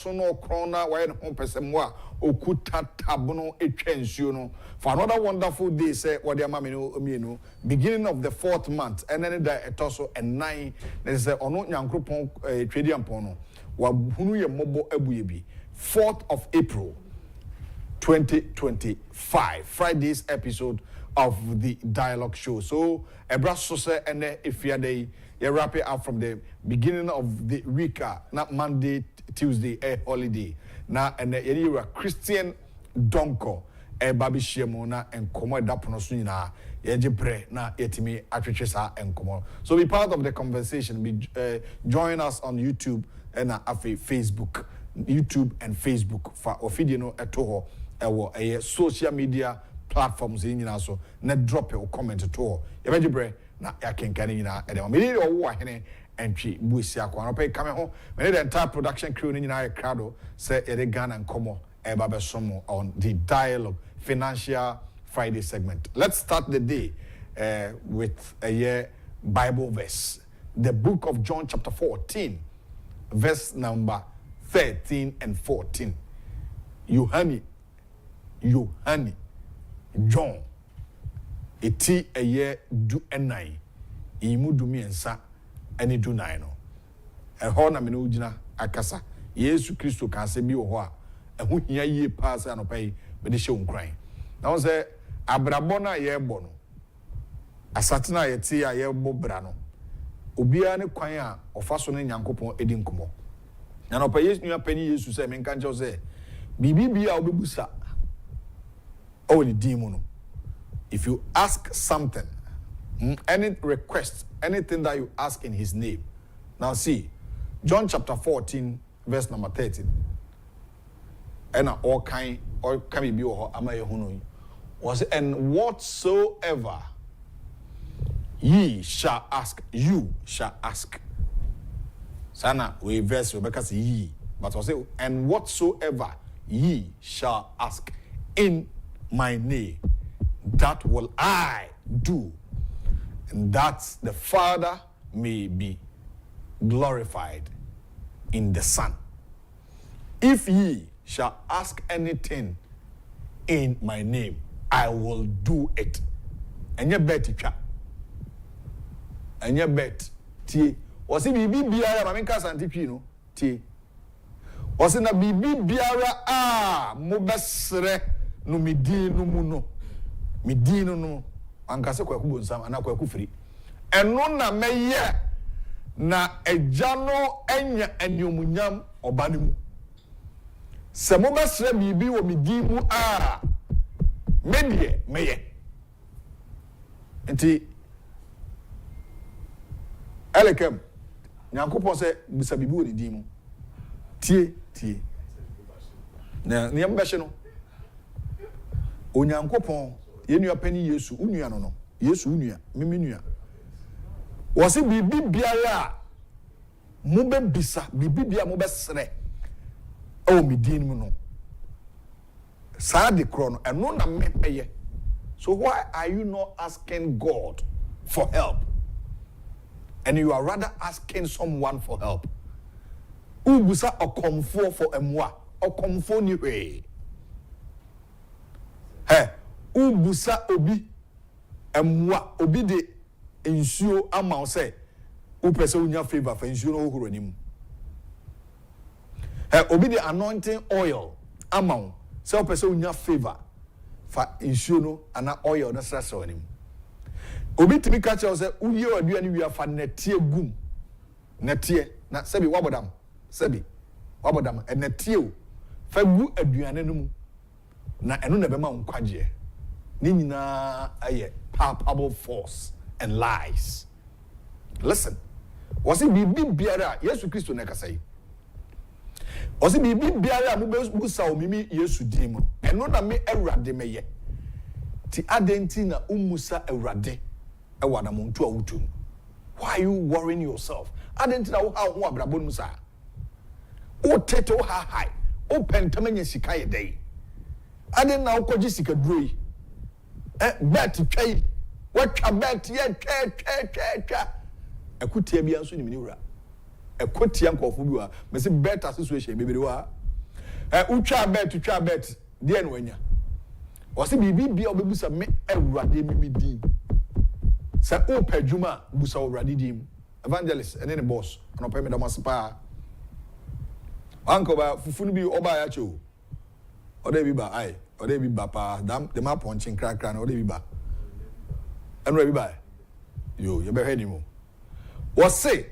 so no corona why no person wa okuta tabono etwensuo no for another wonderful day say what the mama no beginning of the 4th month and then the etoso and 9 there say ono nyankropon twedi ampon no wa hunu ye mobo abuye bi 4th of April 2025 Friday's episode of the dialogue show. So ebra so say and if you day you wrap it up from the beginning of the week not Monday Tuesday holiday na and you are Christian donko baby shemo na enkomo da pono so nyina ye gibre na yetimi atwetwe sa enkomo. So be part of the conversation. Be join us on YouTube and Facebook, YouTube and Facebook for ofidi no etoho ewo social media platforms in nyina so na drop your comment to ye be gibre na ya kenkane nyina e de me dey owo ahene entry buisi akwa no pay come home when the entire production crew ni nyina crowd say e Ghana nkomo e ba be somo on the dialogue financial Friday segment. Let's start the day with a Bible verse, the book of John chapter 14 verse number 13 and 14. Yohani John eti a year do enai imu du miensa eni du nine no eho na me no gina akasa Yesu Kristo ka se bi wo ho a eho hia yie pass anopai be de hye onkran na won se abrabo na ye bo no asate na ye ti a ye bo bra no obia ne kwan a ofa so ne Nyankopon edi nkomo na no pa Yesu nua pani Yesu se me nka nche se bibi bia obebusa o ni din mu no. If you ask something, any request, anything that you ask in his name. Now John chapter 14, verse number 13. And all kind or can be was and whatsoever ye shall ask, you shall ask. Sana we verse Rebecca say ye, but I say and whatsoever ye shall ask in my name, that will I do, and that the Father may be glorified in the Son. If ye shall ask anything in my name, I will do it. And you bet it. And you bet. Tie. Was it bibi biara maminka santipi no? Tie. Was it na bibi biara mo besre no midi no mu no. Midino no ankase kwaku bonsam ana kwaku firi eno na meye na agya no anya anyomunyam obane mu se mo besre bibi wo midi mu medie meye enti elekem Nyankopon se bisa bibi wo di mu tie na nyam behye no Onyankopon yenua pani Yesu unua no Yesu unua mimi nua wose bibi biara mo be bisa bibi bia mo be sere o medin mu no sa de kro no eno na mepeye. So why are you not asking God for help and you are rather asking someone for help? Ubusa okomfo for emwa okomfo ni we ubusa obi emwa obi de ensuo ama say upese unya favor for ensuo no horo nim obi de anointing oil ama say upese unya favor for ensuo no ana oil na srasa nim obi timi ka che say uye adua ni wi afa netie gum netie na sebi wabodam netie o fa gu aduane no mu na eno na be ma nkwaje ni nyina aye palpable force and lies. Listen, was it bibi biara Yesu Kristo na kasai was it bibi biara mo be sa o mimi Yesu din mu eno na me awurade meye ti adenti na umusa awurade e wada mo ntu awutum. Why are you worrying yourself? Adenti na wo ha ho abrabo no sa o tete o ha hai o pentamanya sika ye dai aden na ukoji sika droi bet twai watwa bet ye twa akutia bia nso ni wura a quotian kofubua, Messi better situation, baby. Utwa bet, dear Nwenya. Was it be or busa me a radimi dim? Say, oh, Pejuma, busa already dim. Evangelist, and then the boss, and I'll pay me the maspa. Uncle, Fufunubi Obayacho. Or they be by, or they be bapa, damn, the map punching crack, or they be ba. And where be by? You better anymore. Was say,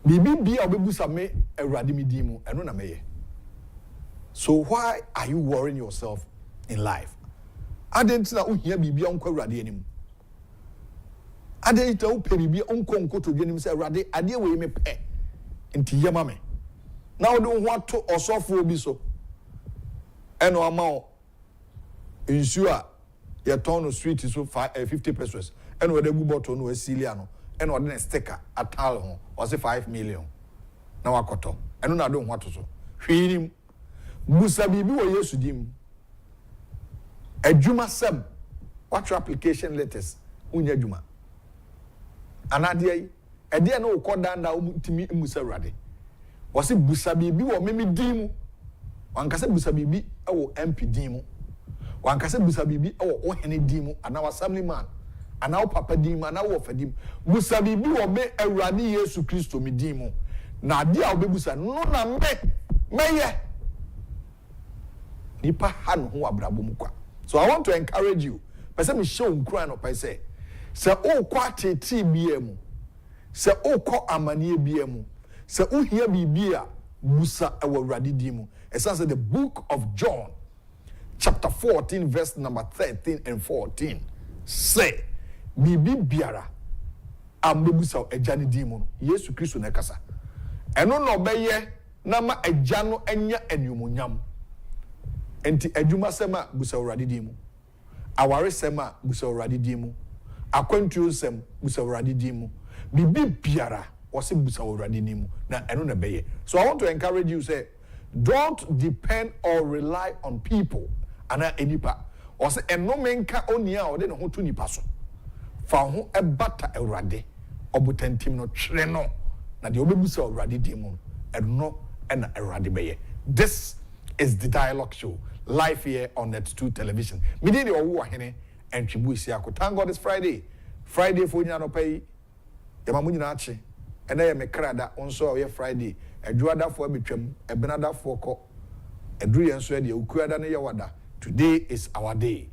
be or busa me a radimi dim, and no may. So why are you worrying yourself in life? I didn't know here be uncle Radi anymore. I didn't tell Penny uncle to get him say Radi, I dear way me pay into Yamame. Now don't want to or so be so. And no amount insure your town of street is so 50 pesos. And where the good bottle no Siciliano, and what then sticker at Talon was a 5 million. Now I got on. And I don't want to so. Feed him. Busa bibi wo yesu dim adwuma sam what your application letters unya adwuma anade yi ede na ukoda nda umtimi musa rade wose busa bibi wo memi dim wankase busa bibi ewo MP dim wankase busa bibi ewo ohene dim ana assembly man ana wo papa dim ana wo fadim busa bibi wo be awurade Yesu Kristo mi dim na ade a wo be busa no na meye nipa han ho abrabo mu kwa. So I want to encourage you. Person me show nkura no pai say o kwa tete bia mu. Se o ko amanie bia mu. Se o hia bibia busa awurade di mu. It says in the book of John chapter 14 verse number 13 and 14 say bibi biara ambebusa ejani di mu. Yesu Kristo na kasa. Eno no beye na ma eja no enya enumunyam. Enti adwuma sema busa uradi dimu aware sema busa uradi dimu akwantuo sem busa uradi dimu bibi biara wose busa uradi dimu na eno na beye. So I want to encourage you say don't depend or rely on people ana enipa wose eno menka onia ode ne ho to nipa so fa ho ebata urade obutantim no twere no na de obebusa uradi dimu eno na urade beye. This is the dialogue show live here on Net2 television. Me dey owo ahene entwibu isiako. Thank God it's Friday. Friday for nya no pay. E ma munyina ache. Ena ye me krada onso ye Friday. Adwuada fo abetwam, ebenada fo ko. Edru ye nso de ukuada ne ye wada. Today is our day.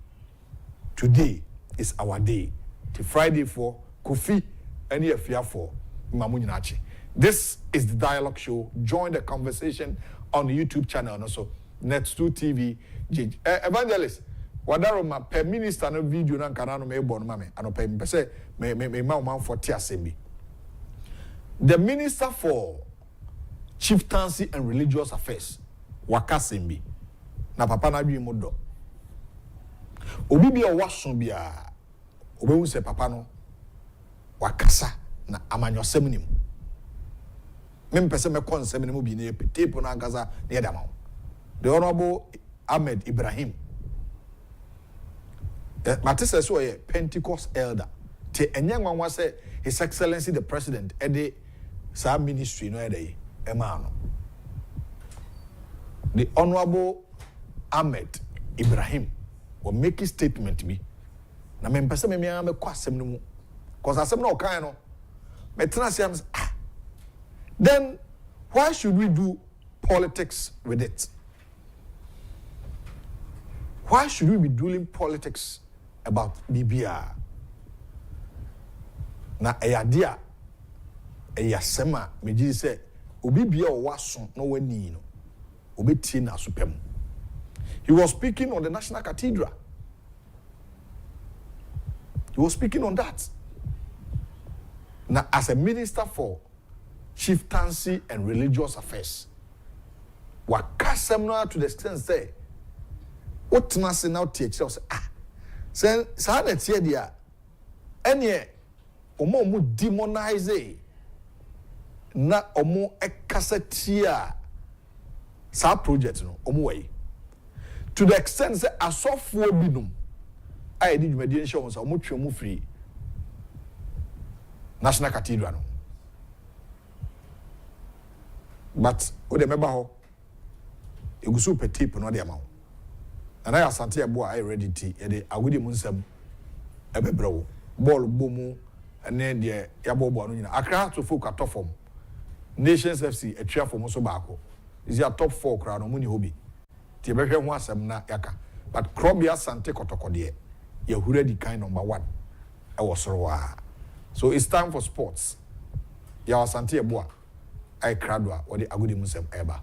Today is our day. The Friday for Kofi and Yefia for ma munyina ache. This is the dialogue show. Join the conversation on the YouTube channel and also Net2 TV. Evangelist, wadaroma per minister no video na nkana no me born mame anopa me say me ma for tiasembi. The minister for chieftaincy and religious affairs wakasembi na papa na dwi modo. Obi bia waso bia obehu se papa no wakasa na amanyosem nim. Me mpese me konsem nim bi na tape na gaza na yedama. The Honorable Ahmed Ibrahim. Matisa so a Pentecost elder. Te enyanwa wa say His Excellency the President ede sa ministry no ede emano. The Honorable Ahmed Ibrahim will make a statement me. Na me mpese me me kwasem no mu. Cause asem no kan no. Me tena say then why should we do politics with it? Why should we be doing politics about BBR? Na eyadia eyasema meji say obi bia o waso no wani no obeti na supem. He was speaking on the National Cathedral. He was speaking on that. Now as a minister for chieftaincy and religious affairs, wakasem no to the extent say what must now teach us? Say, let's hear dia. Any omo demonize na omo ekasatia sa project no omo way. To the extent say asofo binum I did mediation was omo twemu free National Cathedral no. but o de meba ho egusu pe tape no de ama ho na ya asante ebo a ready ti e de agudi mu nsam ebebrewo ball bomu ene de ya bobo no nyina Accra to folk atofom Nations FC atwa fom so baako is your top 4 crowd no muni hobi ti behwe ho asem na yaka but Krobia Asante Kotokode ye hura di kind number 1 e wo soro wa so it's time for sports ya Asante ebo a ai crowd a wo de agudi mu nsam eba.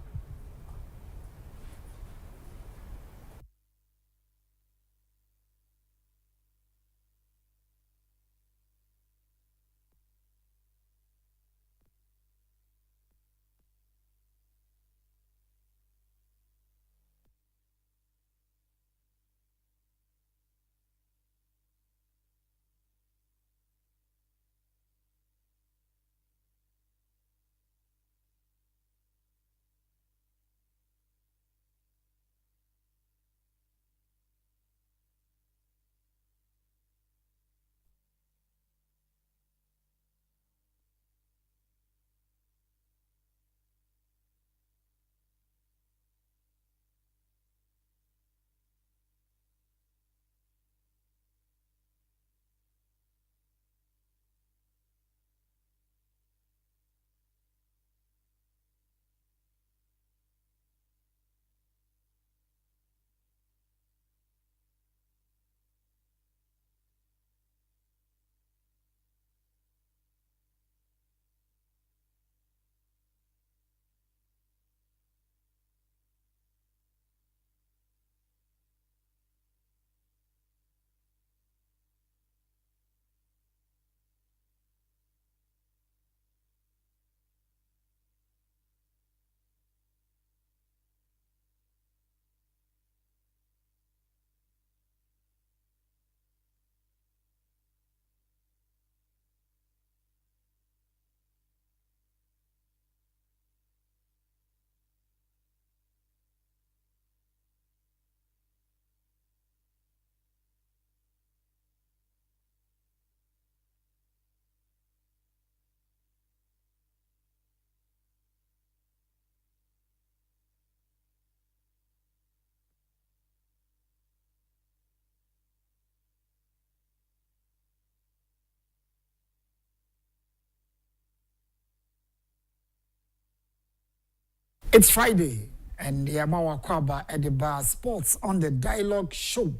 It's Friday, and Yamawa Kwaba at the bar sports on the dialogue show.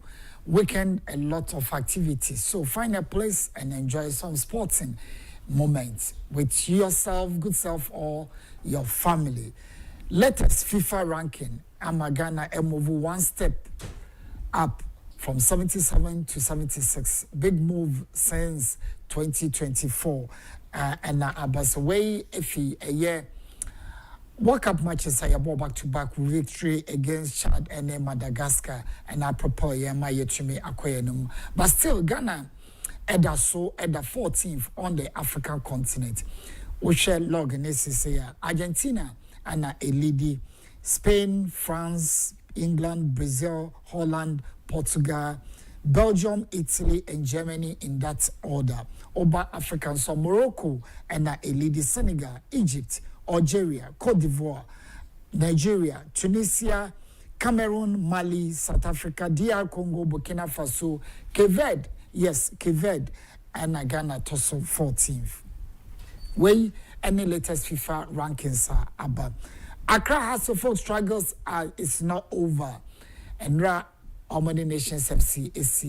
Weekend, a lot of activities. So find a place and enjoy some sporting moments with yourself, good self, or your family. Latest FIFA ranking, Amagana move one step up from 77 to 76. Big move since 2024. And Abasaway, Efi, a year. World Cup matches are back to back victory against Chad and Madagascar, and I propose Yama Yetumi Akoyanum. But still, Ghana at the 14th on the African continent. We share log in this year. Argentina and a lady, Spain, France, England, Brazil, Holland, Portugal, Belgium, Italy, and Germany in that order. Over African, so Morocco and a lady, Senegal, Egypt, Algeria, Cote d'Ivoire, Nigeria, Tunisia, Cameroon, Mali, South Africa, DR Congo, Burkina Faso, Cape Verde, Cape Verde, and Ghana Tosso 14th. Where any latest FIFA rankings are about. Accra has so far struggles it's not over. And Omani Nations FC is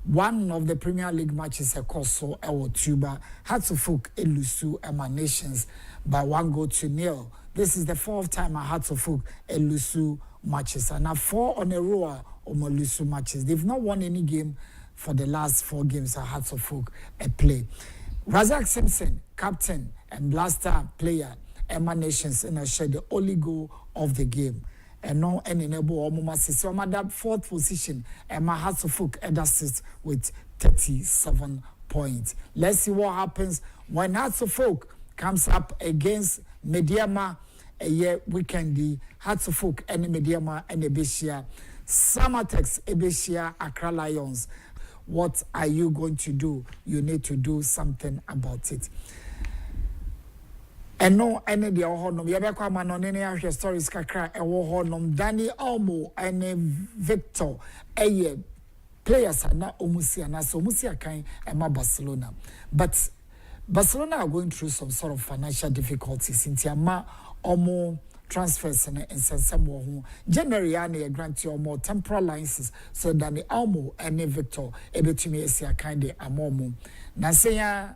one of the Premier League matches so Ewo Tuba had to folk Elusu Emanations by 1-0. This is the 4th time I had to folk Elusu matches. And now 4 on a row of Elusu matches. They've not won any game for the last 4 games I had to folk a play. Razak Simpson, captain and blaster player, Emanations, and I shared the only goal of the game. And no any enable almost so my 4th position and my heart of folk assist with 37 points. Let's see what happens when Hearts of Folk comes up against Mediama a year weekend. Hearts of Folk and Mediama and Ebesia. Samatex Ebesia Accra Lions. What are you going to do? You need to do something about it. And no, any the honum, Yabaka man on any of your stories, Kakra, a war honum, Danny Almo, and Victor, a players are not Omusia, and so Musia kind and my Barcelona. But Barcelona are going through some sort of financial difficulties in Tiama or transfers and some more. January, I grant you more temporal licenses so Danny Almo and Victor, able to me a kind of amomo. Nasaya.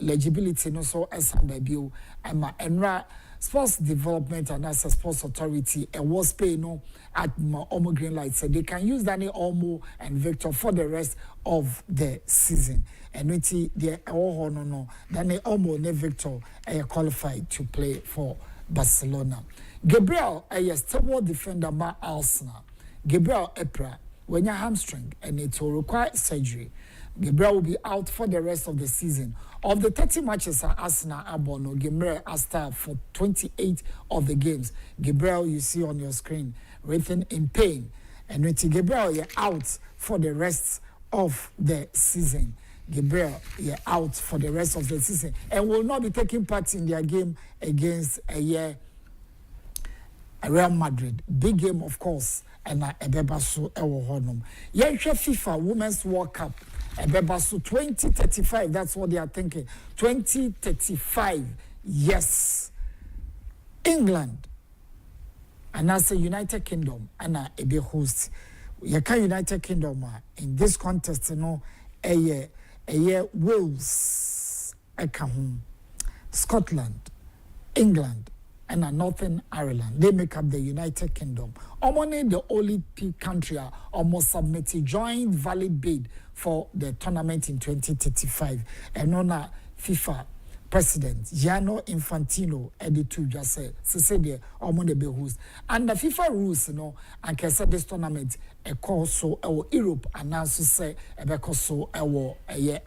Legibility no so as baby ama enra sports development and as a sports authority and was pay no at my Omo green light so they can use Danny Olmo and Victor for the rest of the season and we see the no Danny Olmo and Victor are qualified to play for Barcelona. Gabriel a stable defender ma Arsenal. Gabriel Epra when your hamstring and it will require surgery. Gabriel will be out for the rest of the season. Of the 30 matches at Arsenal Abono, Gabriel has started for 28 of the games. Gabriel, you see on your screen, written in pain. And with Gabriel, you're out for the rest of the season. Gabriel, you're out for the rest of the season and will not be taking part in their game against Real Madrid. Big game, of course, and Ebebasu Ewo Honum. FIFA Women's World Cup. Ebebasu 2035, that's what they are thinking. 2035, yes. England, and as a United Kingdom, and a be host. Yaka United Kingdom in this contest, you know, a year Wales, Scotland, England, and Northern Ireland. They make up the United Kingdom. Only the only country almost submitted joint valid bid for the tournament in 2035. And on FIFA president Gianni Infantino edited just said the Omone be host. And the FIFA rules, you know, and can say this tournament a course so Europe and now say a so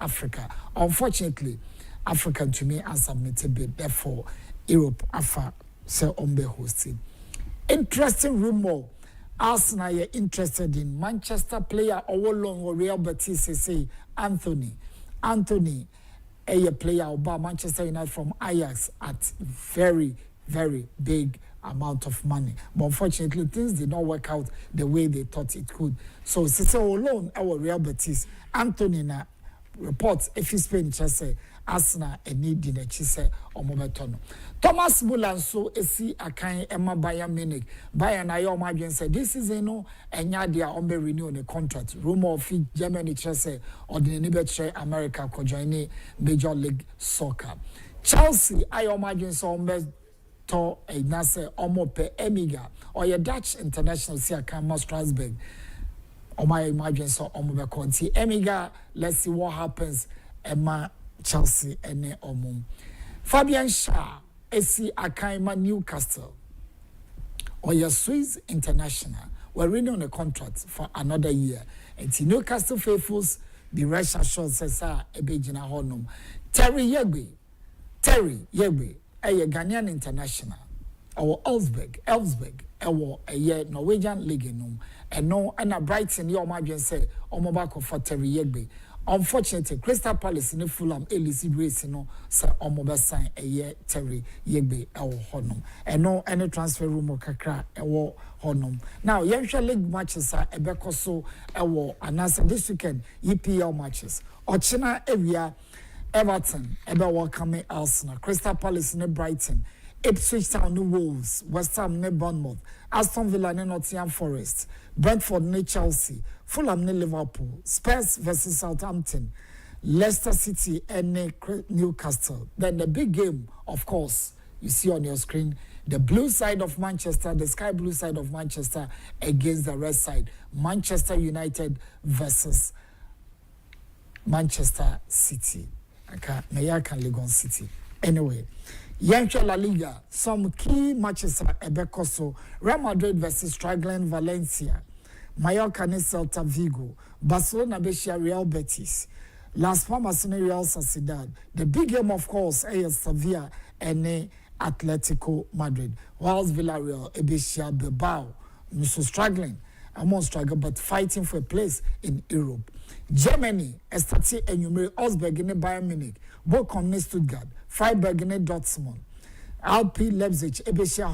Africa. Unfortunately, Africa to me has submitted bid, therefore Europe afa say be hosting. Interesting rumor. Arsenal are interested in Manchester player or Real Betis say Anthony, a player about Manchester United from Ajax at very, very big amount of money. But unfortunately, things did not work out the way they thought it could. So, alone, our Real Betis, Anthony na reports if he's paying just say Arsenal a need in a chise or Mobetono. Thomas Muller so esi akan Emma Bayern Munich. Bayern ayo margin said this is no enya dia on be renew the contract. Rumor of Germany chese or the Nibet America ko join Major League Soccer. Chelsea ayo margin so on be to a nase omo pe Emiga or your Dutch international si akan Strasbourg. Or my imagine so omo Conti Emiga. Let's see what happens. Emma Chelsea and Omum. Fabian Shah, AC Akaima Newcastle, or your Swiss international, were reading on a contract for another year. And to Newcastle faithfuls, the rest assured says, Ebejina Honum. Terry Yegbe, a Ghanaian international, or Elsberg, a year Norwegian League, and no, and a Brighton, your margin say, Omobako for Terry Yegbe. Unfortunately, Crystal Palace in the Fulham Elise race no sir omoba sign a year Terry Yegbe ewo honum. And no any transfer rumor kakra ewo honum. Now, Yansha League matches are ebeko so ewo anasa this weekend EPL matches. Ochina area Everton ebe welcome Arsenal, Crystal Palace in Brighton, Ipswich Town New Wolves, West Ham ne Bournemouth, Aston Villa ne Nottingham Forest, Brentford ne Chelsea, Fulham ne Liverpool, Spurs versus Southampton, Leicester City and Newcastle. Then the big game, of course, you see on your screen, the blue side of Manchester, the sky blue side of Manchester against the red side. Manchester United versus Manchester City. Mayakan Legon City. Anyway, Yankee La Liga, some key matches are Ebekoso, Real Madrid versus struggling Valencia, Mallorca ne Celta Vigo, Barcelona Beshia Real Betis, Las Palmas ne Real Sociedad. The big game, of course, is Sevilla and Atletico Madrid, whilst Villarreal, Beshia Bilbao, so struggling, among struggle, but fighting for a place in Europe. Germany, Estati Enumerate, Osberg in Bayern Munich, Bochum ne Stuttgart, Freiburg ne Dortmund, RP Leipzig, Ebesia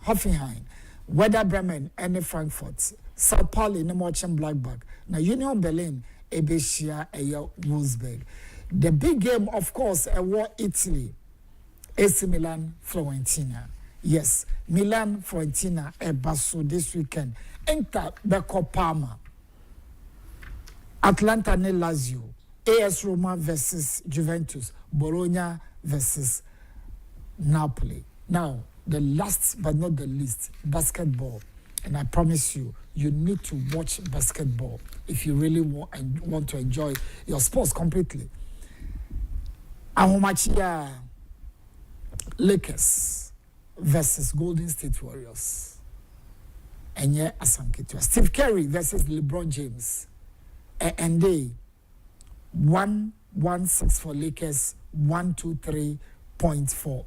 Hoffenheim, Werder Bremen, and Frankfurt, Sao Paulo, Nemochen Blackback. Now Union Berlin, Ebesia, Wolfsburg. The big game, of course, war Italy, AC Milan, Fiorentina. Yes, Milan, Fiorentina, Basso this weekend. Inter, Beko Parma, Atlanta, ne Lazio, AS Roma versus Juventus, Bologna versus Napoli. Now, the last but not the least, basketball. And I promise you, you need to watch basketball if you really want to enjoy your sports completely. Ahomachia Lakers versus Golden State Warriors. And yeah, Asankitwa. Steve Curry versus LeBron James. And they 1-1-6 for Lakers, 1-2-3 for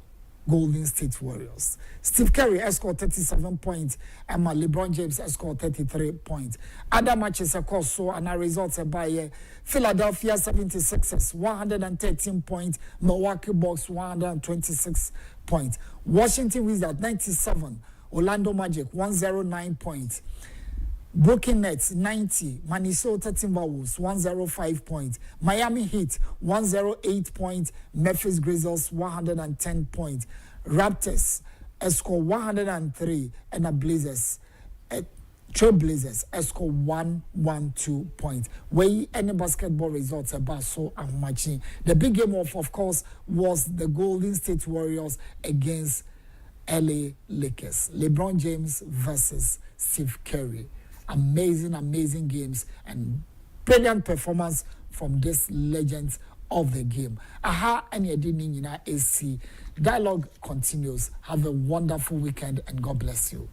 Golden State Warriors. Steve Curry scored 37 points, and LeBron James scored 33 points. Other matches, of course, so and our results are by Philadelphia 76ers, 113 points, Milwaukee Bucks, 126 points. Washington Wizards, 97, Orlando Magic, 109 points. Brooklyn Nets 90, Minnesota Timberwolves 105 points, Miami Heat 108 points, Memphis Grizzlies 110 points, Raptors score 103, and the Blazers, Trailblazers score 112 points. Where any basketball results about so matching. The big game of course was the Golden State Warriors against LA Lakers. LeBron James versus Steve Curry. Amazing games and brilliant performance from these legends of the game. Aha, and you didn't know AC. Dialogue continues. Have a wonderful weekend and God bless you.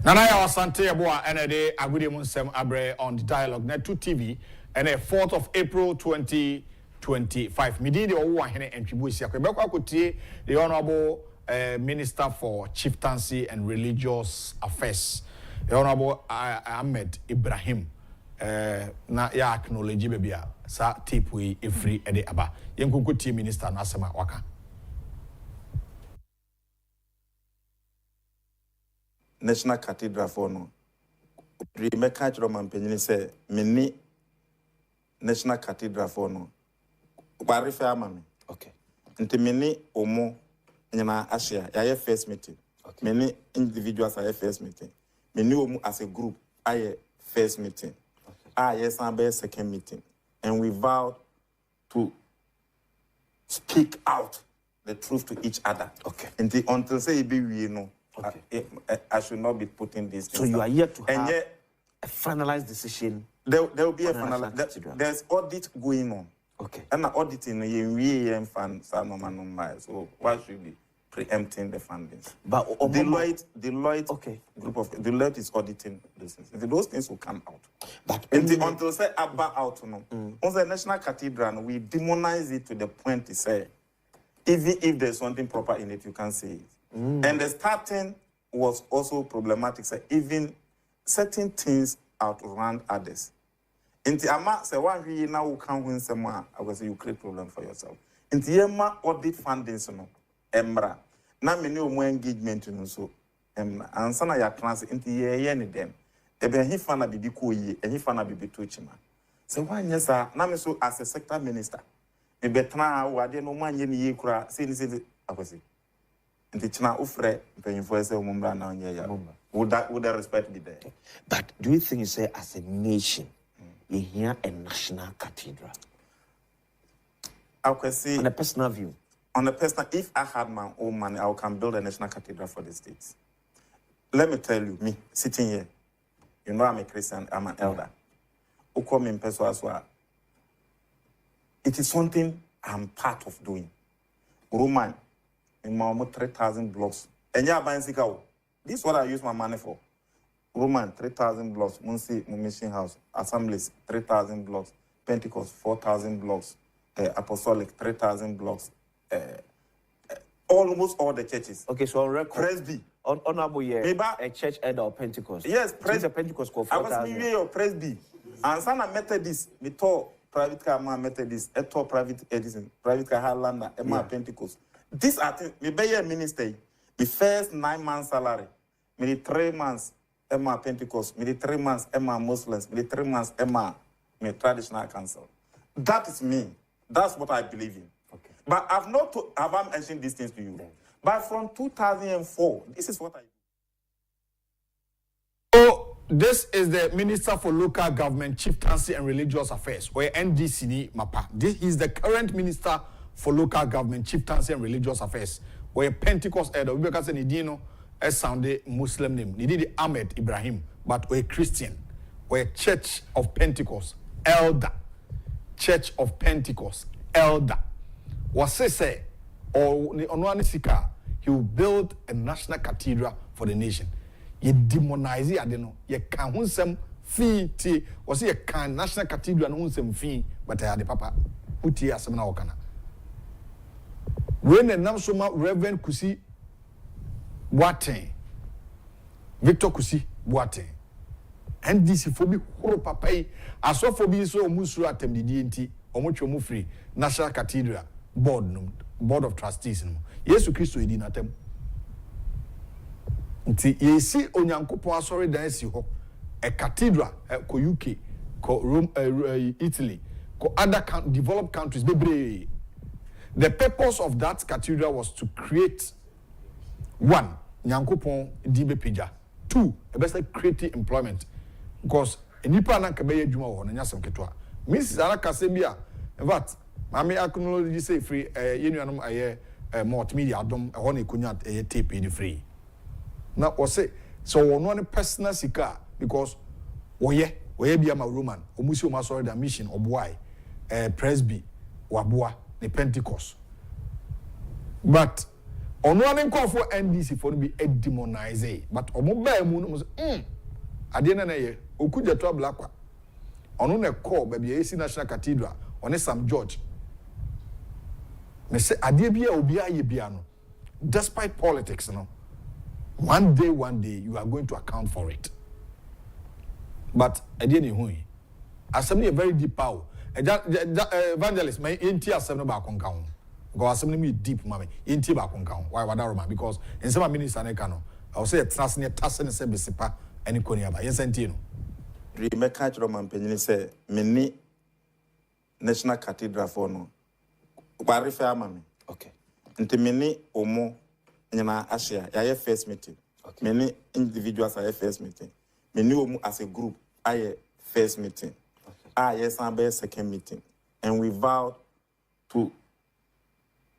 Nanaya Wasante Aboa NAD Agudi Munsem Abre on the Dialogue Net 2 TV and 4th of April 2025. Midi the Owa Hene and Chibuisia. Quebec Kuti, the Honorable Minister for Chieftaincy and Religious Affairs, the Honorable Ahmed Ibrahim. Na ya acknowledge bebia sa tip we free ede aba. Yenkukuti Minister Nasema Waka. National Cathedral for no. Remember, Roman Penny say, "Mini National Cathedral for no." Wari fair mami. Okay. Nti mini omo nyana Asia. Ya first meeting. Okay. Many individuals are first meeting. Many omo as a group are first meeting. Okay. Yes, I'm second meeting, and we vowed to speak out the truth to each other. Okay. Until say it be we know. Okay. I should not be putting this. So you are yet to have yet, a finalized decision. There will be a finalized. There's audit going on. Okay. And the auditing we fund so why should we be preempting the fundings? But Deloitte, okay, group of Deloitte is auditing this. Those things will come out. But until say about out no. On the National Cathedral, we demonize it to the point to say, even if there's something proper in it, you can't say it. And the starting was also problematic. So even certain things outrun others. Inti ama say one we now can win someone, I will say you create problem for yourself. Inti yema audit fundings no emra. Na me ne omo engagement no so emra. Ansa na ya trans inti ye ne dem. Ebe he fa na bibi ko yi, he fa na bibi to chima. So wanye sa na me so as a sector minister. Me betna wo ade no manye ne ye kura se ni se akwasi. Inti china ufre mpanyimfo ese omumra na onye ya. Would that respect be there? But do you think you say as a nation, you hear a national cathedral? Akwasi, On a personal view. On a personal, if I had my own money, I can build a national cathedral for the states. Let me tell you, me sitting here, you know I'm a Christian, I'm an elder. In person, it is something I'm part of doing. Roman, in my 3,000 blocks. And yeah, buying Sikao. This is what I use my money for. Roman, 3,000 blocks. Munsi, mission house. Assemblies, 3,000 blocks. Pentecost, 4,000 blocks. Apostolic, 3,000 blocks. Almost all the churches. Okay, so on record. Presby. Honorable year, a church elder of Pentecost. Yes, Pentecost called 4,000. I was me your Presby. And Sana Methodist, we taught private car Methodist, a taught private Edison, private car Highlander, Emma Pentecost. These are things, me be a minister. The first 9 months salary, me the 3 months Emma Pentecost, me the 3 months Emma Muslims, me the 3 months Emma me traditional council. That is me. That's what I believe in. Okay. But I've not mentioned these things to you. Yeah. But from 2004, this is what I do. So this is the Minister for Local Government, Chieftaincy and Religious Affairs, or NDCD Mapa. He's the current Minister for Local Government, Chieftaincy and Religious Affairs, or Pentecost elder. We can say Nidino as sound Muslim name. Nididi Ahmed Ibrahim, but or a Christian, or a Church of Pentecost elder. Church of Pentecost elder. Was say or Onoanisika, he will build a national cathedral for the nation. You demonize it, I don't know. You can't some fee tea, was he a can national cathedral and some fee, but I had the papa put here some okana. When the Namsoma Reverend Kusi Boateng, Victor Kusi Boateng, and this for me, papa, I saw for me so Musura Tem the DNT, or much free National Cathedral Board of Trustees. Yes, Christo idinatem. Nti ye si onyankopon asori dan si ho a cathedral ko UK ko Rome Italy ko other developed countries bebre. The purpose of that cathedral was to create one nyankopon di bepeja, two best create employment because enipa na ka be adwuma ho na nyasem ketwa Mrs. Araka Sebia in fact mami acknowledge say free yenuanom aye multimedia adom ho na ekunya tape ni free. Now, or say, so one personal sika because we be a Roman, or Muslim Masored mission, or boy, Presby, or Boa, the Pentecost. But on one call for NDC for to be a demonized, but on mobile moon was, I didn't know, who could you trouble aqua? On a call, baby, AC National Cathedral, on a Sam George. Me say, Adibia Obia Yebiano, despite politics, no. One day, you are going to account for it. But I didn't know. Assembly a very deep power. Evangelist, my inti assembly back on count. Go assembly me deep, mammy. Inti back on count. Why would I because in some ministers I can. I'll say a trust near Tassin and Sebisipa and Koniaba. Yes, Antino. Remember, Roman Penny say, many National Cathedral for no. Why mammy? Okay. Into many or more. Asia, I have first meeting. Okay. Many individuals I have first meeting. Many as a group, I have first meeting. Okay. Yes, I have second meeting. And we vowed to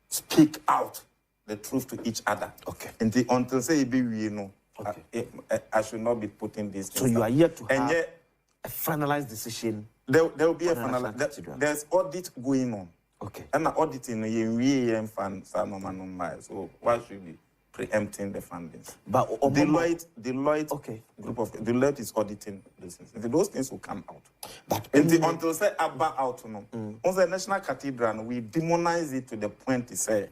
speak out the truth to each other. Okay. Until say we know. Okay. I should not be putting this. So you are here to have a finalized decision. There will be a finalized. There's audit going on. Okay. And the auditing, so why should we preempting the fundings? But Deloitte okay. Group of Deloitte is auditing those things. Those things will come out. But until say about out no. On the National Cathedral, we demonize it to the point to say,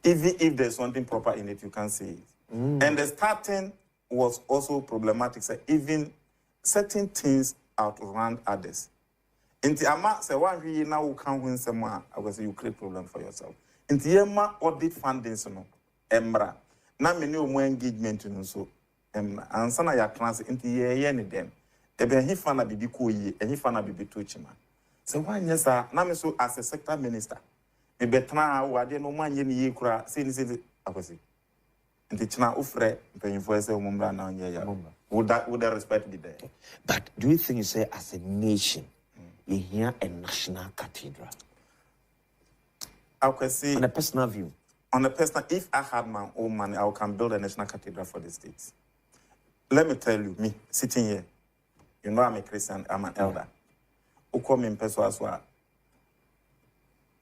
even if there's something proper in it, you can't say it. And the starting was also problematic. So even certain things outrun others. Inti ama say one we now can win some I was you create problem for yourself. Inti yema audit funding no emra. Na me no more engagement no so emra. Ansa na ya class inti ye ni dem. Ebe he fa na bibi ko yi, he fa na bibi to chima. So one yes na me so as a sector minister. Me betna wo ade no man ye ni ye kura say ni say akwasi. Inti china ufre mpanyimfo ese omumra na onye ya. Would that respect be there? But do you think you say as a nation you hear a national cathedral? I can see On a personal view. On a personal, if I had my own money, I can build a national cathedral for the states. Let me tell you, me sitting here, you know I'm a Christian, I'm an elder. Who come in person as well.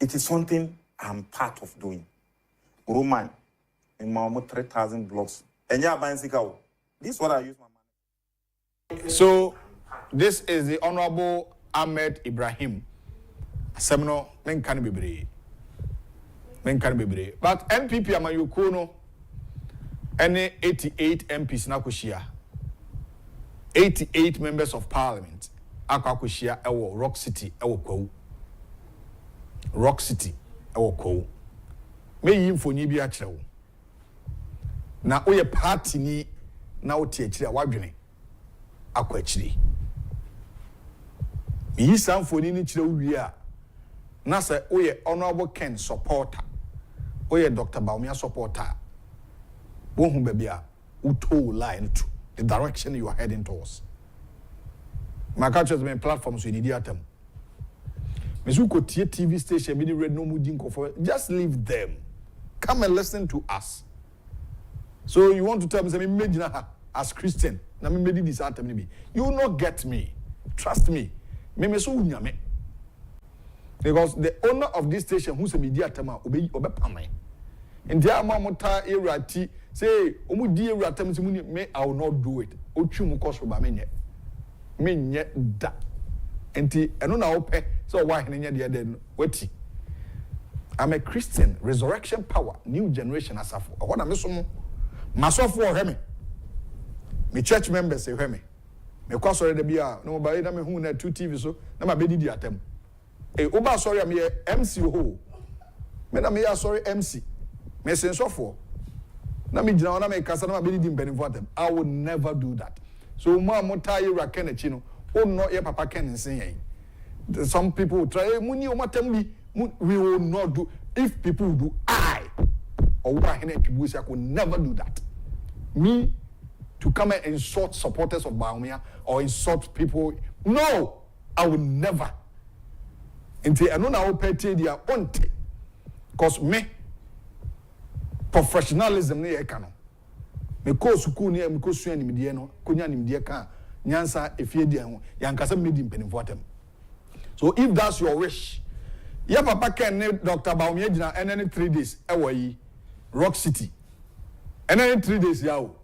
It is something I'm part of doing. Roman, in my 3,000 blocks. And yeah, this is what I use my money. So, this is the Honorable Ahmed Ibrahim. Semino, men can be brave. But MPP Amayukono, any 88 MPs Nakushia, 88 members of parliament, Akakushia, Ewo, Rock City, Ewo Ko. Rock City, Ewo Ko. May you for Nibia Chow. Now, we a party ni now teacher, Wagene, Aquachri. He sound for any children. Nasa, we honorable Ken supporter. We Dr. Baumia supporter. Won't be a uto line to the direction you are heading towards. My culture has been platforms in Idiatam. Mizuko TV station, many red no mudinko for just leave them. Come and listen to us. So you want to tell me, imagine as Christian, na me made this atom maybe. You will not get me. Trust me. Me so unyame. Because the owner of this station, who's a media tema, obe pame. And the amamota erati say, omu di eratem simuni me, I will not do it. Ochu mukoso ba menye. Menye da. Enti eno na ope so why henye de den wati. I'm a Christian, resurrection power, new generation asafo. What am I so myself for him? Me church members say him. Me kwa sorry de bia no ba na me hu na 2 TV so na ma bedi di atem. Oba sorry am here MC ho. Me na me ya sorry MC. Me sen so for. Na me gina na me kasa na ma bedi di mbenifo atem. I will never do that. So mo amotai ra ken achi no. O no ye papa ken nsen yen. Some people will try muni o matem bi we will not do. If people do, I or I will never do that. Me to come and insult supporters of Baumia or insult people, no, I will never. Until I know now pay their own because me professionalism ne ekano. Me ko suku ne me ko sua nimdie no, konya nimdie ka nyansa efie dia ho, yankasa medi mpenimfo atem. So if that's your wish, ya papa ken ne Dr. Baumia gina any 3 days ewo yi Rock City. Any 3 days yawo.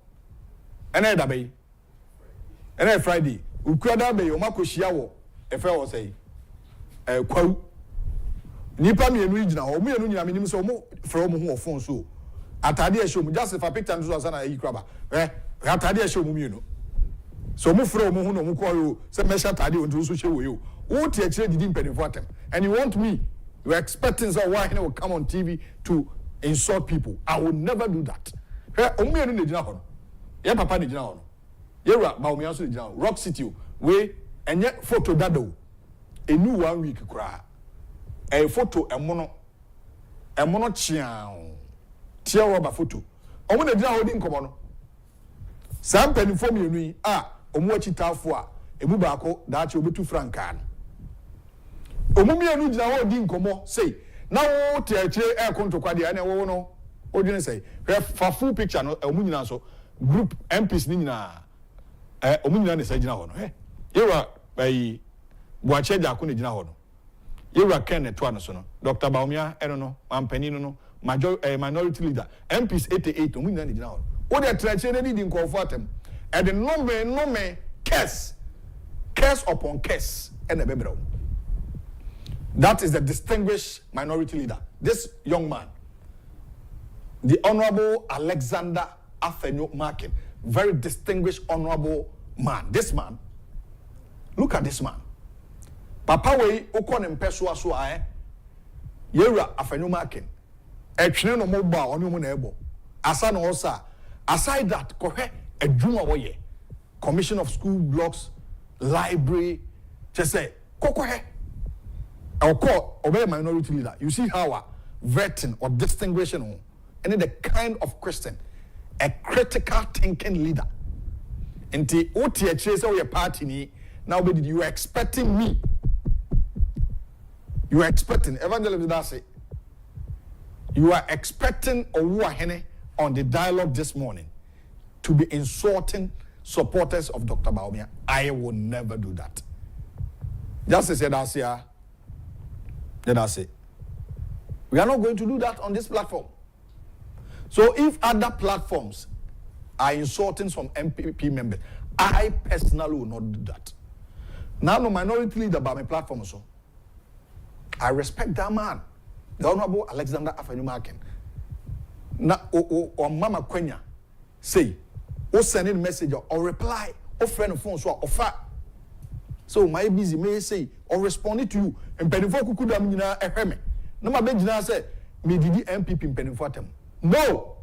Any dabe. Any Friday. Ukuada be o makohia wo efe wo say kwawu. Nipa me enu gina ho, me enu nyina me nim so mo frɛ mo ho ofon so. Atade a show mu just for picture nso so na yi kraba. Atade a show mu mienu. So mo frɛ mo ho no mo kɔ yo, say me sha atade on so hye wo yo. Wo tie akire didi mpanifo atem. And you want me, you're expecting so why he will come on TV to insult people. I will never do that. Omi enu ne gina ho. Ye papa ne gina ho. Ye ra ba omi aso ne gina ho. Rock City we enye photo dado. Enu 1 week kura. Photo emono chiao. Tia rubber photo. Omo ne gina ho di nkomo no. Sam penifo mi enu yi omo achitafo a emu ba ko da ache obetu franka no. Omumi enu gina ho di nkomo say na wo te akire konto kwade na wo no odwene say fa full picture no omu nyina so group MPs ni nyina omu nyina ne say gina ho no yewa bayi buache ja ko ne gina ho no yewa ken ne to ano so no Dr. Baumia eno no ampani no minority leader MPs 88 omu nyina ne gina ho wo de trachire ne di nkofo atem e de no me curse upon curse and ebebrew. That is the distinguished minority leader. This young man, the Honorable Alexander Afenyo Markin, very distinguished, honorable man. This man, look at this man. papa we ukɔ ne mpɛso aso ae yewura afanyuma aken etwene no mo ba ɔne mo na ɛbɔ asa na ɔsa aside that kɔhwɛ adwuma wɔyɛ commission of school blocks library just say kokɔhwɛ ɔkɔ ɔbɛyɛ minority leader you see how vetting or distinguishing and the kind of Christian a critical thinking leader nti wote akyire sɛ woyɛ party ni now be you are expecting me you are expecting evangelist that's it you are expecting Owuahene on the dialogue this morning to be insulting supporters of Dr. Bawumia. I will never do that. Just as I said, then I say, we are not going to do that on this platform. So if other platforms are insulting some MPP members, I personally will not do that. Now, I'm a minority leader by my platform, so I respect that man, the Honorable Alexander Afenyomaken. Na o Mama Kwenya say, o sending a message or reply, or friend of phone so offer. So my busy may say or respond to you and penifo kukuda mina eheme. No my benjina say me didi MPP in penifotem. No,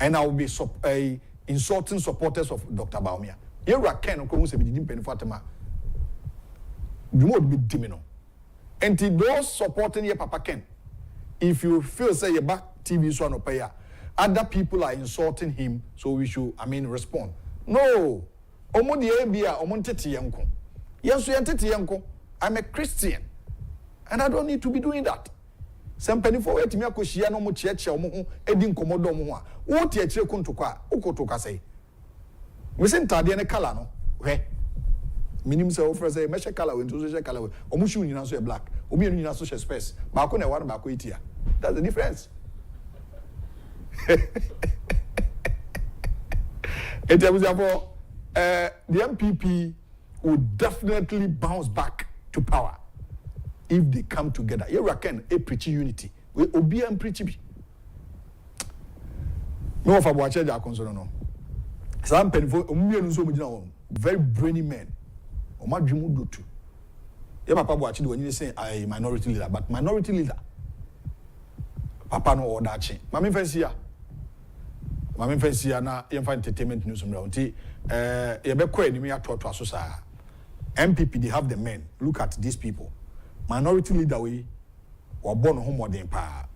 and I will be insulting supporters of Dr. Bawumia. You are Ken or say me didi penifotema. You would be dimino. And to those supporting your Papa Ken, if you feel say your back TV so no pay, other people are insulting him, so we should, respond. No, omodi ebia omontete yanko. Yes, I'm a Christian, and I don't need to be doing that. Some penny for it, me akoshia no mo church omo ho edi nkomodo mo ho a. Wo tie chire kuntoka, ukotoka say. We say ntade ne color no. Hwe. Minim say offer say me color we nto so color we. Omo shoe nyina so e black. Obi enu nyina so she space. Ba ko na one ba ko etia. That's the difference. The MPP would definitely bounce back to power if they come together. You reckon a preaching unity. We obi and preach bi. No for watch their concern no. Some penfo omuye nso omugina won. Very brainy men. Omadwemu dotu. Ye papa watch the when say I minority leader, but minority leader. Papa no order chain. Mami fancy ya. Mami fancy ya na yemfa entertainment news mra. Nti ye be kwa enimi atoto aso saa. MPP they have the men. Look at these people. Minority leader we were born home modern pa.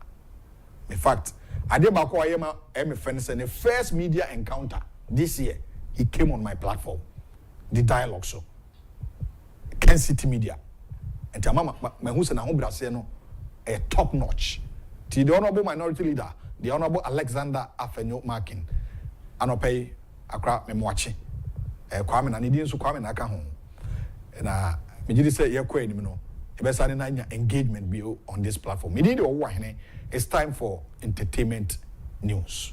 In fact, Agyapong ayema MFN the first media encounter this year. He came on my platform. The dialogue show. Kencity Media. And mama my who's na home brase no a top notch. The honorable minority leader, the honorable Alexander Afenyomaken. Anopay akra memwachi. Kwame na nidi nso kwame na aka ho. Na me gidi say ye kwa enim no. E be sane na engagement be on this platform. Me need Owuahene. It's time for entertainment news.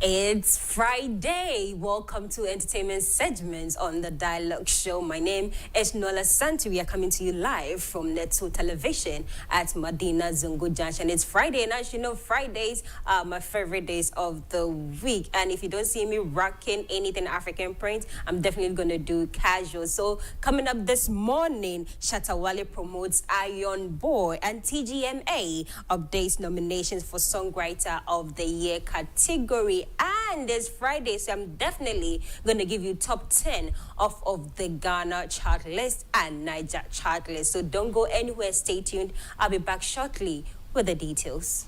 It's Friday. Welcome to entertainment segments on the Dialogue Show. My name is Nola Santi. We are coming to you live from Netso Television at Medina Zungu Junction. It's Friday, and as you know, Fridays are my favorite days of the week. And if you don't see me rocking anything African print, I'm definitely going to do casual. So coming up this morning, Shatawale promotes Iron Boy, and TGMA updates nominations for Songwriter of the Year category. And it's Friday, so I'm definitely going to give you top 10 of the Ghana chart list and Niger chart list. So don't go anywhere. Stay tuned. I'll be back shortly with the details.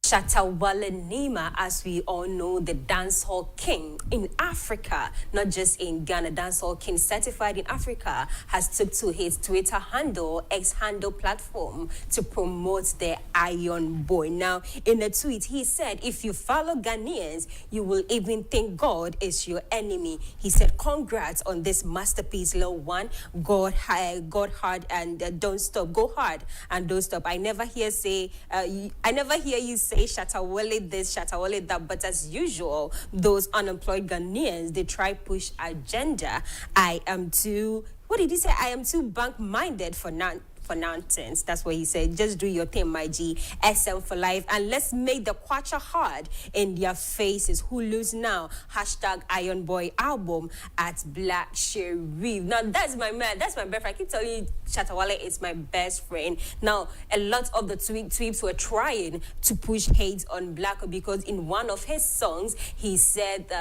Shatta Wale Nima, as we all know, the dancehall king in Africa, not just in Ghana, dancehall king certified in Africa, has took to his Twitter handle, X-handle platform to promote the Iron Boy. Now, in a tweet, he said, if you follow Ghanaians, you will even think God is your enemy. He said, congrats on this masterpiece, Lil One. God hard and don't stop. Go hard and don't stop. I never hear you say Shatta Wale this, Shatta Wale that, but as usual, those unemployed Ghanaians, they try push agenda. I am too bank-minded for nonsense. That's what he said. Just do your thing, my G. SM for life. And let's make the kwacha hard in their faces. Who lose now? Hashtag Iron Boy album at Black Sherif. Now, that's my man. That's my best friend. I keep telling you, Shatta Wale is my best friend. Now, a lot of the tweets were trying to push hate on Black because in one of his songs, he said,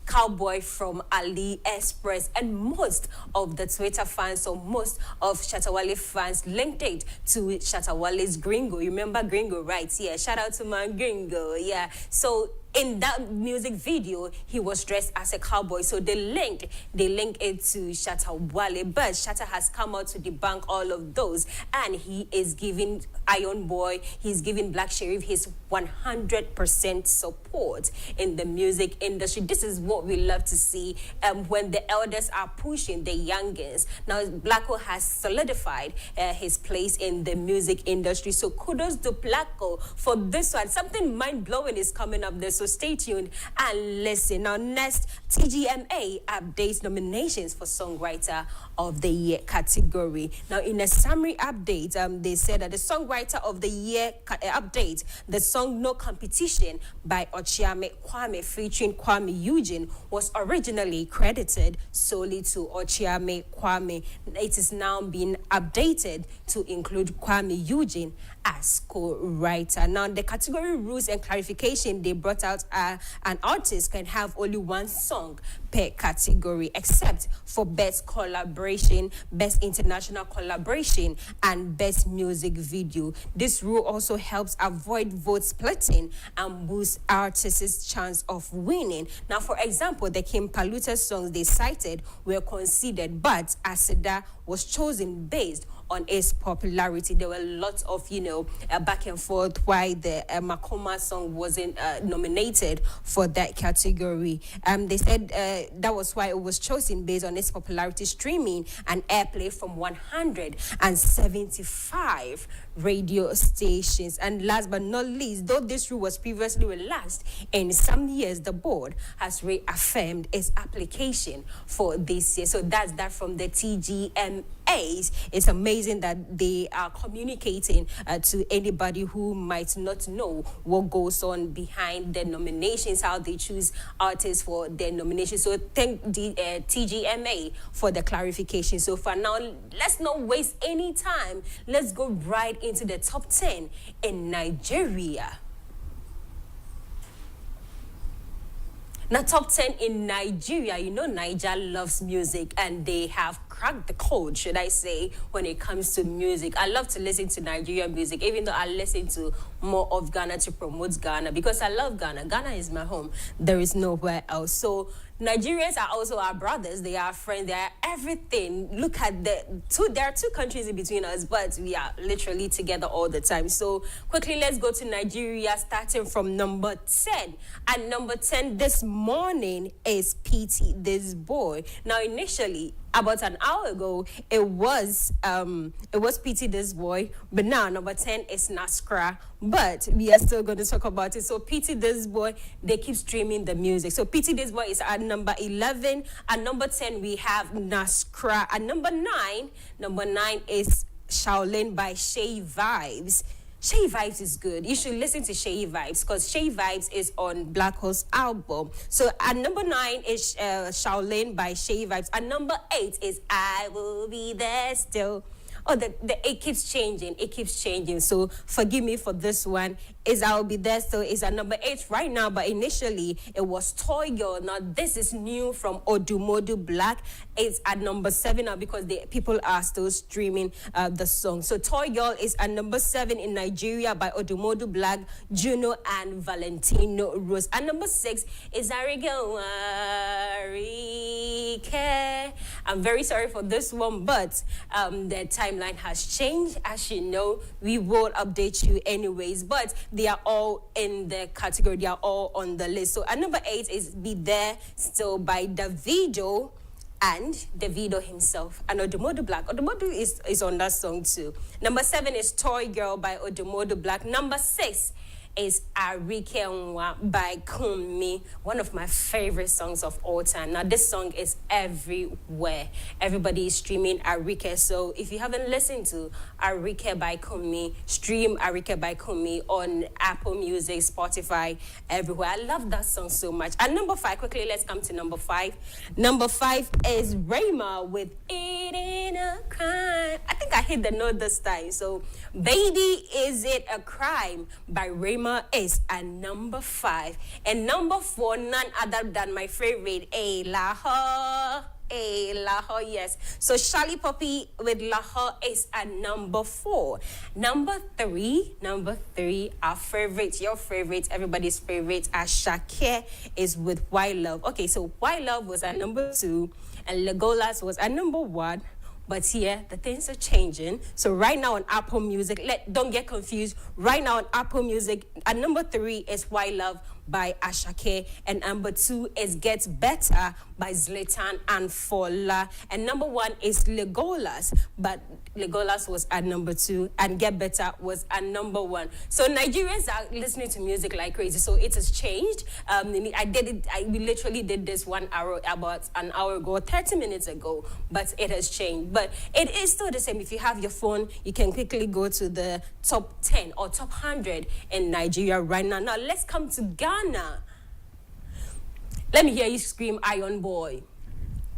Cowboy from AliExpress, and most of the Twitter fans, or most of Shatta Wale fans, linked it to Shatta Wale's Gringo. You remember Gringo, right? Yeah, shout out to my Gringo. Yeah, so in that music video, he was dressed as a cowboy. So they linked it to Shatta Wale, but Shatta has come out to debunk all of those, and he is giving Iron Boy, he's giving Black Sherif his 100% support in the music industry. This is what we love to see when the elders are pushing the youngest. Now, Blacko has solidified his place in the music industry. So kudos to Blacko for this one. Something mind-blowing is coming up there. So stay tuned and listen. Now, next, TGMA updates nominations for Songwriter of the Year category. Now, in a summary update, they said that the Songwriter of the Year update, the song No Competition by Ochiame Kwame featuring Kwame Eugene was originally credited solely to Ochiame Kwame. It is now being updated to include Kwame Eugene as co-writer. Now, the category rules and clarification they brought out are an artist can have only one song per category, except for best collaboration, best international collaboration, and best music video. This rule also helps avoid vote splitting and boost artists' chance of winning. Now, for example, the Kim Paluta songs they cited were considered, but Aseda was chosen based on its popularity. There were lots of, back and forth why the Makoma song wasn't nominated for that category. They said that was why it was chosen based on its popularity, streaming and airplay from 175 radio stations. And last but not least, though this rule was previously relaxed, in some years the board has reaffirmed its application for this year. So that's that from the TGMAs. It's amazing that they are communicating to anybody who might not know what goes on behind the nominations, how they choose artists for their nominations. So thank the TGMA for the clarification. So for now, let's not waste any time. Let's go right into the top 10 in Nigeria. Now, top 10 in Nigeria. Niger loves music, and they have cracked the code, should I say, when it comes to music. I love to listen to Nigerian music, even though I listen to more of Ghana to promote Ghana, because I love Ghana. Ghana is my home. There is nowhere else. So Nigerians are also our brothers. They are friends. They are everything. Look at there are two countries in between us, but we are literally together all the time. So quickly, let's go to Nigeria, starting from number 10. And number 10 this morning is Pity This Boy. Now, initially, about an hour ago, it was Pity This Boy, but now number 10 is Naskra. But we are still going to talk about it. So Pity This Boy, they keep streaming the music. So Pity This Boy is at number 11. At number 10, we have Naskra. At number 9 is Shaolin by Shay Vibes. Shay Vibes is good. You should listen to Shay Vibes because Shay Vibes is on Black Hole's album. So at number 9 is Shaolin by Shay Vibes. At number 8 is I Will Be There Still Oh, it keeps changing. It keeps changing. So forgive me for this one. Is I'll Be There Still is at number 8 right now, but initially it was Toy Girl. Now this is new from Odumodu Black. It's at number 7 now because the people are still streaming the song. So Toy Girl is at number 7 in Nigeria by Odumodu Black, Juno, and Valentino Rose. At number 6 is Arike. I'm very sorry for this one, but the timeline has changed. As you know, we will update you anyways, but they are all in the category. They are all on the list. So at number 8 is Be There Still by Davido and Davido himself. And Odumodu Black. Odumodu is on that song too. Number 7 is Toy Girl by Odumodu Black. Number 6 is Arike Nwa by Kumi, one of my favorite songs of all time. Now, this song is everywhere. Everybody is streaming Arike. So if you haven't listened to Arike by Kumi, stream Arike by Kumi on Apple Music, Spotify, everywhere. I love that song so much. And number 5, quickly, let's come to number 5. Number 5 is Rayma with It Ain't a Crime. I think I hit the note this time. So, Baby, Is It a Crime by Rayma is at number 5. And number 4, none other than my favorite, Lahore, yes. So Charlie Poppy with Lahore is at number 4. Number 3, our favorite, your favorite, everybody's favorite, Ashake is with Why Love. Okay, so Why Love was at number 2 and Legolas was at number 1. But here, the things are changing. So right now on Apple Music, don't get confused. Right now on Apple Music, at number 3 is Why Love by Ashake. And number 2 is Get Better by Zlatan and Fola. And number 1 is Legolas. But Legolas was at number 2 and Get Better was at number 1. So Nigerians are listening to music like crazy. So it has changed. We literally did this about an hour ago, 30 minutes ago. But it has changed. But it is still the same. If you have your phone, you can quickly go to the top 10 or top 100 in Nigeria right now. Now, let's come to Ghana. Let me hear you scream, Iron Boy.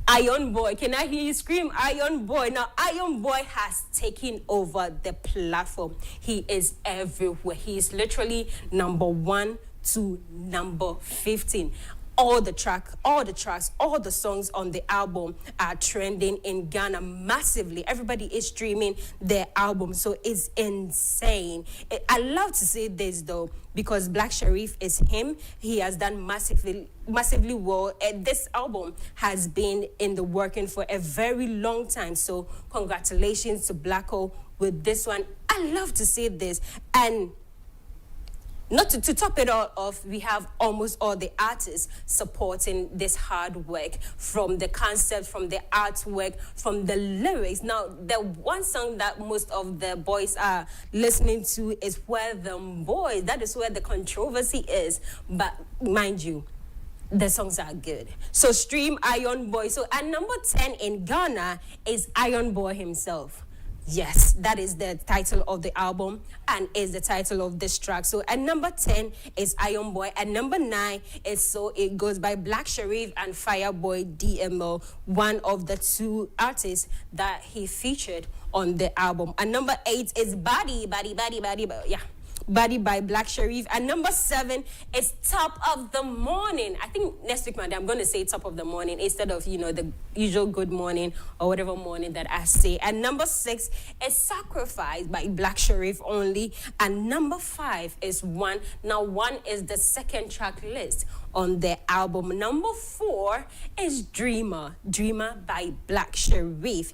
Iron Boy. Can I hear you scream, Iron Boy? Now, Iron Boy has taken over the platform. He is everywhere. He is literally number 1 to number 15. All the tracks, all the songs on the album are trending in Ghana massively. Everybody is streaming their album, so it's insane. I love to say this though, because Black Sherif is him. He has done massively well. And this album has been in the working for a very long time. So congratulations to Blacko with this one. I love to say this. And not to top it all off, we have almost all the artists supporting this hard work, from the concept, from the artwork, from the lyrics. Now, the one song that most of the boys are listening to is Where Them Boys. That is where the controversy is. But mind you, the songs are good. So stream Iron Boy. So at number 10 in Ghana is Iron Boy himself. Yes, that is the title of the album and is the title of this track. So at number 10 is Iron Boy. At number 9 is So It Goes by Black Sherif and Fireboy DMO, one of the 2 artists that he featured on the album. And number 8 is Body, Body by Black Sherif. And number 7 is Top of the Morning. I think next week, Monday, I'm going to say Top of the Morning instead of, the usual good morning or whatever morning that I say. And number 6 is Sacrifice by Black Sherif only. And number 5 is One. Now, One is the second track list on the album. Number 4 is Dreamer by Black Sherif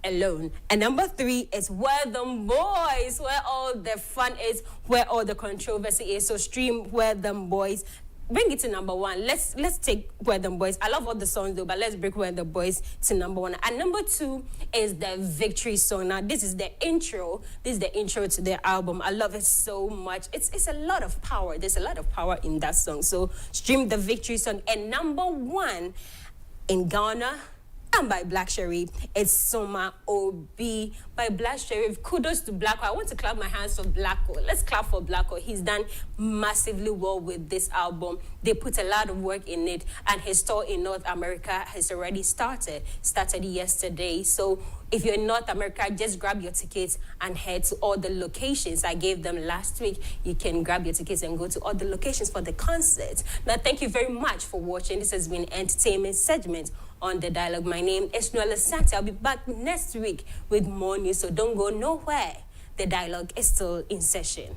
alone. And number 3 is Where Them Boys, where all the fun is, where all the controversy is. So stream Where Them Boys. Bring it to number 1. Let's take Where Them Boys. I love all the songs though, but let's bring Where Them Boys to number 1. And number 2 is the Victory song. Now this is the intro. This is the intro to the album. I love it so much. It's a lot of power. There's a lot of power in that song. So stream the Victory song. And number 1 in Ghana, I'm by Black Sherif. It's Soma Obi by Black Sherif. Kudos to Blacko. I want to clap my hands for Blacko. Let's clap for Blacko. He's done massively well with this album. They put a lot of work in it, and his tour in North America has already started yesterday. So if you're in North America, just grab your tickets and head to all the locations I gave them last week. You can grab your tickets and go to all the locations for the concert. Now, thank you very much for watching. This has been Entertainment Segment on The Dialogue. My name is Noella Santi. I'll be back next week with more news, so don't go nowhere. The Dialogue is still in session.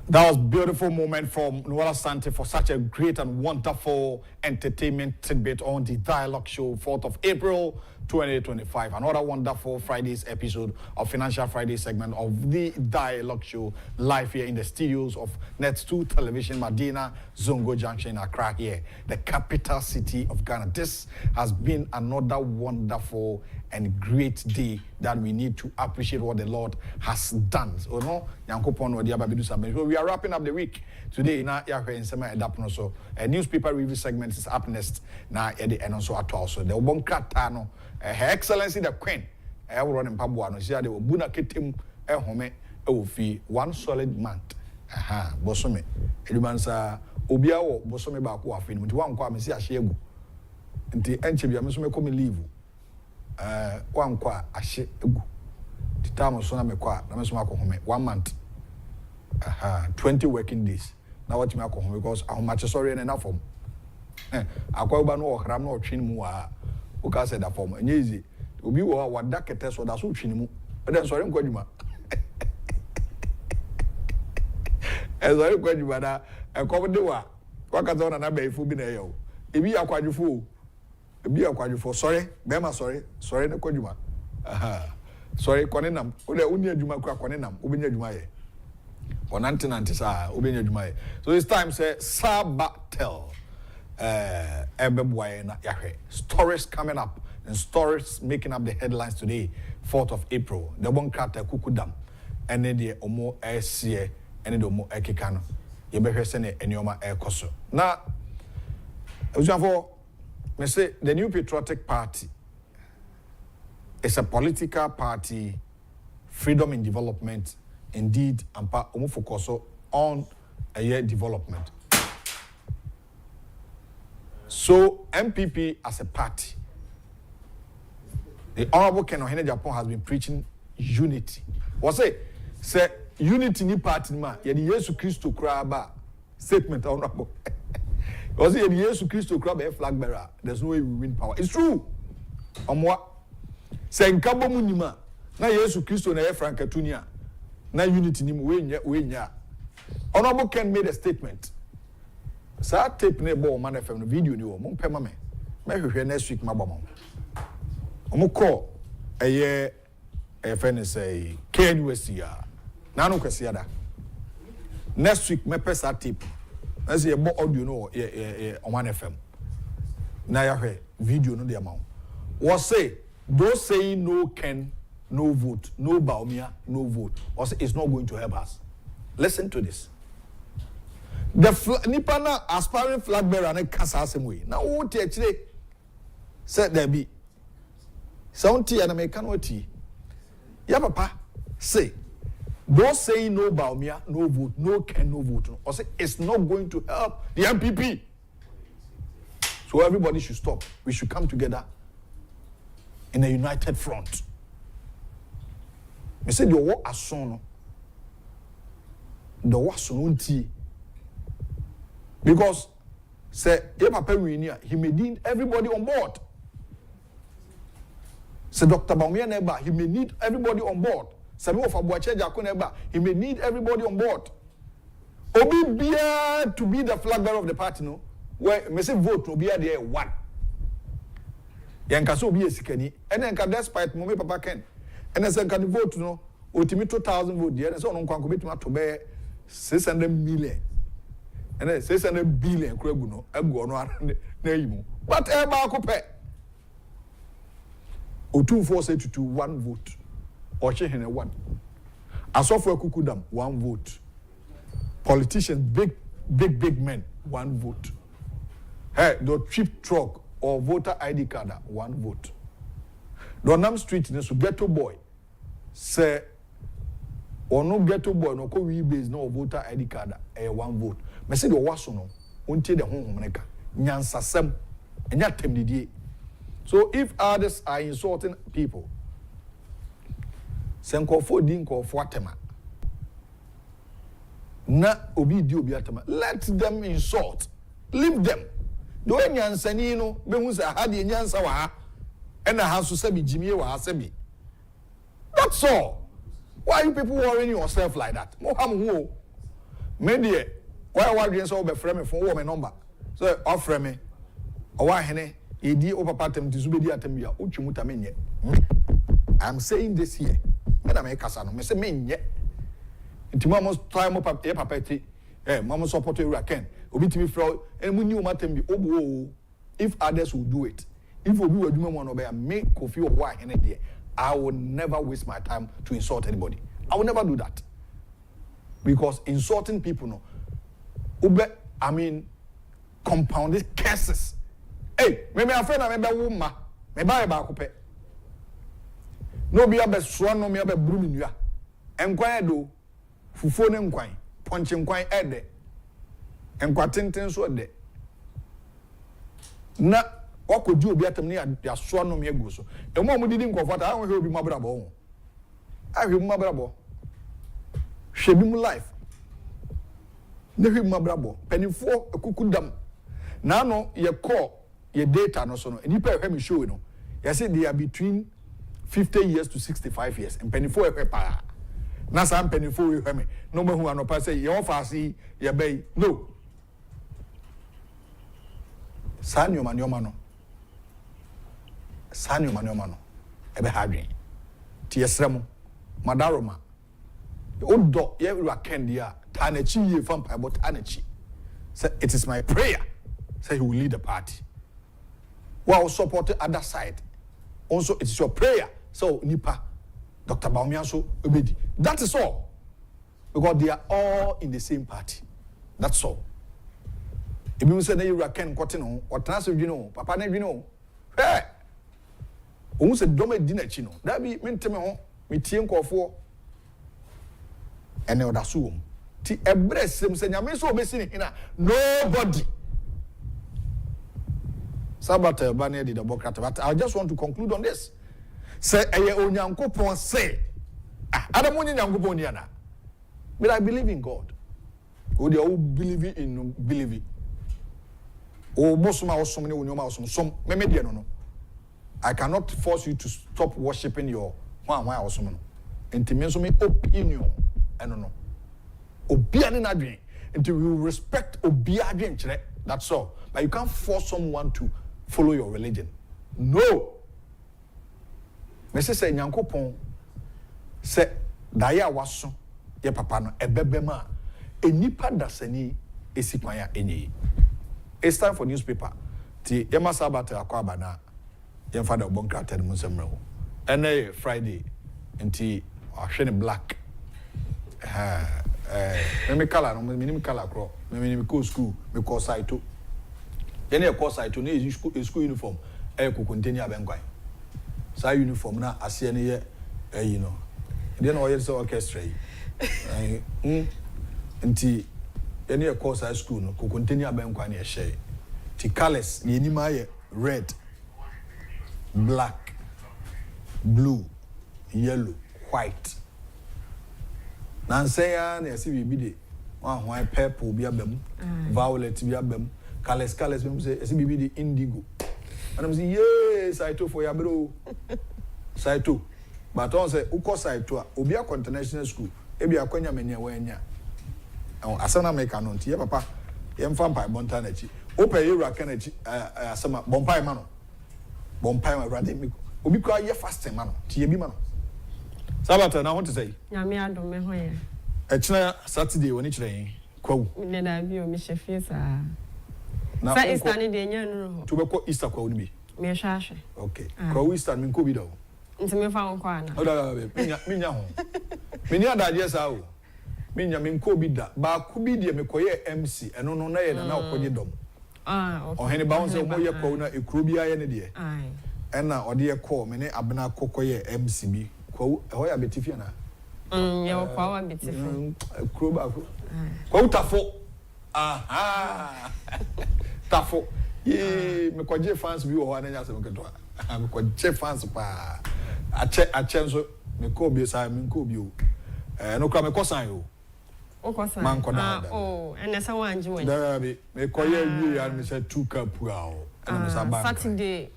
That was a beautiful moment from Noella Santi for such a great and wonderful entertainment tidbit on the Dialogue Show, 4th of April, 2025. Another wonderful Friday's episode of Financial Friday segment of the Dialogue Show, live here in the studios of Net 2 Television, Medina, Zongo Junction, Accra here, the capital city of Ghana. This has been another wonderful and great day that we need to appreciate what the Lord has done. So, no, we are wrapping up the week today. Now, so a newspaper review segment is up next. Now, and also at also the Obonkratano, Her Excellency the Queen. I will run in Pabuano. See, they will buna kitim a home ofi 1 solid month. Aha, Bosome. Edumansa Obiao Bosome Baku afin. With one kwa mesi ashegu. Nti enchebia mesume komi leave. One kwa ashe egu. Titamo sona mekwa na mesuma ko home 1 month. 20 working days. Now what me ko home because how much sorry na form. Akwa ba no ohram na otwin mu a uka said that form. Enye easy. Obi wo wada kete so da so otwin mu. E den sorry nko dwuma. Sorry nko dwuma na e ko de wa. Wakata na na ba ifu bi na ye o. Ebi akwadwufo o. Ebi akwadwufo sorry. Be ma sorry. Sorry na ko dwuma. Sorry kwanenam. Ode uni adwuma kwa kwanenam. Obenya adwuma ye. So it's time say Sabatel stories coming up and stories making up the headlines today, 4th of April. The one kata kukudam and then the omo SCA and the omo ekikano. You better send any oma koso. Now, me say the New Patriotic Party is a political party, freedom in development. Indeed, ampa omo focus on a year development. So MPP as a party, the Honorable Ken Agyapong has been preaching unity. What say unity ni party ma yedi Yesu Christo kraba statement honorable. Was it Yesu Christo kraba a flag bearer? There's no way we win power. It's true. What? Say nkabo munima na Yesu Christo na ye frankatunia. Na unity ni wenya. Honorable Ken made a statement. Sa tape ne bo man FM no video ni wo mo pema me. Me hwehwe next week mabamo. Omo call eye friend say KNUSC ya. Na no kwese ya da. Next week me pesa tape. As ye bo audio no on man FM. Na ya hwe video no de amount. Was say those saying no Ken, no vote, no Baumia, no vote. Also, it's not going to help us. Listen to this. The Nipana aspiring flag bearer and Kasa same way. Now, what actually said there be Sound and American what yeah, papa say those saying no Baumia, no vote, no can, no vote, or say it's not going to help the MPP. So everybody should stop. We should come together in a united front. I said the war as son. The war son because say papa he may need everybody on board. Say Dr. Baumia Neba, he may need everybody on board. Samuel Fabuache Jakoneba, he may need everybody on board. Obi Bia to be the flag bearer of the party, no? Where me say vote no be there one. Yanka so be a sikani, and then despite Momi Papa Ken, and then can vote no, ultimate 2,000 vote there, and so on can commit to bear 600 million. And then 600 billion Kreguno, Ebuano, Neimu. But Eba Cope. O 2 1 vote. Or Chehene 1. Asofo Kukudam 1 vote. Politicians, big men 1 vote. Hey, the cheap truck or voter ID card 1 vote. Donham Street in so ghetto boy say or no ghetto boy no ko we base no voter ID card 1 vote. Me say the waso no untie the honhom neka nyansasem enya temdidie. So if others are insulting people, senkofo di nkofo atema na obi di obi atema, let them insult, leave them. Do nyansani no be hu say ha de nyansa wa ha ena ha so sabi jimie wa ha sabi. That's all. Why are you people worrying yourself like that? Mo ham hu me de why wadwen so be frame me phone wo me number so offer me o wa hene edi o papa tem tizu be di atem bia o twemu ta menye. I'm saying this here. Me na me kasa no me say menye. Intima mo time mo papa ti mama support you Ken. Obi timi fro emu ni o matem bi obo. If others will do it. If obi wadwuma mo no be make Kofi o wa hene de, I will never waste my time to insult anybody. I will never do that. Because insulting people no compounded curses. Hey, maybe a friend, maybe a woman, maybe a bakupe. No be a best swan, no me a broom ya. Enquire do, fufone enquire, punch enquire ede, enquatintin so de. Na, what could you be at me at your swan no me a goso? The moment didn't go for that, I will be my brother. I will my brother. She be my life. Never my brother. Penny for a kukudam. Now no, your call. Your data no so no and you pay me show no you say they are between 50 years to 65 years and penny for a paper na some penny for you me no me who an opa say you offer see your bay no sanyo manyo no ebe hadwen ti yesremo madaroma odo ye Ken dia tanachi ye fam pa but tanachi say it is my prayer say he will lead the party. Well, support the other side. Also, it is your prayer. So, Nipa, Dr. Baumia, so obedi. That is all. Because they are all in the same party. That's all. If you say that you are Ken Cotton or Transfer, you know, Papa, you know, hey, who said Dome dinner chino? That be meant to me, me tienko for and other soon. Ti a breast, some say, I'm so missing in nobody. Sabata Bane the Democrat, but I just want to conclude on this. Say a onyankopon say Adamoni nyankoponiana. But I believe in God. Who they all believe in believe. Oh, most of my some no. I cannot force you to stop worshiping your one awesome. And to me opinion. I don't know. Obiani nadrin. Until you respect Obiadin. That's all. But you can't force someone to follow your religion. No. Mese say nyankopon say daya waso ye papa no ebebema enipa dasani esikwanya enyi. It's time for newspaper. Ti yema sabata akwaba na yemfa da obonka tell mu semre ho. Ene Friday nti ahwe ne black. Me color no me color kro. Me go school, me course site to. Any course site to need school uniform. Kukunteni abenkwai. Sa uniform na ase ne ye you know. Dey na oye so orchestra yi. Nti any a course high school no ko continue abenkwa na ye share. Ti colors ni enima ye red, black, blue, yellow, white. Nansaya na yesi bibi de one purple bi abam, violet bi abam, colors bi say yesi bibi de indigo. And I'm saying yes, Saito for ya bro. Saito. But on say uko Saito obi a international school ebi akwanya menya wanya. Asana make anon ti papa yemfa mpa bonta na chi. Open yura kana chi asama bompai mano. Bompai ma brother mi. Obi kwa ye fasting mano. Ti yebi mano. Sabata na want to say. Nyame adom me ho ye. Echina Saturday woni kire kwawu. Ne da bi o mi hyefe sa. Na sa Easter ni de nya no ho. To be ko Easter kwawu ni bi. Me hwahwe. Okay. Kwawu Easter mi nko bi da o. Nti me fa won kwa ana. O da minya ho. Mini adaje sa o. Minya mi nko bi da. Ba ku bi de me koye MC eno no na ye na okoje dom. Okay. Ohene ba won se mo ye kwawu na ekuro bi aye ne de. Ai. Ena ode ye call me ne abena kokoye MC bi. Kwawu ho ya betifia na. Ye kwawu betifia. Ekuro ba ko. Kwawu tafo. Aha. Tafo. Ye me kwaje fans bi wo ho ananya se me keto. Me kwaje fans pa. Ache nso me ko bi sa me ko bi o. No kra me kosan yo. O kosan. Man ko da. Oh, ene sa wanje wen. Da bi me koye wi ya me say 2 cup o. And me sa ba. Saturday,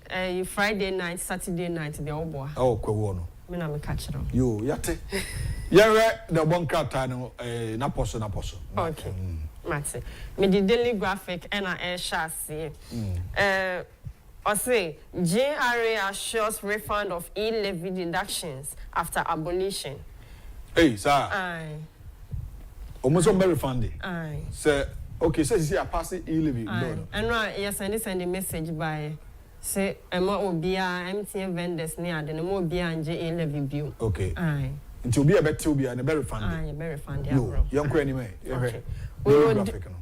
Friday night, Saturday night the obo. Oh, kwawo no. Me na me catch it. Yo, yate. Yere the bunker time na poso. Okay. Mate. Me the daily graphic and a share see. I say GRA assures refund of e-levy deductions after abolition. Hey, sir. Aye. Almost very refunded. Aye. Say okay, so you see a passing e-levy. And right, yes, send a message by say Emma Obia MTN vendors near the no Obia and e-levy bill. Okay. Aye. Until be a better be and a very refunded. Aye, very refunded. No, young anyway. Okay.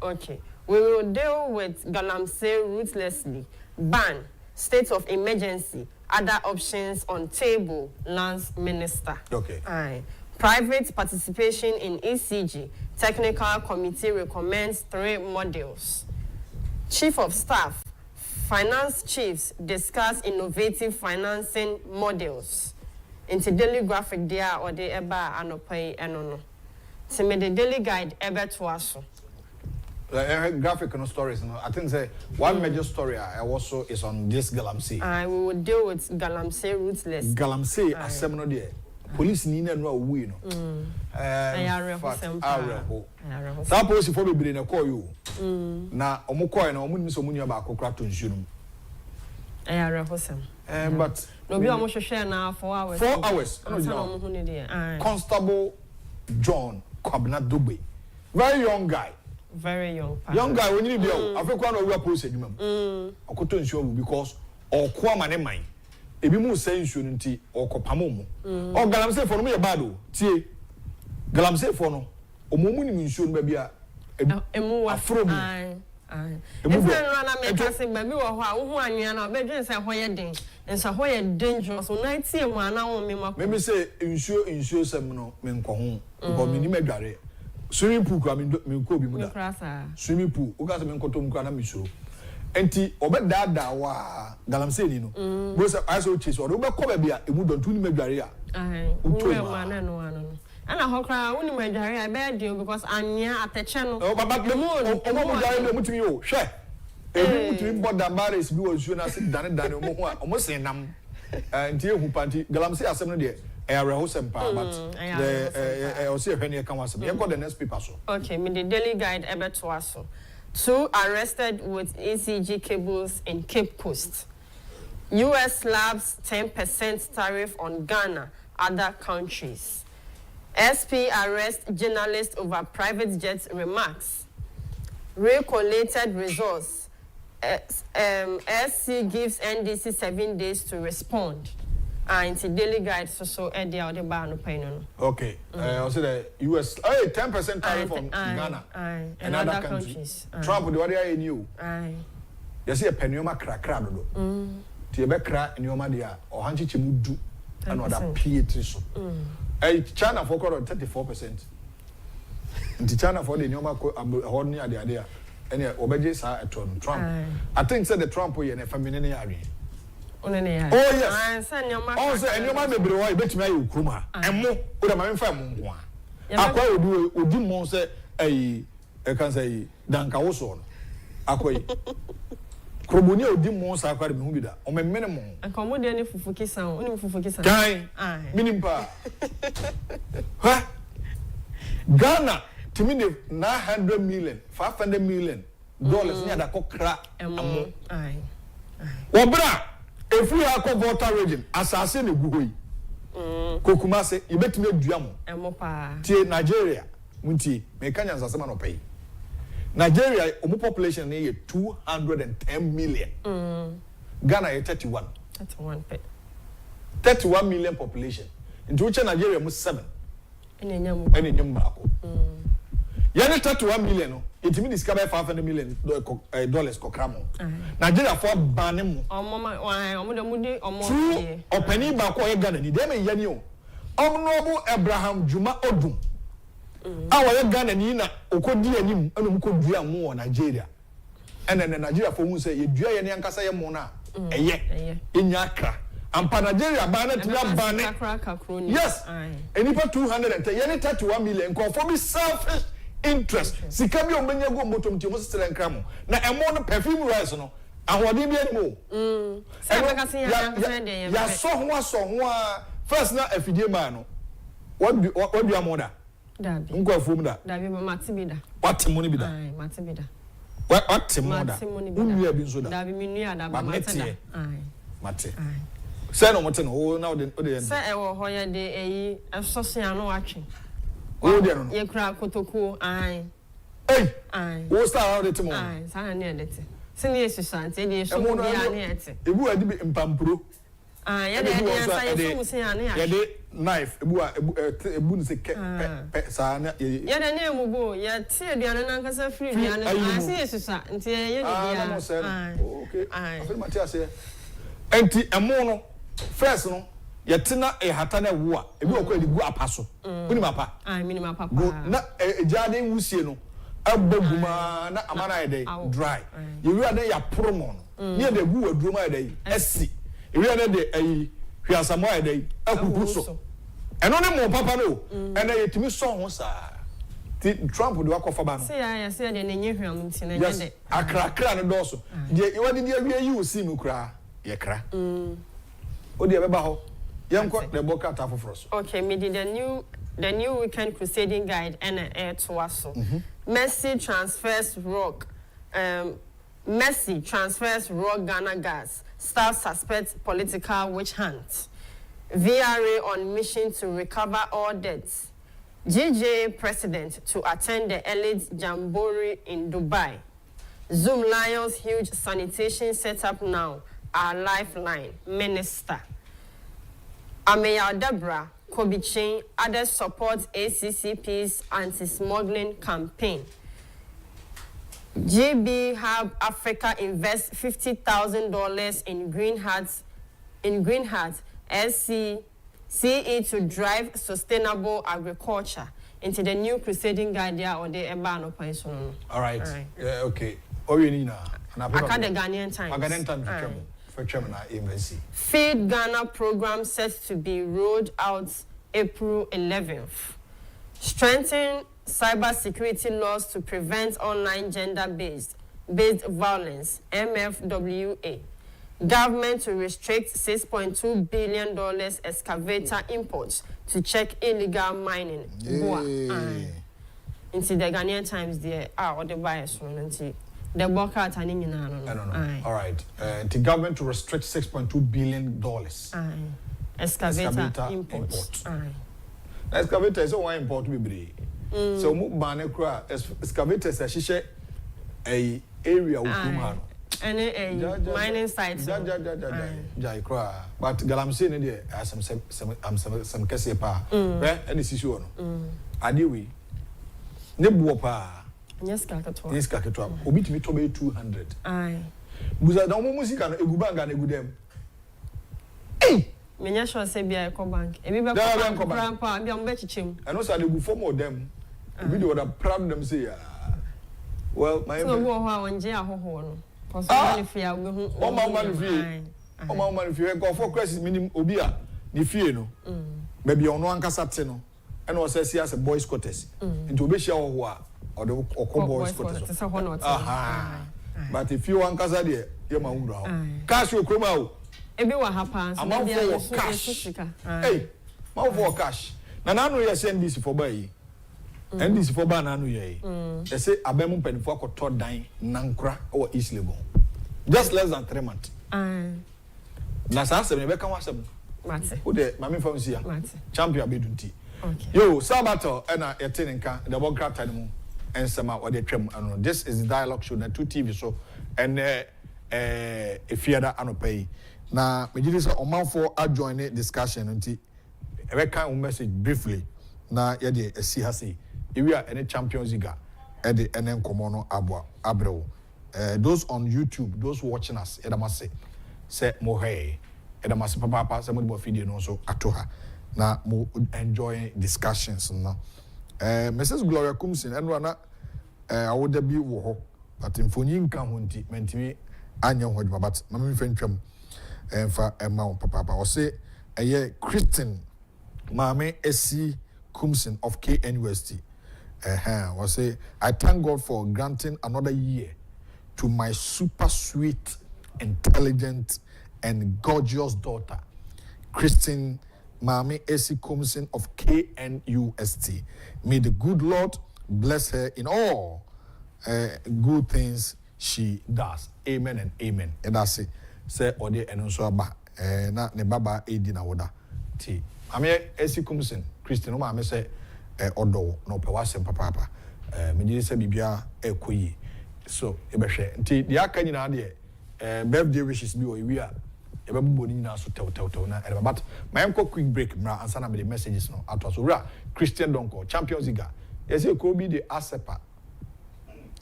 Okay. We will deal with Galamsey ruthlessly. Ban, state of emergency, other options on table, Lance Minister. Okay. Aye. Private participation in ECG, technical committee recommends 3 modules. Chief of Staff, finance chiefs discuss innovative financing models. Into daily graphic there or the eba anopai enono. To me the daily guide ebe to us. Graphic no stories. No, I think say one major story I also is on this Galamsey. We will deal with Galamsey ruthless. Galamsey assembly there. Police ni na no we no. That police for be bring na call you. Na omo call na omo ni so munua ba akokra to nsuo no. But no be omo hwehwe na 4 hours. 4 hours. Constable John Kwabena Dogbe. Very young guy. Very young. Young guy when you be African or we are police adwuma. Okoto nsuo because okwa mane man. Ebi mu say nsuo nti okopamo mu. O Galamsey for no me bad o. Tie. Galamsey for no omomu ni nsuo no ba bia emu afro mu. If you run a make baby wo ho a wo ho anwea na obedwen say ho ye den. Enso ho ye dangerous. So na tie mu ana wo me mako. Me say nsuo sem no me nko ho. Because me ni madware. Swimming pool kwa me nko bi mu da. Swimming pool. O ka se me nkoto mu kwa na me suro. Enti obedada wa Galamsey ni no. Bo say I so chase o be ko ba bia emu don tu ni madware a. Uwe mana no ano. Ana hokra woni madware a be deal because anya ateche no. O baba le mu o mo madware le mutumi o. Hwe. Ebi mutumi boda bares bi wo nsuo na se dane o mo ho a o mo sen nam. Enti ehu panti Galamsey asem no de sempa but the also when can was you got the next paper so. Okay, me the daily guide ebe to aso. 2 arrested with ECG cables in Cape Coast. US slabs 10% tariff on Ghana, other countries. SP arrest journalist over private jets remarks. Recollated results. SC gives NDC 7 days to respond. Into daily guide so Eddie or the bar no pain no. Okay. Also the US 10% tariff on Ghana and other countries. Trump the other in you. You see a penioma crack do. ti be kra nneoma dia o hanche chemu du and other P3 so China for 34%. The China for the nneoma ho ni ade ade a ene obeje sa eton Trump. I think said the Trump we na family ne yare. Oh yes. Oh say nneoma bebre wo betimi ayi okruma. Emo o da ma memfa emo ho a. Akwa odi mo say e can say danka wo so no. Akwa yi. Kroboni odi mo sa akwa de me hu bi da. O me mene mo. Akomo de ne fufu kisan, oni fufu kisan. Kai. Minimpa. Ha? Ghana to me $900 million, $500 million near the kokra amo. Aye. Wobra if we are ko voter region assassin e guhoi. Kokuma se you bet me duamo. Amo pa. Tie Nigeria munti me kanya nsasema no pay. Nigeria omo population na 210 million. Ghana is 31. 31 million population. Into which Nigeria must 7. Any nyam yani 31 million no it means discover $500 million dollars kokramo Nigeria for ban mu openi ba ko ye Ghana ni dem yani o omnobu Abraham Juma Odum awa ye Ghana ni na okodi anim anum ko dua mu o Nigeria ene Nigeria for mu say ye dua ye ne ankasa ye mu na eye enyakra ampa Nigeria ban na tira ban yes enipa 210 yani 31 million ko for be selfish interest sika bi o menye go motom ti mo sele nkramo na emo no perfume rice no ahode bi animo ya so ho first na afidie ma no what do amoda dabi nko afom da dabi mate bi da what money bi da ai mate bi da what moda unua bi nso da dabi minua da ba mate da ai mate say no mote no na o de say e wo ho ye de eyi asosian no atwe o de no ye kra kotoku ai ai wo star how de timo ai sa na ne de te sini yesu sante de so bi an ete ebu adi bi mpampuro ye de sa ye so musin an ya ye de knife ebu ni se ke sa na ye de ne mu bo ye tie aduane na nkasa free aduane asi yesu sa nti ye de dia okay afel matias ye enti emo no first no yetina hata na wo a ebi okọ edi gu apaso uni mapa mini mapa na ejade wusie no abaguma na amana ede dry yewi ade ya promo no ne de gu waduro ma ede esi yewi ade de ayi hwiasamo ede akuku so eno ne mo papa no ene yetimi so ho sa ti Trump de wakofa ba no se ya de nenye hwiam nti na nye de akrakra no do so de iwade de awie yi osi mu kra ye kra odi ebeba ho yenko the boka tafofroso okay me did the new weekend crusading guide and air to aso Messi transfers Ghana gas staff suspects political witch hunt VRA on mission to recover all debts GJ president to attend the elite jamboree in Dubai Zoom Lions huge sanitation setup now our lifeline minister Ameya Debra Kobichin others support ACCP's anti-smuggling campaign. GB Hub Africa invests $50,000 in Green Heart SCCE to drive sustainable agriculture into the new crusading guide or the Ebano Paison. All right. Yeah, okay. Oyinina. Aka the Ghanaian Times. Ghanaian Times for Chairman Embassy. Feed Ghana program set to be rolled out April 11th. Strengthen cybersecurity laws to prevent online gender-based violence. MFWA. Government to restrict $6.2 billion excavator imports to check illegal mining. Into the Ghanaian Times there or the bias one the worker at I don't know. All right. The government to restrict $6.2 billion. Excavator imports. Excavator is one import we so mukbane kura excavators a area ukuma any mining sites. Jai kura. But galamsey ne dey some kese pa. Any sisi no. Adiwi. Ne buo pa. Yes, kakatwa. Yes, kakatwa. Obi timi to be 200. Aye. Buza da mo musika no egubanga na egudem. Menya sure say be a bank. E be bank grandpa be am be chichim. And also they go for more them. We do the proud them say well my so wo ho a onje ahoho no. Cause money free a we hu. O man free. O man free go for crisis minimum obi a ni fie no. Baby ono ankasa te no. And was say as a boys quarters. Into obi share ho a or the boys quarters. But if you want ankasa there, you ma wura ho. Cash you kroma o. Ebi wa happen so amount for cash. Hey, amount for cash. Na nanu ye send this for buy. And this for ban nanu ye. They say abemu penifo akoto dan nankra or East Legon. Just less than 3 months. Na sa asem be kan wasem. Mate. Who de mama fam sia. Champion bedunti. Okay. Yo, Sabato na yete nka the Bograt animu ensema or the twem ano. This is the dialogue show na 2 TV so and efiada anopai. Na mejidi say omanfo adjoin discussion nti ebe kan message briefly na ye de esi ha sei ewi a any Champions League e de enen komo no aboa abrewo those on YouTube, those watching us edamase say mo hey edamase papa say mo do video no so atoha na mo enjoy discussions no Mrs. Gloria Kumsin enwa na awoda bi wo ho but mfoni nka ho nti mentimi anya ho dwuma but mama mfentwam fa emma papa o say eye Christian Mame SC Kumsin of KNUST we say I thank God for granting another year to my super sweet, intelligent and gorgeous daughter Christian Mame SC Kumsin of KNUST. May the good Lord bless her in all good things she does. Amen and amen. And that's it. Say ode enso aba na ne baba edi na woda ti ame esikumsen Christian ma me say odo no pe wasem papa me di say bibia ekoyi so e be hwe nti di aka nyina de birthday wishes bi o wi a e be bubo ni nyina so tew na e but my enko quick break mra answer na me the messages no ato so ra Christian donko Champions League yes e ko bi de asepa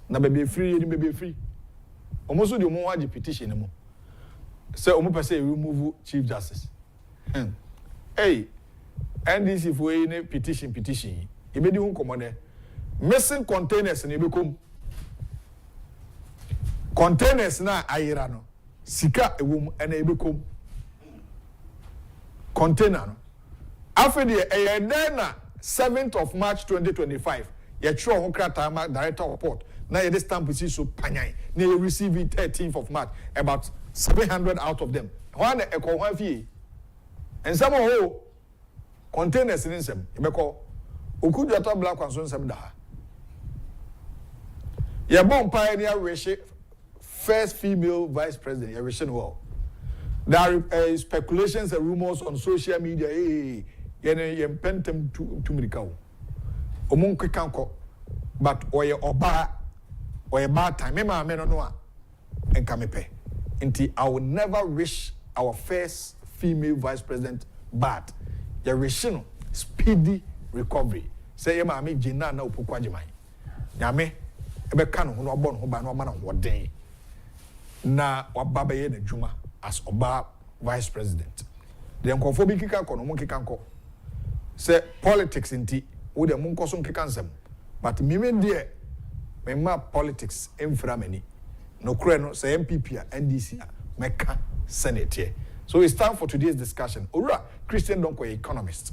na be free ni be free omoso de omo waji petition mo say omo pese remove Chief Justice hey NDC for any petition e be di hun komode missing containers na e be kom containers na ayira no sika ewom na e be kom container no afedi e na 7th of March 2025 ye tro ho krata ma director of port na ye this stamp is so panyan na ye receive it 13th of March about 700 out of them one e ko one fie and some ho containers in sem e be ko okudu ato black one so nsem da ye bon pioneer wish first female vice president ye wish no there are speculations and rumors on social media ye pentem to mirika o omun kwekanko but oye oba oye bad time me ma me no a enka mepe nti I will never wish our first female vice president bad. Your wishing speedy recovery. Say ye ma me jina na opokwa jiman. Nyame ebe ka no ho no obo no ba no ma na woden. Na wababa ye na dwuma as oba vice president. The nkofo bi kika ko no mo kika nko. Say politics nti wo de mo nkoso nkika nsem. But me de me ma politics emfra mani. No kure no say MPP a NDC a meka senate here. So it's time for today's discussion. Ora Christian Donko economist.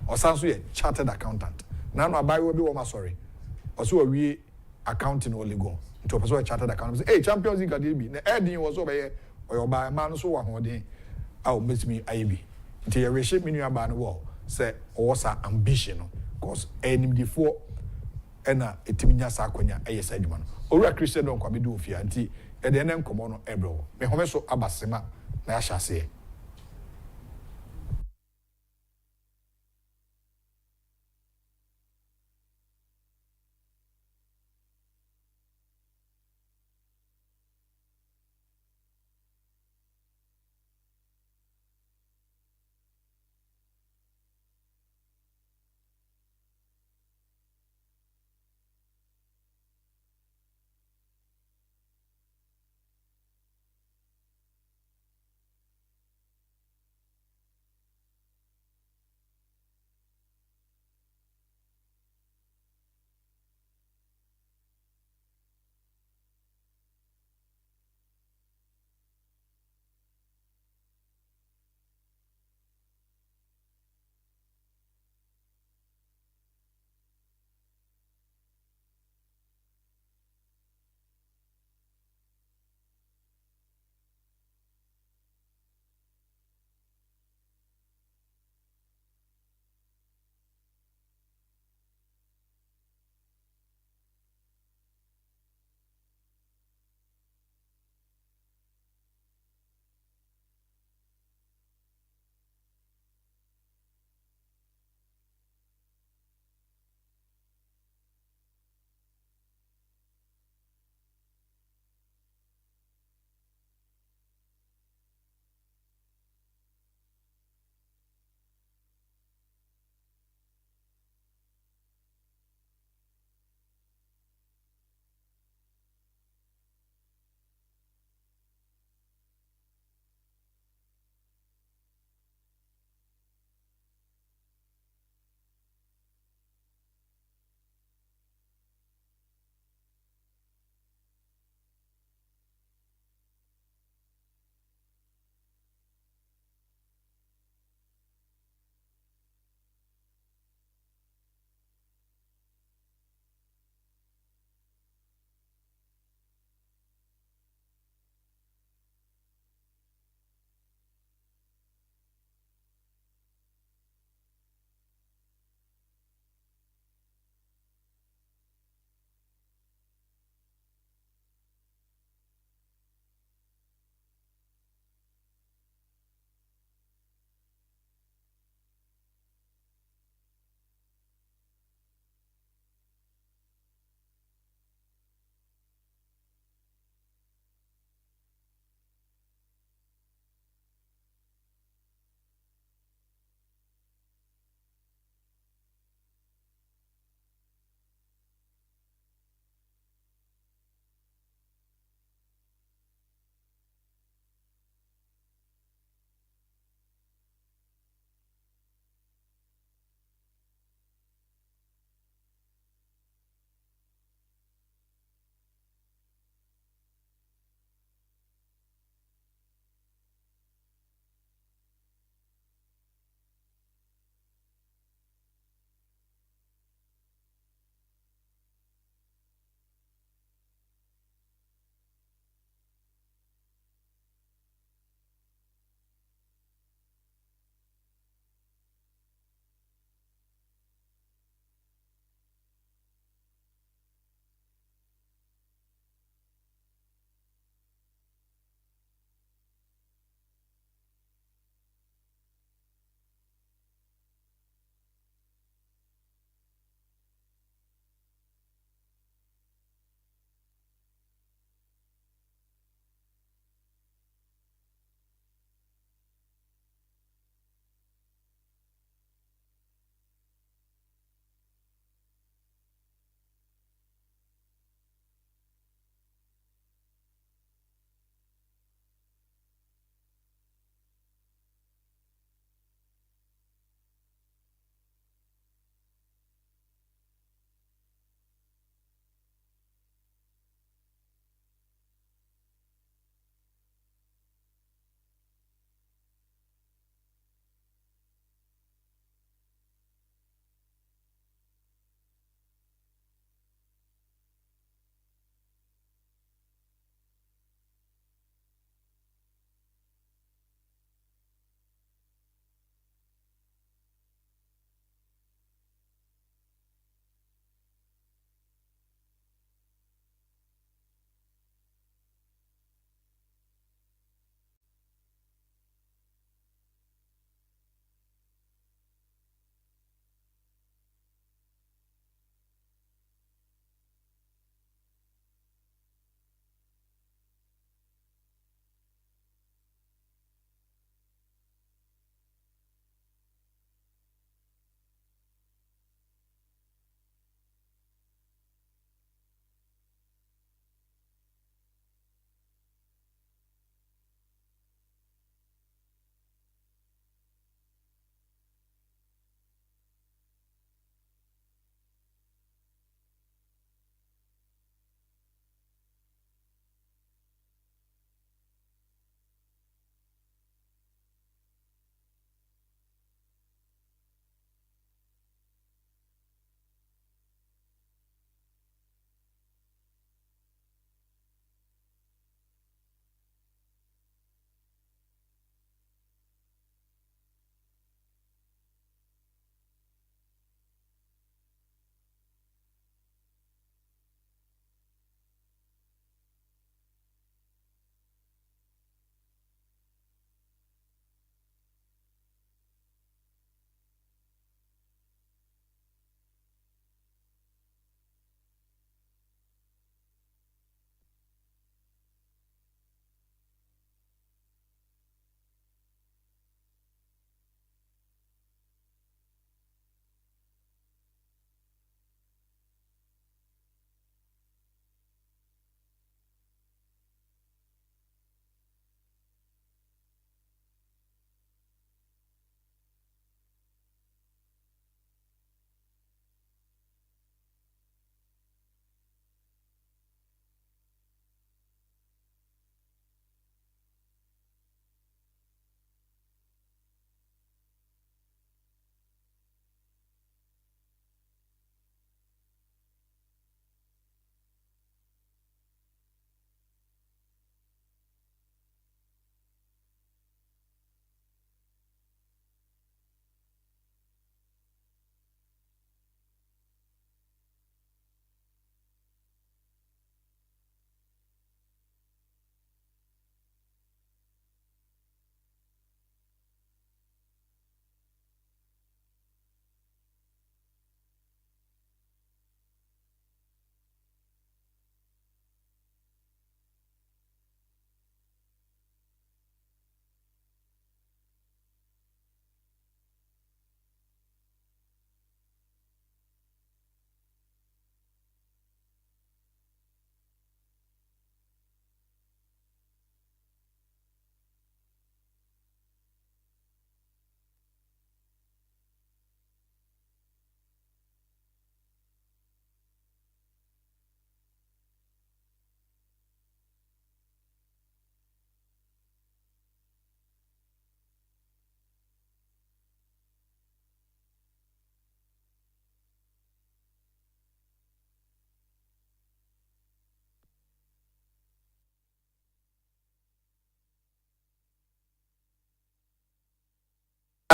Osanso ye chartered accountant. Now no abai we be wo sorry. Oso we accounting only go. Into person chartered accountant. Hey Champions League dey bi. Na edin was over here or obai man so wa hoden. Aw make me IB. Into your reshape me nua ba no wo say owosa ambition no. Cause enimdifo ena etiminya sa akonya eyesa adwuma no. Ora Christian Donko be do ofia nti e de enen komo no ebro. Me home so abasema na ya shase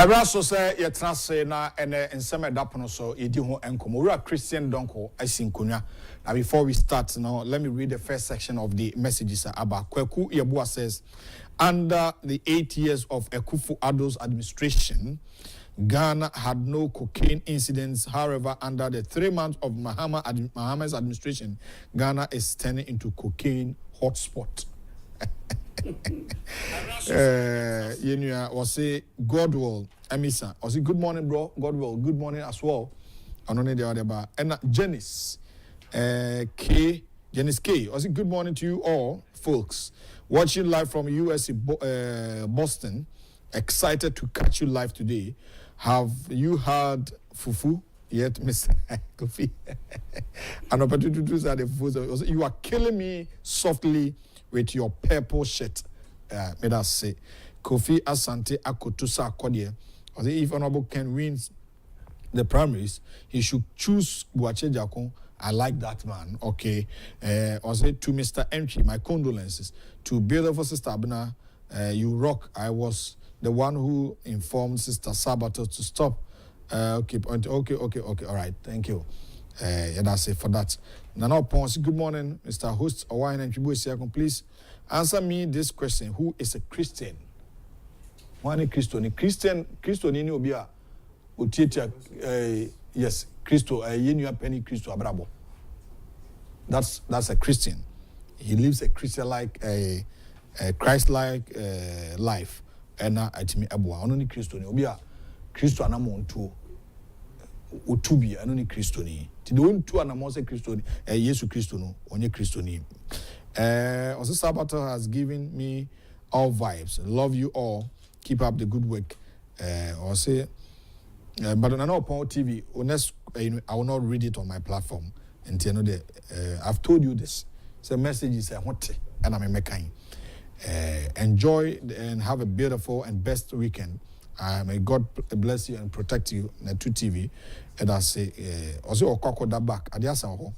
Abraso say yetra say na ene nsem edapono so yedi ho enkomo. We are Christian donko asinkonya. Now before we start now, let me read the first section of the messages about Kweku Yebua says, under the 8 years of akufo-addo's administration, Ghana had no cocaine incidents. However, under the 3 months of Mahama's administration, Ghana is turning into cocaine hotspot. Was say Godwill, Emisa. Was it good morning, bro? Godwill, good morning as well. I don't know the other bar. And Janice K. Janice K. Was it good morning to you all, folks? Watching live from USA, Boston. Excited to catch you live today. Have you had fufu yet, Mr. Kofi? An opportunity to say the fufu. You are killing me softly with your purple shirt. May I say, Kofi Asante Akotusa Kodie. If Honorable Ken wins the primaries, he should choose Buache Jakon. I like that man. Okay. Also to Mr. Entry, my condolences. To beautiful Sister Abna, you rock. I was the one who informed Sister Sabato to stop. Okay. All right. Thank you. And that's it for that. Nana Ponce, good morning, Mr. Host. Owain and Chibu, please answer me this question. Who is a Christian? One Christian. Christian in Obia. Yes, Christo. Yenu penny Christo Abrabo. That's a Christian. He lives a Christian-like, a Christ-like life. And atimi abua. Only Christo ni Obia. Christo anamontu. Utubi anoni Christo ni. Ti do ntu anamose Christo ni. Yesu Christo no. Onye Christo ni. Also Sabato has given me all vibes. Love you all. Keep up the good work. Also, but on Upon TV, I will not read it on my platform. And you know I've told you this. The message is hot and I'm a mechanic. Enjoy and have a beautiful and best weekend. May God bless you and protect you. Netu TV, and I say, also Okoko that back. Adiasa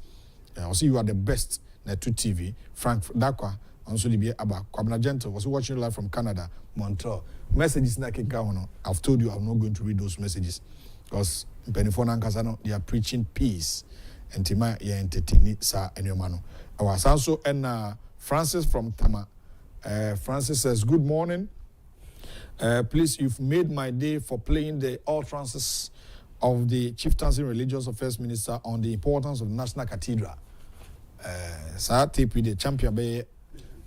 also you are the best. Netu TV. Frank Dakwa. Also be about Kwabna Gentle was watching live from Canada, Montreal. Messages na kika. I've told you I'm not going to read those messages because Penifona and Casano they are preaching peace and Tima ya entertain sa enyomano. Our also and Francis from Tama. Francis says, good morning. Please, you've made my day for playing the utterances of the Chieftaincy Religious Affairs Minister on the importance of the National Cathedral. Sir, TP the champion be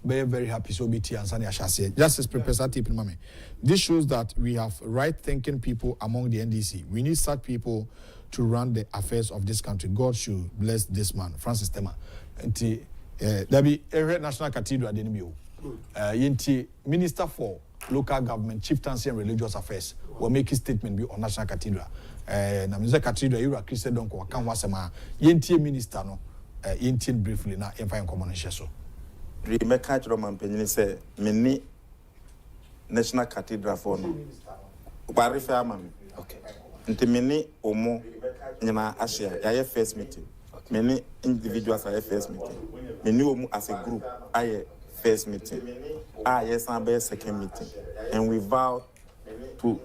very happy so BT and Sani Ashase. Just as prepare Sir TP mame. This shows that we have right-thinking people among the NDC. We need such people to run the affairs of this country. God should bless this man, Francis Tema. And there be a National Cathedral didn't be. Yenti Minister for Local Government, Chieftaincy and Religious Affairs will make his statement be on National Cathedral. Na Mr. Cathedral, you are Christian don't go can wasema. Yenti Minister no. Yenti briefly na emfa common share so. Remeka Roman Penny say many National Cathedral for no. Barifa man. Okay. Nti many omo nyama Asia ya first meeting. Many individuals are first meeting. Many omo as a group aye first meeting. Yes, our second meeting. And we vow to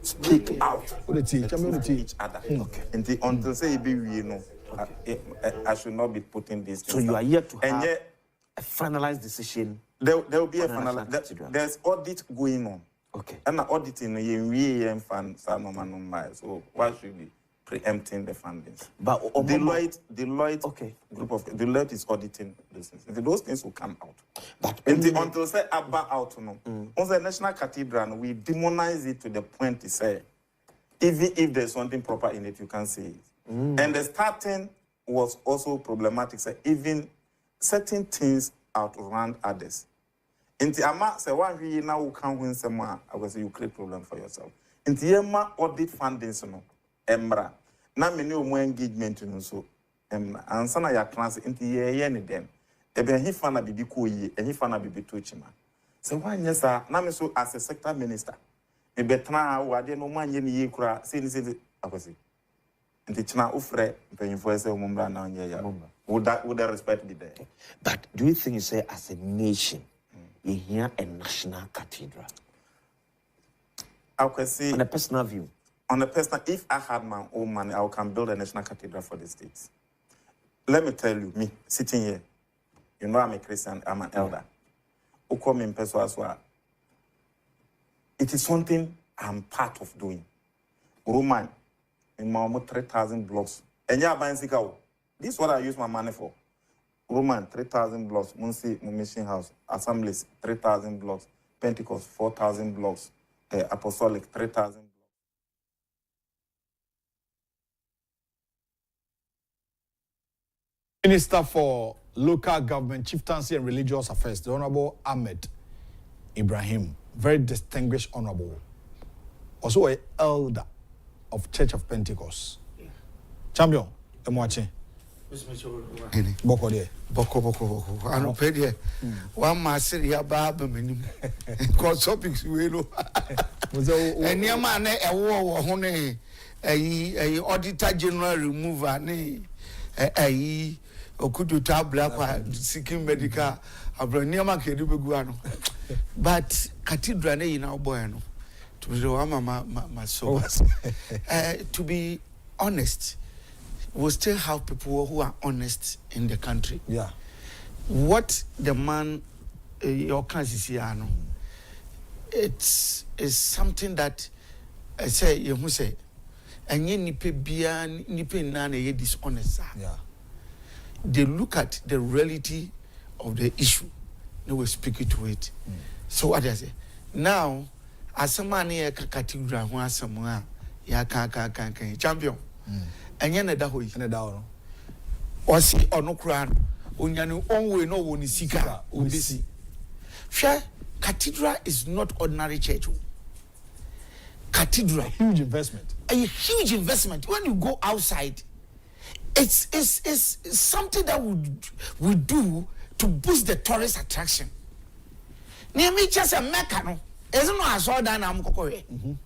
speak out to each other. Okay. Until say be we know. I should not be putting this. So you are here to have a finalized decision. There will be a finalized. There's audit going on. Okay. And the auditing we fund so why should we preempting the fundings? But Deloitte okay. Group of Deloitte is auditing this. Those things will come out. But until say about out no. On the National Cathedral, we demonize it to the point to say, even if there's something proper in it, you can't say it. And the starting was also problematic. So even certain things outrun others. Inti ama say one we now can win some more. I will say you create problem for yourself. Inti yema audit fundings no. Emra. Na many more engagement no so. Emra. Ansana ya trans inti ye ni dem. Ebe he fana bibi ko yi, he fana bibi tochima. So one yes na me so as a sector minister. Ebe tana wa de no man ye ni ye kura say akwasi. Inti china ufre mpanyimfo ese omumra na onye ya. Would that respect be there? But do you think you say as a nation you hear a national cathedral? I could say on a personal view. On a personal, if I had my own money, I can build a national cathedral for the states. Let me tell you, me sitting here, you know I'm a Christian, I'm an elder. Who come in person as well. It is something I'm part of doing. Roman, in my 3,000 blocks. And yeah, this is what I use my money for. Roman, 3,000 blocks. Munsi, mission house. Assemblies, 3,000 blocks. Pentecost, 4,000 blocks. Apostolic, 3,000. Minister for Local Government, Chieftaincy and Religious Affairs, the Honorable Ahmed Ibrahim, very distinguished honorable, also an elder of Church of Pentecost. Yeah. Champion, I'm watching. Boko. I don't pay there. One master here, Baba, minimum. Cause topics we know. And your man, a war, honey, a auditor general remover, a okudu black seeking medical abroniama kedubeguano. But cathedral in our boy, to be my soul. To be honest, we still have people who are honest in the country. Yeah. What the man, your Kansisiano, it's something that I say, you say, and you nipe nane ye dishonest. Yeah. They look at the reality of the issue, they will speak to it. So what I say? Now, as a man here, cathedral, who has someone, ya can champion. And yet, that way, and a down. Or see, or no crown, when you only know when you seek out, Share, cathedral is not ordinary church. Cathedral, huge investment. A huge investment. When you go outside, it's something that we do to boost the tourist attraction. Near me, just a mechano. Isn't no I saw that I'm going.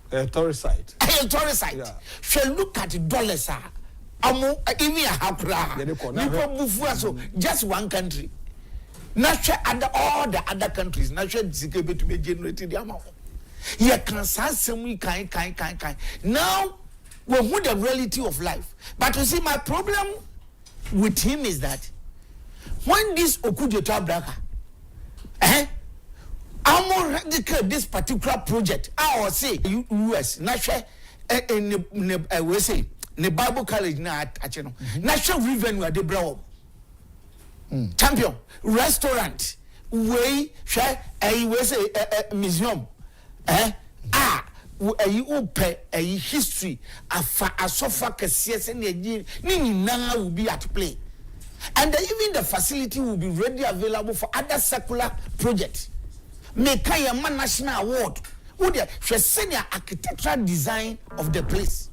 A tourist site. A tourist site. Yeah. Shall look at the dollars. Amo imi a hapra. So just one country. Not all the other countries. Not sure to be generated the amount. You can say some kind. Now, we know the reality of life. But you see, my problem with him is that when this Okudeta Braka, I'm more radical this particular project. I will say US, national we say the Bible College na acheno. National revenue at the brow. Champion restaurant way share we say museum. You pay a history a sofa kesiese ni will be at play, and even the facility will be ready available for other secular projects. Make a national award. Would you senior architectural design of the place?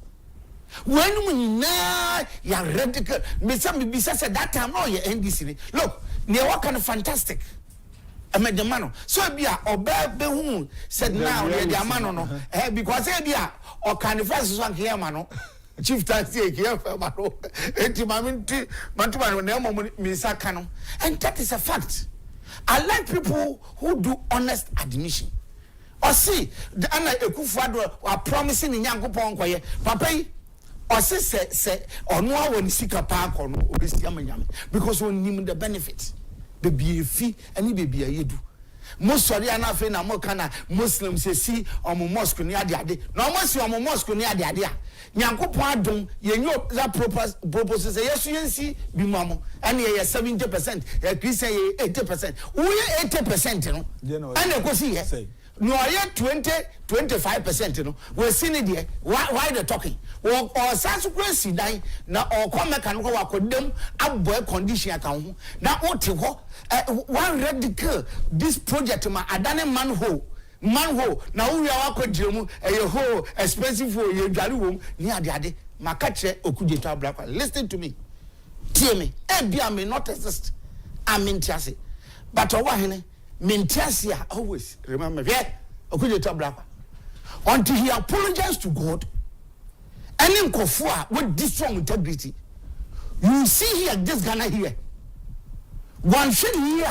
When we know you are radical, besides that time, no, you NDC. Look, they are kind of fantastic. I made the man. So be a obey who said now the man no because they are or kind of first one here mano. Chief Taxi here for mano. And that is a fact. I like people who do honest admission. Or see, the akufo-addo are promising in Yankopon kwaye. Papa or say or no one seek a park or no because we need the benefits. Be a fee and he be a yedu. Most sorry enough in a mokana Muslims see on mosque near the idea. No more on mosque near the idea. Yanko pardon, you know that proposes a yes, be mamo, and ye 70%, a Christian 80%. We 80%, you know, and I go see here. No, I 25%, you know. We're seeing it here. Why the talking? Or subsequently die now or come can go up with them up boy condition account. Now what one radical this project my adane manhole. Now we are going a whole expensive for you jalu near the ade. Makache okudeta black. Listen to me. Tell me. I may not exist. I'm in Tiasi. But what Mintasia always remember okudeta black. Until he apologized to God. And in Kofua with this strong integrity. You see here this Ghana here. One should hear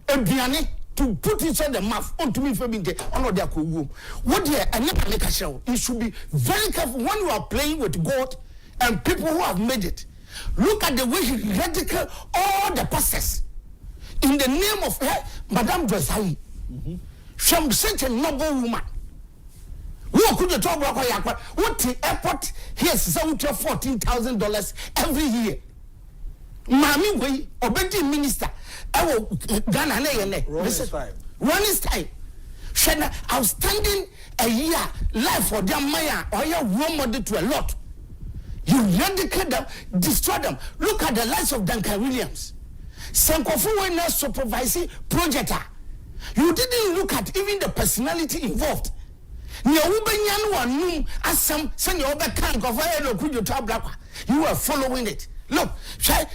a biane to put it on the map onto me for being there on their room. What dear, I never make a show. You should be very careful when you are playing with God and people who have made it. Look at the way he radical all the pastors in the name of her, Madame Josai. From such a noble woman. Who could you talk about? What the airport here is $14,000 every year. Mami way, obedi minister. Ghana running style. Shana outstanding a year life for their Maya or your role model to a lot. You eradicate them, destroy them. Look at the lives of Duncan Williams. Sankofu Wena supervising projector. You didn't look at even the personality involved. You are following it. Look,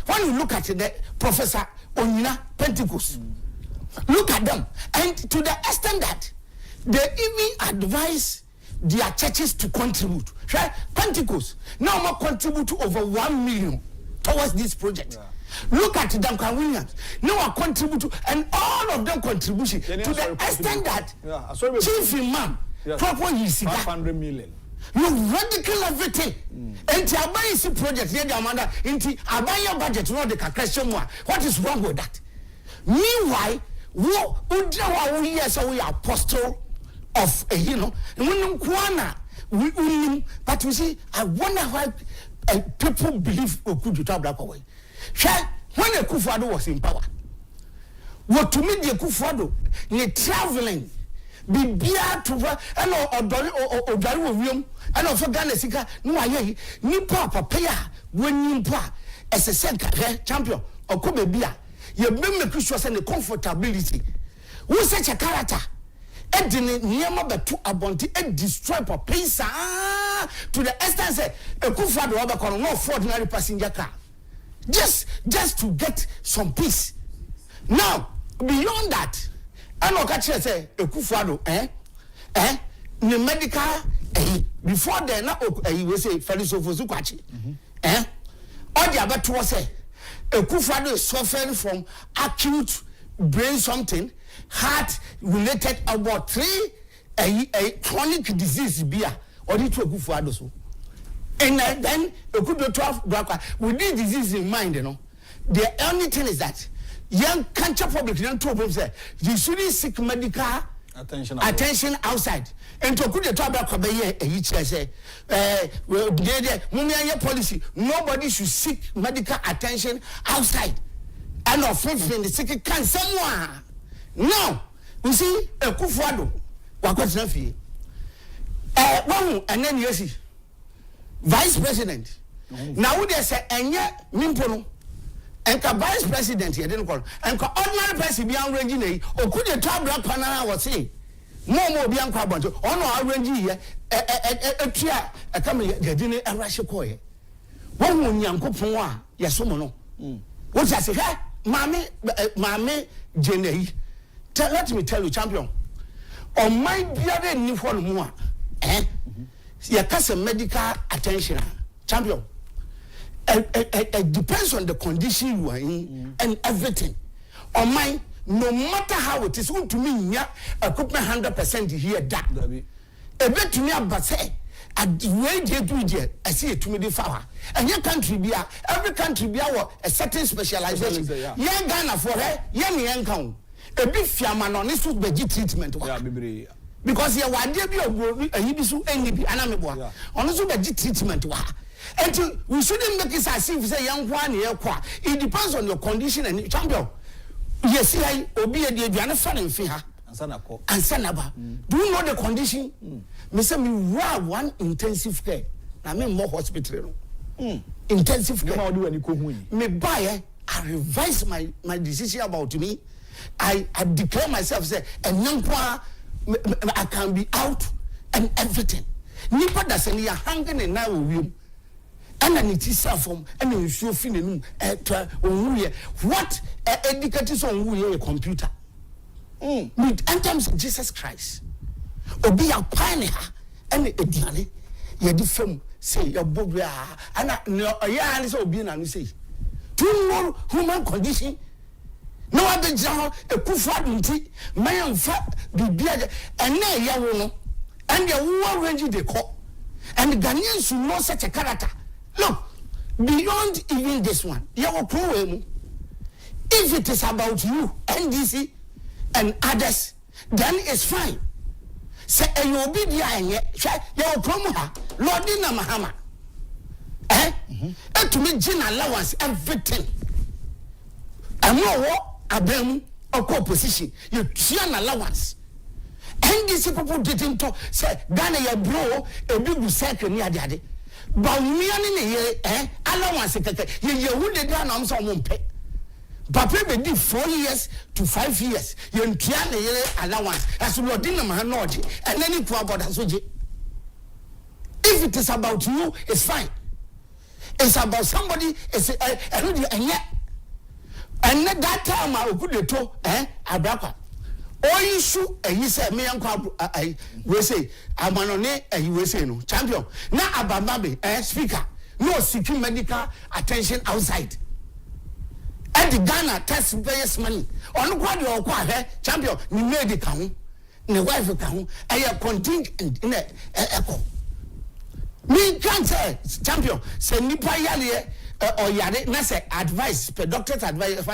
when you look at the Professor Onina Pentecost, look at them. And to the extent that they even advise their churches to contribute. Pentecost now more contribute to over 1 million towards this project. Yeah. Look at Duncan Williams. Now I contribute to, and all of them contribution to the extent that Chief Imam proper 500 million. You radical everything. And to buy this project here, the Amanda, into your budget, not the question more. What is wrong with that? Meanwhile, we are apostle of but you see, I wonder why people believe Okujuta black away. When Akufo-Addo was in power, what to me the Akufo-Addo, they traveling, be beer to and or William, and also Ghana Sika, no, I ni papa pay when you pa as a second champion or Kobe beer. You bring me Christmas and the comfortability. Who's such a character? And the to abonti and destroy Pisa to the extent that Akufo-Addo overcome no ordinary passenger car. Just to get some peace. Now, beyond that, I know catch say Akufo-Addo, the medical before then we say Feliso Fozukwachi. All the other two say Akufo-Addo is suffering from acute brain something, heart related about 3 chronic disease beer or the Akufo-Addo so. And then with this disease in mind, the only thing is that young cancer public young problems say you shouldn't seek medical attention outside. And to put the trouble say policy, nobody should seek medical attention outside. And offensive in the sick can someone. Now we see Akufo-Addo and then you see Vice President. Now they say enye nimpono. Enka Vice President here didn't call. Enka ordinary person be arranging e. Okude tabra panana was say. More be anka bonjo. Ono arrange here etua come ye dine erashe koye. Won nyankopon a yesomo no. What I say, hey, mame jenei. Let me tell you, champion. On my biade ni for mo you can medical attention, champion. It depends on the condition you are in and everything. On mine, no matter how it is, to me, equipment 100% here that. A bit to me, but say, at the way they do it, I see it to me the power. And your country be every country be a certain specialization. Yeah, Ghana for her, young count. A big fiaman on this would be treatment. Because you are there be a Yibisu and Anamibwa. Also, the treatment. And we shouldn't make it as if say young one here. It depends on your condition and champion. Yes, I obey the Diana fan and Fiha and Sanaba. Do you know the condition? Mr. Me one intensive care. I mean more hospital. Intensive care. Me buy I revise my decision about me. I declare myself say and young I can be out and everything. Nipa da send ya hanging in now with and then it is from and you show feeling what educators on a computer. In terms of Jesus Christ. Obi a pioneer and a diane ye di film say your bobia and no ya so obi na say two more human condition no one be jam a akufo-addo nti man fa bibia and na ya wo no and the war range they call and Ghanaians should know such a character. Look, beyond even this one, if it is about you, NDC and others, then it's fine. Say you be the your promo Lordina Mahama. And to me, gin allowance, everything. And no what Abem or co-position, you see an allowance. NDC people didn't talk, say, Ghana, your bro, a big second near daddy. But me and allowance, you would have done on some pay. Papa be did 4 years to 5 years. You can't allowance as you didn't manage, and then you about as if it is about you, it's fine. It's about somebody, it's and yet, and at that time I could do Abraka. All issue, and you say, me I will say, I'm on it, and you will say, no, champion. Now, Abamabe, speaker, no seeking medical attention outside. And the Ghana taxpayers' money. On what you are, champion, you made the count, the wife account, and you contingent in echo. Me can't say, champion, say Nipa Yali or Yade, Nasa advice, per doctor's advice,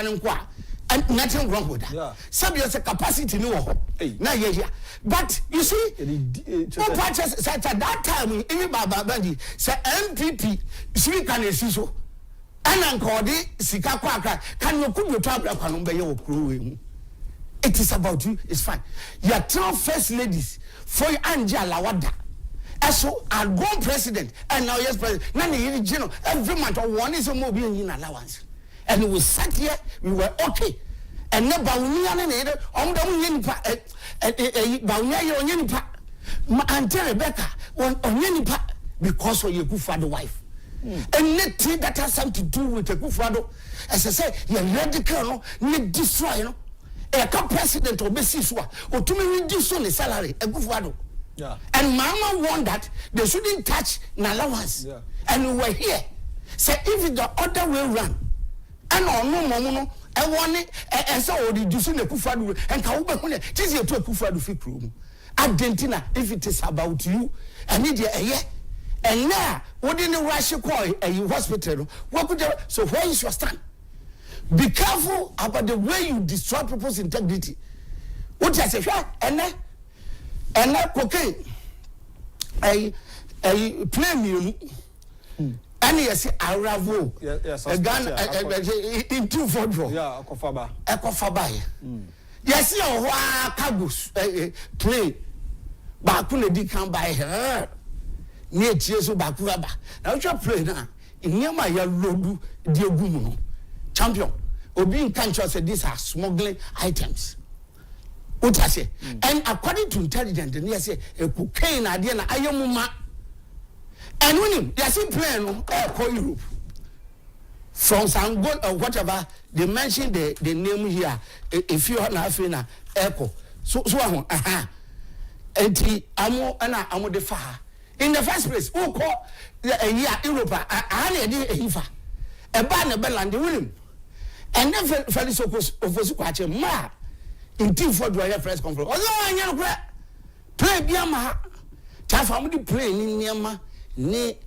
and nothing wrong with that. Yeah. Some years a capacity no. Now yeah. But you see, such at that time, even Baba Bandi, say MPP, see can see so. And Uncle Sika Kwaka, can you put your tablet on your crew? It is about you, it's fine. You are 12 first ladies for Anja Lawada. So our grown president and now yes president. None general every month or one is a mobile in allowance. And we sat here, we were okay. And now Baunia on the Baunia Auntie Rebecca on Yenipa because of your Akufo-Addo wife. And nothing that has something to do with Akufo-Addo. As I say, you're radical, need destroy, a president or Besiswa, or to me reduce on the salary, Akufo-Addo. Yeah. And Mama warned that they shouldn't touch an allowance. Yeah. And we were here. Say if it's the other way around, and no mono, I want it, and so reducing the Akufo-Addo and Kauba, it is your to Akufo-Addo fit room. Argentina, if it is about you, and need a year. And now, what in the Russia call a hospital? What could you? So where is your stand? Be careful about the way you destroy people's integrity. What I say, and now cocaine. I play me. And yes, I ravo. Yes, a gun in 2 4 draw. Yeah, Akufo-Addo. Yes, you are Kabus play. Bakuna did come by her. Near Cheso Bakuraba. Now, you play now. In near my yellow dear Gumuno. Champion. Or being conscious that these are smuggling items. What I say? And according to intelligence, the near say a cocaine idea, Ayamuma. And when you see plan call Europe. From some good or whatever, they mention the name here. If you are not feeling echo. So and amo amo de fa. In the first place, who call a year Europe, I did a hifa. A banner belland the William. And then Felix Opus ma in team for the press conference. Although play Biama, Tafamudi play in Yama, ne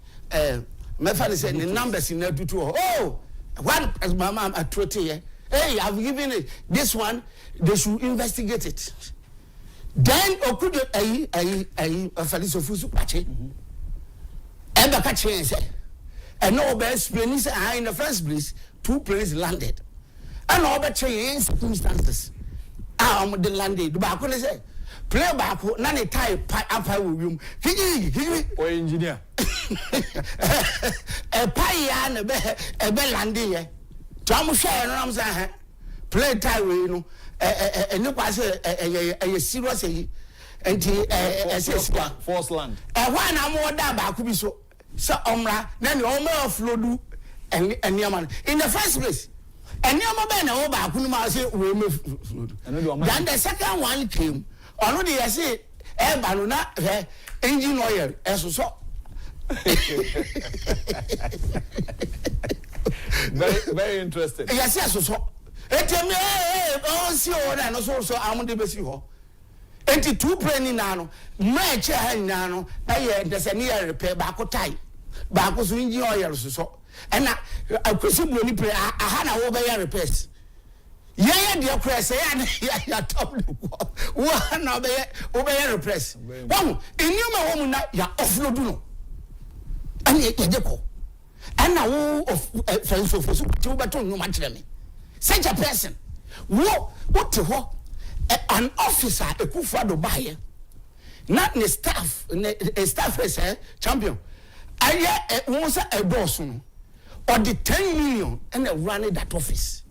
Mefani said the numbers in there to oh, one as my mom at 20. Hey, I've given it this one, they should investigate it. Then could a Felix Opus Pache ever catch and no best planes are in the first place, 2 planes landed. And all the change circumstances. The landed. Back say, play back, none a type up room. Or engineer. A pie and a bell landing. Tom Shire Rams play tie, a new pass a serious and force land. And one I'm more down back could be so omra, then the owner of Flodu and Yaman. In the first place. And Yaman over Kunuma say we move. Then the second one came. Already I say air balloon engine oil as so. Very interesting. Yes, so. Etemi oh see o na no so am de besi ho. Enti two brain na no ma che ha na no aye de se ne ya repair ba ko tai. Ba ko so inji oil so. And akwesi bu ni pre aha na wo be ya repairs. Yeah, dear press, yeah, top one obey repress. One, in your woman, ya offload no. And yet, and now of friends of two baton, no much me. Such a person, what to what an officer, a akufo-addo buyer, not a staff is a champion. I was a boss or the 10 million and running that office.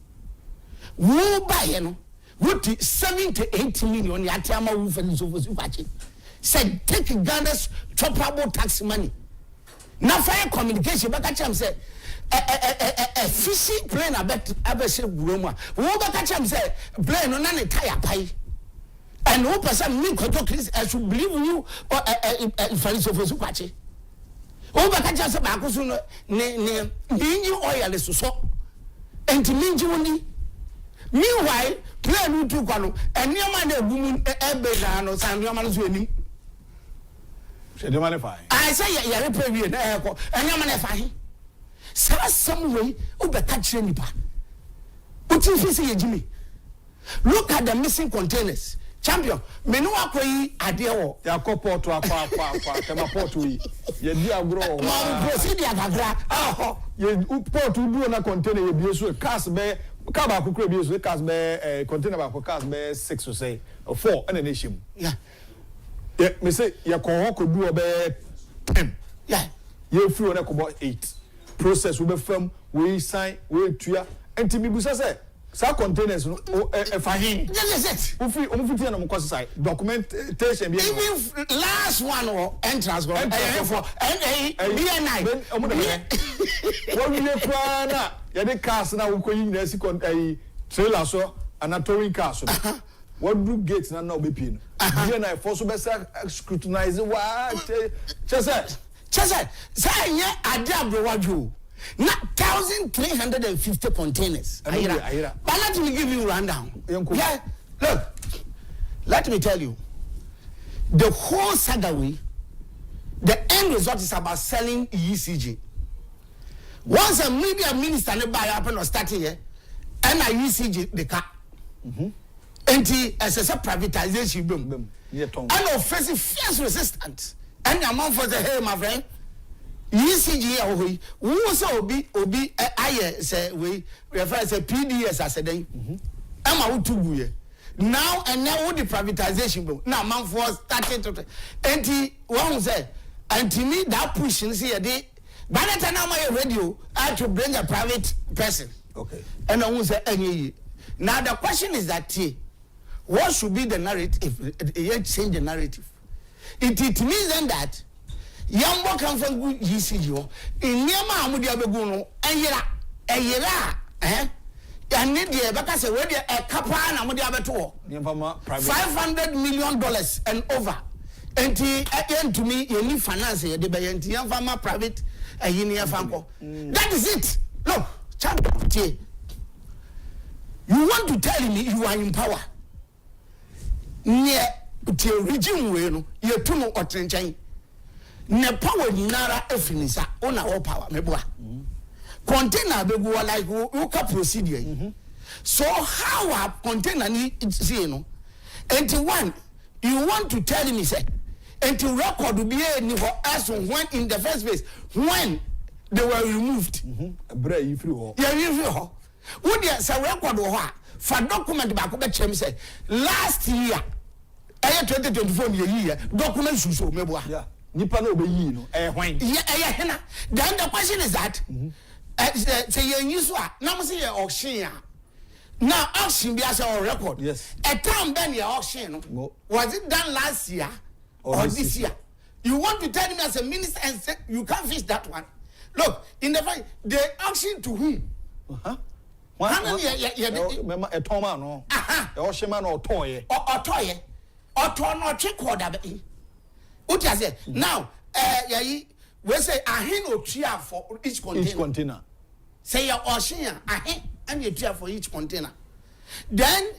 Wo buy no what 7 to 8 million yatiama wo fani so fosu kwache said take Ghana's choppable tax money na fire communication baka cham say fishing plane abese guroma wo baka cham say plane no na ne tire pai and wo person me koto Chris I should believe you or fani so fosu kwache wo baka cham say ba ko so ne binji oil so enti minji woni. Meanwhile, play no to kwano, and your man a woman a no san your man is winning. I say ya repair and your man a fine. So some way over catch any pa. What you see, Jimmy? Look at the missing containers. Champion, menua koi adeo. Ya kopo to akwa kema portu. Ye dia grow. Ma procedure gagra. Ah, ye portu do na container ye bi so cast be Kaba kukure bi so cast be container ba cast be 6 or say or 4 and an issue. Yeah. Yeah, me say ya ko ko do be 10. Yeah. You free on ko 8. Process we be firm, we sign, we tuya. Enti bi busa say sa containers no fahin. Yes. Ofi tia na mo kwase sai documentation bi. Even last one or entrance go for BNI. What we kwa na ya de cars na wo koyi na si trailer so and towing car so. What do gates na na obepi no. BNI for so be scrutinize wa chese say nye ade abrowadwo. Not 1,350 containers. But let me give you a rundown. Yeah, look, let me tell you. The whole saga way, the end result is about selling ECG. Once a media minister never happen or starting here, and a ECG the car. And as a privatization boom. And facing fierce resistance. And the amount for the hey, my friend. ECG who so obi aye say we refer say PDS as a day am out to go now and now the privatization bro now man for starting to anti one say anti me that pushing see dey by the time my radio I to bring a private person okay and I won't say any now the question is that what should be the narrative change the narrative it means then that Yambo come from good ECG. In Yama Amudi Abegu no, Ayera, and Nidia, because a couple and Amudi Abeto. $500 million and over. And to me, you need finance, the Bayantian Farmer private, a Yinia Famco. That is it. Look, champion. You want to tell me you are in power? Near to regime, you're too much attention. Ne power nara efinisa ona all power meboa container be go like you ka procedure so how a container ni see no and one you want to tell me say and record be any for us when in the first place when they were removed bra you free ho yeah you free ho wo dia say record ho a for document ba ko be chem say last year 2024 year document so meboa yeah Nipa no be yi no hwan hena then the question is that say you so na mo say your auction now auction be as a record yes a time ben your auction no was it done last year or this year you want to tell me as a minister and say you can't fix that one look in the fight the auction to whom remember a toma no the auction man or toy no record be what you say now we say ahin otua for each container say your ocean ahin and you tria for each container Then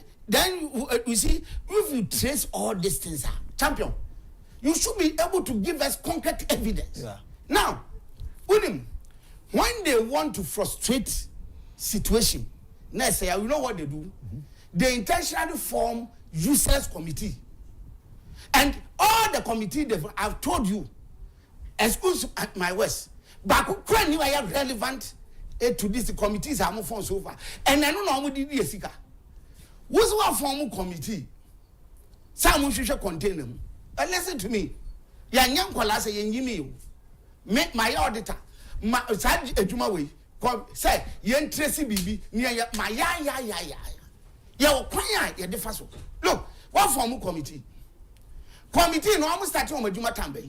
you see, if you trace all these things, champion, you should be able to give us concrete evidence. Yeah. Now, when they want to frustrate situation, next say, you know what they do? They intentionally form useless committee. And all the committee, I've told you, excuse my words, but when you are relevant to this committees are more so far. And I don't know how did you see. What's one form committee? Some should contain them. But listen to me. Young Kolasa Yimi, make my auditor, my Juma way. Say, Yen Tracy Bibi, near my ya. Your choir, your defaso. Look, what form committee? Committee no almost start on Juma Tambe.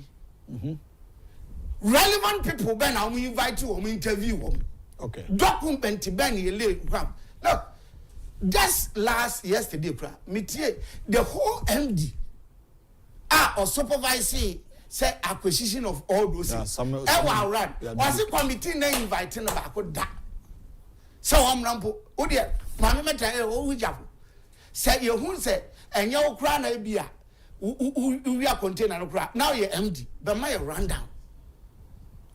Relevant people, Ben, I will invite you, we interview them. Okay. Document Ben, look, just yesterday, the whole MD or supervising say acquisition of all those things. Was it committee na inviting about that? So I'm rampo. Oh dear, Mamma Meta, oh, say you who say, and your crown idea. We are container now you're MD, but my rundown.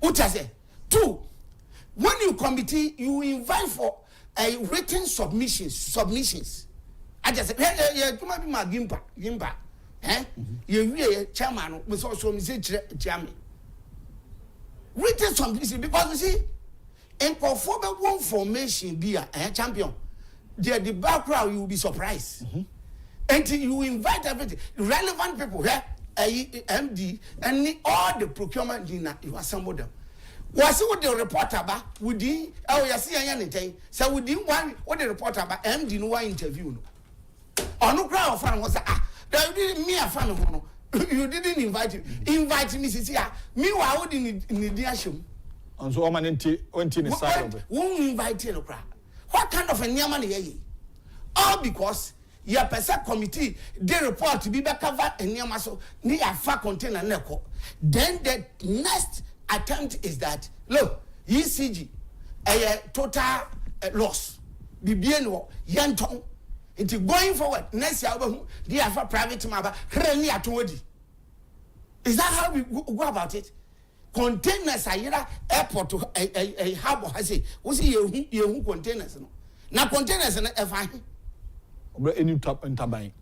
What I say? 2, when you committee, you invite for a written submissions. I just said, yeah, you might be my gimba. You chairman was also chairman. Written submissions because you see, in conformable one formation be a champion. The background you will be surprised. Until you invite everything, relevant people here, MD, and all the procurement dinner, you assemble them. Was it the reporter about? Would he? Oh, you see anything? So we didn't want what the reporter about MD no one interview. Or no crowd fan was there didn't me a fan of you didn't invite him. Invite me, Cecilia. Meanwhile, I wouldn't in the show. And so, I'm an inside. Won't invite you, crowd. What kind of a Yaman? All because. Your person committee they report to be covered and near muscle near far container neko. Then the next attempt is that look, ECG a total loss. Bibieno Yanton into going forward next year they have a private maba really at Wodi. Is that how we go about it? Containers are airport to a harbor has it. Was you containers? Now containers and a fine. Any tap and tabine.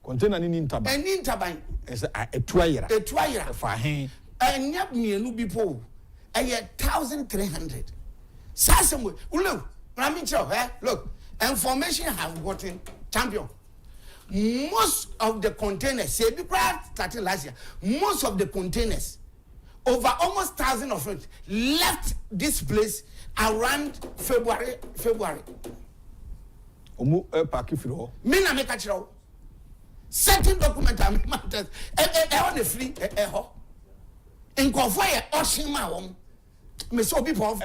Container in tabine. And in tabine. As a twire. A twire. For him. And yet me a new people. A 1,300. Sassamwe. Look, Ramicho, look. Information have gotten champion. Most of the containers, say the started last year, most of the containers, over almost 1,000 of it, left this place around February. Omu park if you Me na make a chiro. Certain document am matters. On the free in convoy Oshima. Me so people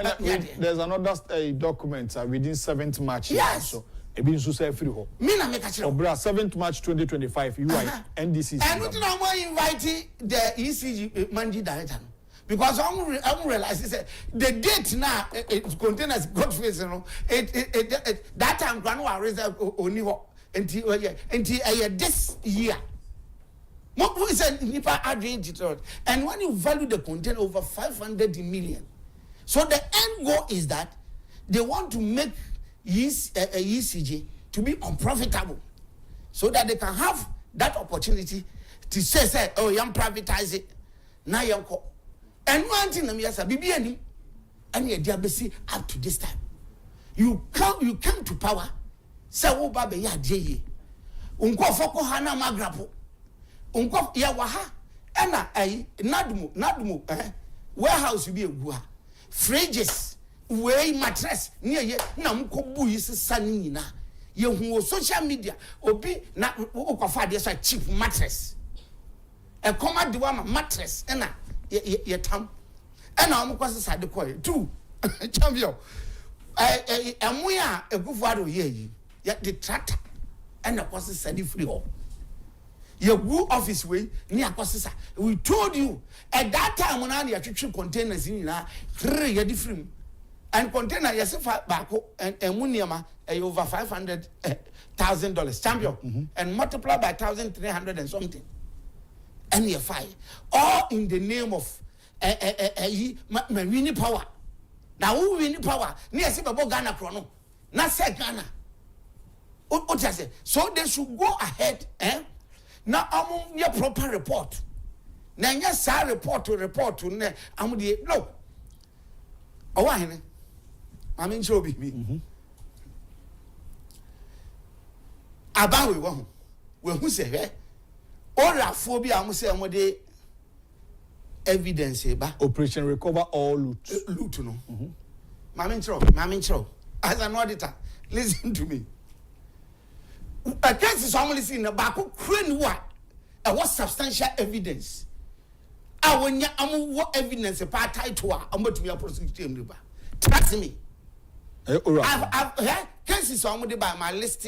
there's another document within 7th March. Yes. So ebi nso say free ho. Me na make a chiro. Obra 7th March 2025 you are NDC. And we don't want to invite the ECG managing director. Because I realize the date now it containers got face, you know. That time grandma raised only until this year. What we said Nipa adding and when you value the container over 500 million, so the end goal is that they want to make ECG to be unprofitable, so that they can have that opportunity to say oh, you privatize it now you. And one thing I'm yes, BBN, and yet they up to this time. You come to power. Say wo baba ya die. Unko foko hana magrapo. Unko ya waha. Ena nadumo warehouse bi egu ha. Fridges, way mattress near ye na mko bu yi sesa ni nyina. Ye hu social media obi na ukofa de so cheap mattress. E koma de wa mattress ena ye tam and I'm going to say the coin too champion and we are a good father ye yet the tractor and the process said free all your good office way near processor. We told you at that time when I had containers in 3 years different and container yes back and muniama over $500,000 champion and multiply by 1,300 and something. And you fight all in the name of winning power. Now who winning power? Near Sibabo Ghana chrono. Not say Ghana. So they should go ahead, now among your proper report. Now yes, I report to no. Oh, I mean, show me. About we won't. When who say, all our phobia, I must say, evidence, Operation Recover All Loot. Loot, no. Mammy Cho, as an auditor, listen to me. A case is only seen about what? What substantial evidence? I want what evidence a part title, I'm going to be a prosecution. Trust me. I've cases only by my list.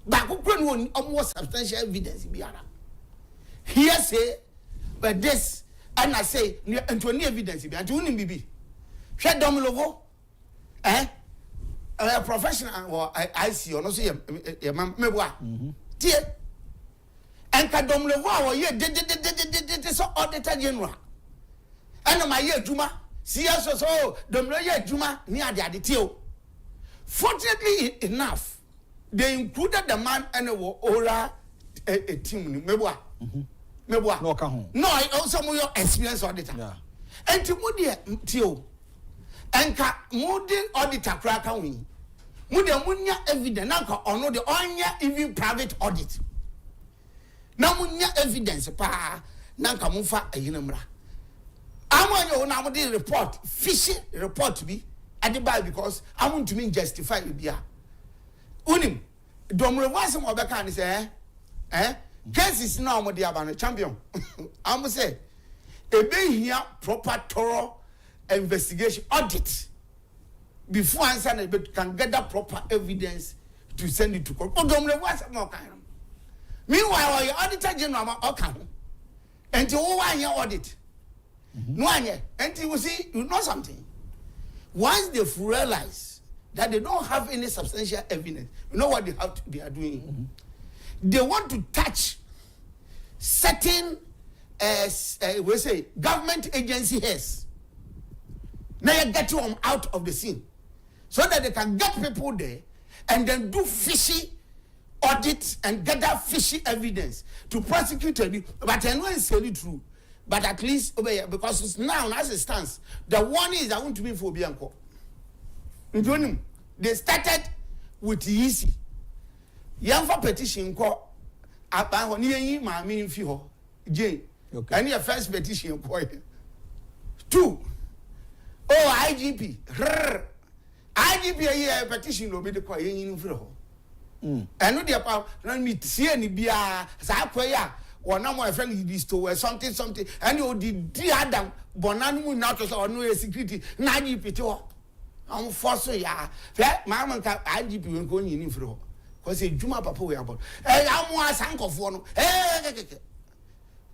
But what substantial evidence? Here say, but this, and I say, and to any evidence, and to only be. Shut down logo, a professional or I see or no see a member. Dear, and Kadom Levo, ye did so auditor general. And my year Juma, see us so, Domloya Juma near the Aditio. Fortunately enough, they included the man and a ora a team, Mebwa. No, I also more experience auditor. And to Moody Tio. And Moody auditor crack away. Moody munya evidence, or no, the onya even private audit. Now, munya evidence, pa, Nanka Mufa, a Yinamra. I want you now to report, fishy report to be at the bar because I want to mean justify you. Unim, Domrevasum or Becan is case is now what they are a champion. I must say, a be here proper thorough investigation audit before answer can get that proper evidence to send it to court. Oh, Domrevasum more kind. Meanwhile, your auditor general okay. And to one year audit. No one year. And you will see, you know something. Once they realize that they don't have any substantial evidence, you know what they are doing? They want to touch certain we say government agency heads. Now you get them out of the scene so that they can get people there and then do fishy audit and get that fishy evidence to prosecute you. But I know it's really true. But at least because it's now as it stands, the one is I want to be for Bianco. They started with easy. Young for petition call about near my mean few Jane. And your first petition call 2. Oh, IGP. IGP a year petition will be the call in floor. And no, dear Papa, let me see any beer as I pray. Or now my friend is to something, and you did the Adam Bonanu not or no security. Nagi Pito. I'm forcing ya. Mamma IGP will go in floor. Because a Juma Papa we about. And I'm one sank of one.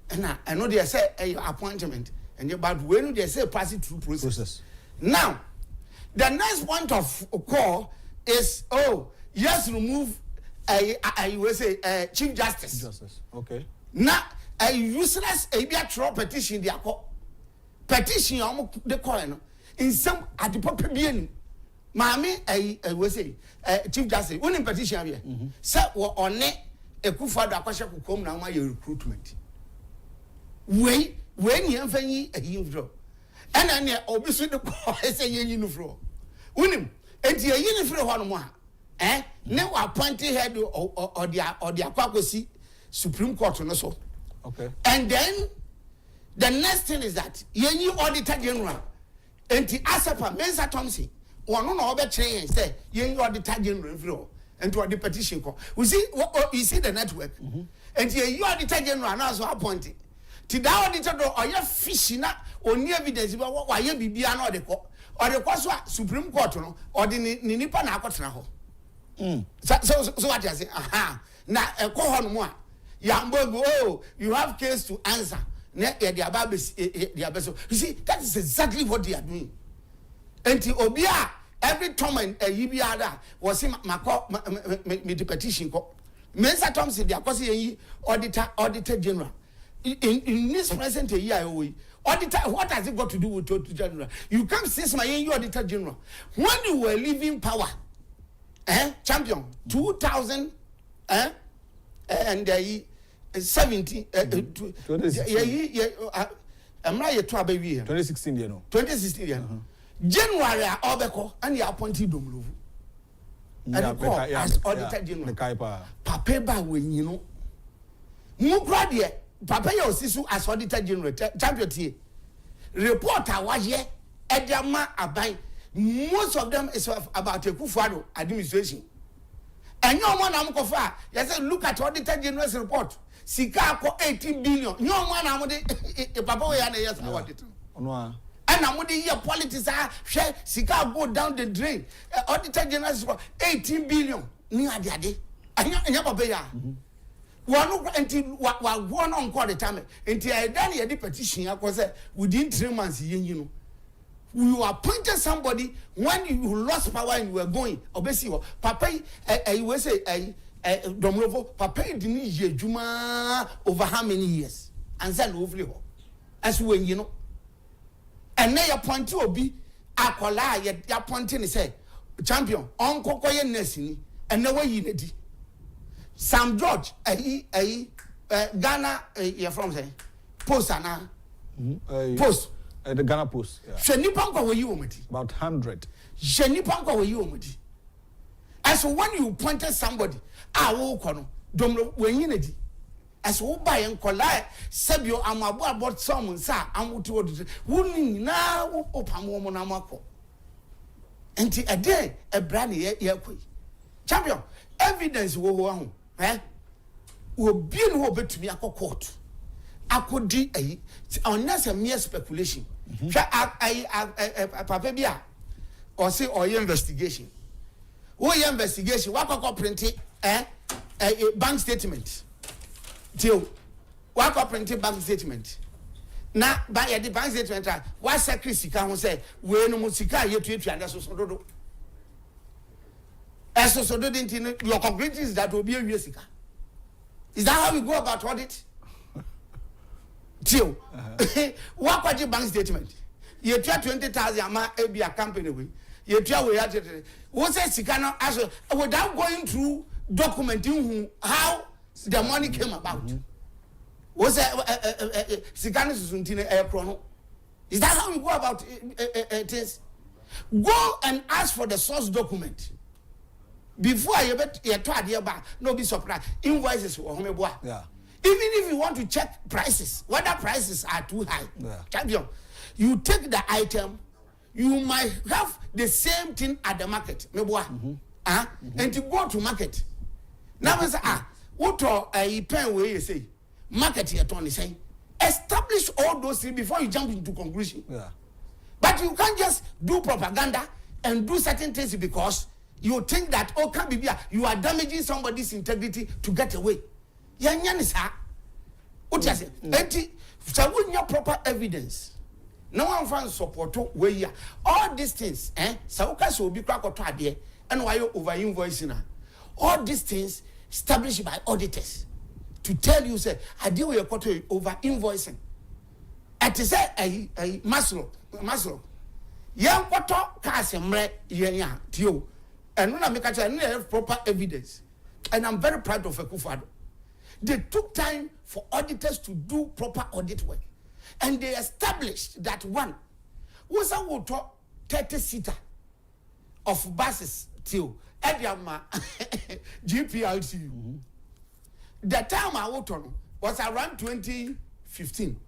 And I know they say a appointment. And about when they say pass it through process. Now, the next point of call is yes, remove I will say Chief Justice. Okay. Now a useless a petition they are called petition the coin in some at the proper being. Mammy, I will say Chief Justice, one in petition here. Sir, on it a akufo-addo akwasha kukom na my recruitment. When you have any a yin and I near obviously the boy say yin floor. Unim, and your yin floor one more. Now appointed head or the Akwakosi Supreme Court on so. Okay. And then the next thing is that you auditor general and the Asapa Mensa Thompson one on over train and say you auditor general floor and to the petition call. We see you see the network and you auditor general now so appointed. To that auditor or your fishing or new evidence about why you be beyond or the course Supreme Court or the Nipa Nakotna. So what I say? Aha. Now a cohon more. Yambo, you have case to answer. You see, that is exactly what they are doing. enti obia every time yibiada was him me the petition ko Mensa Thompson the akosi auditor general in this present year auditor, what has it got to do with auditor general? You come 6 months you auditor general when you were leaving power champion 2000 and 70 I'm not yet 2016 you know 2016 January obeko and you appointed Domluvu and as auditor general papa ba when you know mu grade papa ya osisu as auditor general champion tie report awaje ediama aban most of them is about akufo-addo administration and your man am kofa you say look at auditor general's report sika ko 18 billion your man am de papa we ya na yes audit ono and I'm with the politics share sika go down the drain auditor general's report 18 billion ni ade anya papa ya one until one on call the time until I done the petition because within 3 months you know you appointed somebody when you lost power and you were going obviously papa I will say Domlovo papa didn't ye juma over how many years and then overly as when you know and now your point to be akola your point in say champion uncle koye nesini and no way you need Sam George, Ghana, you're from say, Post ana, Post, the Ghana Post. Shenipanko were you omiti? About 100. Shenipanko were you omiti? As when you pointed somebody, will kono, domlo when you need. As who buy and collide, Sabio Amabu about someone, sir, I'm wouldn't now opam namako. And a day, a brandy, champion, evidence wo home. Will be no bet to me a court. I could do unless a mere speculation. Papa Bia or say or your investigation. Your investigation, what I printed a bank statement. Till what I printed bank statement. Now, by the bank statement, what secretary can say, we no musika yet to and that's so. As so didn't your conclusions that will be a Jessica. Is that how we go about audit? Till what was your bank statement? You try 20,000 a company with you try we had it. What's a Sicano as without going through documenting how the money came about? Was a Sicano air chrono? Is that how we go about it? Go and ask for the source document. Before you bet your back, no be surprised. Invoices or homeboy. Yeah. Even if you want to check prices, whether prices are too high, champion, you take the item, you might have the same thing at the market, and to go to market. Now we say, what a pen where you say, market here, Tony saying, establish all those things before you jump into conclusion. Yeah. But you can't just do propaganda and do certain things because you think that you are damaging somebody's integrity to get away. What you say? So when you proper evidence, no one finds support where you all these things, so will be crack or try and why you over invoicing. All these things established by auditors to tell you say I deal with your quarter over invoicing. At say a muscle. Young quarter cast and tio. And when I make a proper evidence, and I'm very proud of akufo-addo. They took time for auditors to do proper audit work, and they established that one was a water 30-seater of buses till Agyapong GPLTU. The time I worked on was around 2015.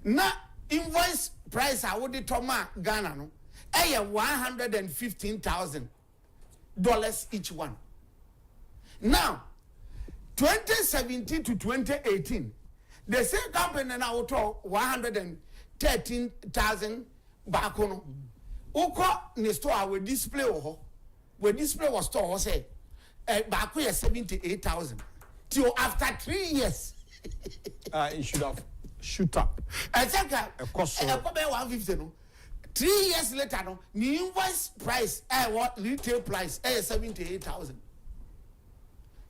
Now invoice price I would toma Ghana no, $115,000 each one. Now, 2017 to 2018, the same company now will talk 113,000 back on. Oko ne store we display was store say back 78,000. Till after 3 years, it should have shoot up. I think a cost 150 no. 3 years later, no, the invoice price, what retail price, 78,000.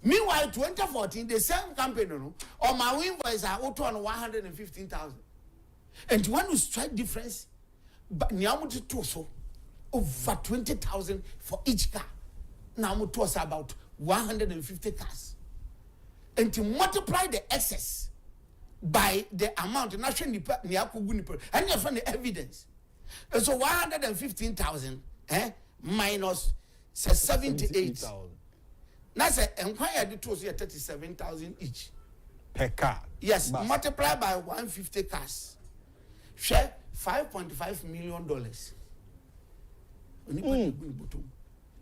Meanwhile, 2014, the same company, no, or my invoice are auto on 115,000. And when you strike difference, but Niamuti Toso, over 20,000 for each car. Now we toss about 150 cars. And to multiply the excess by the amount, the national Niakugu, and you find the evidence. And so 115,000 minus 78. Now say enquire the toss here 37,000 each per car. Yes, multiply by 150 cars. Share $5.5 million.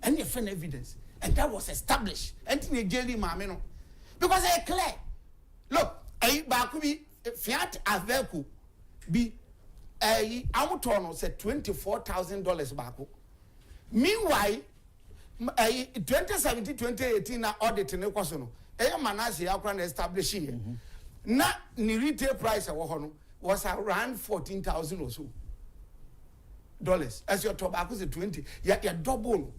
And you find evidence, and that was established. And in jail, mameno, because I clear. Look, I bakubi Fiat Aveco be a Amutono said $24,000 baku. Meanwhile, 2017-2018 audit in Equasono, Manasi Akran establishing na ni retail price was around 14,000 or so. Dollars as your tobacco is 20, you're double,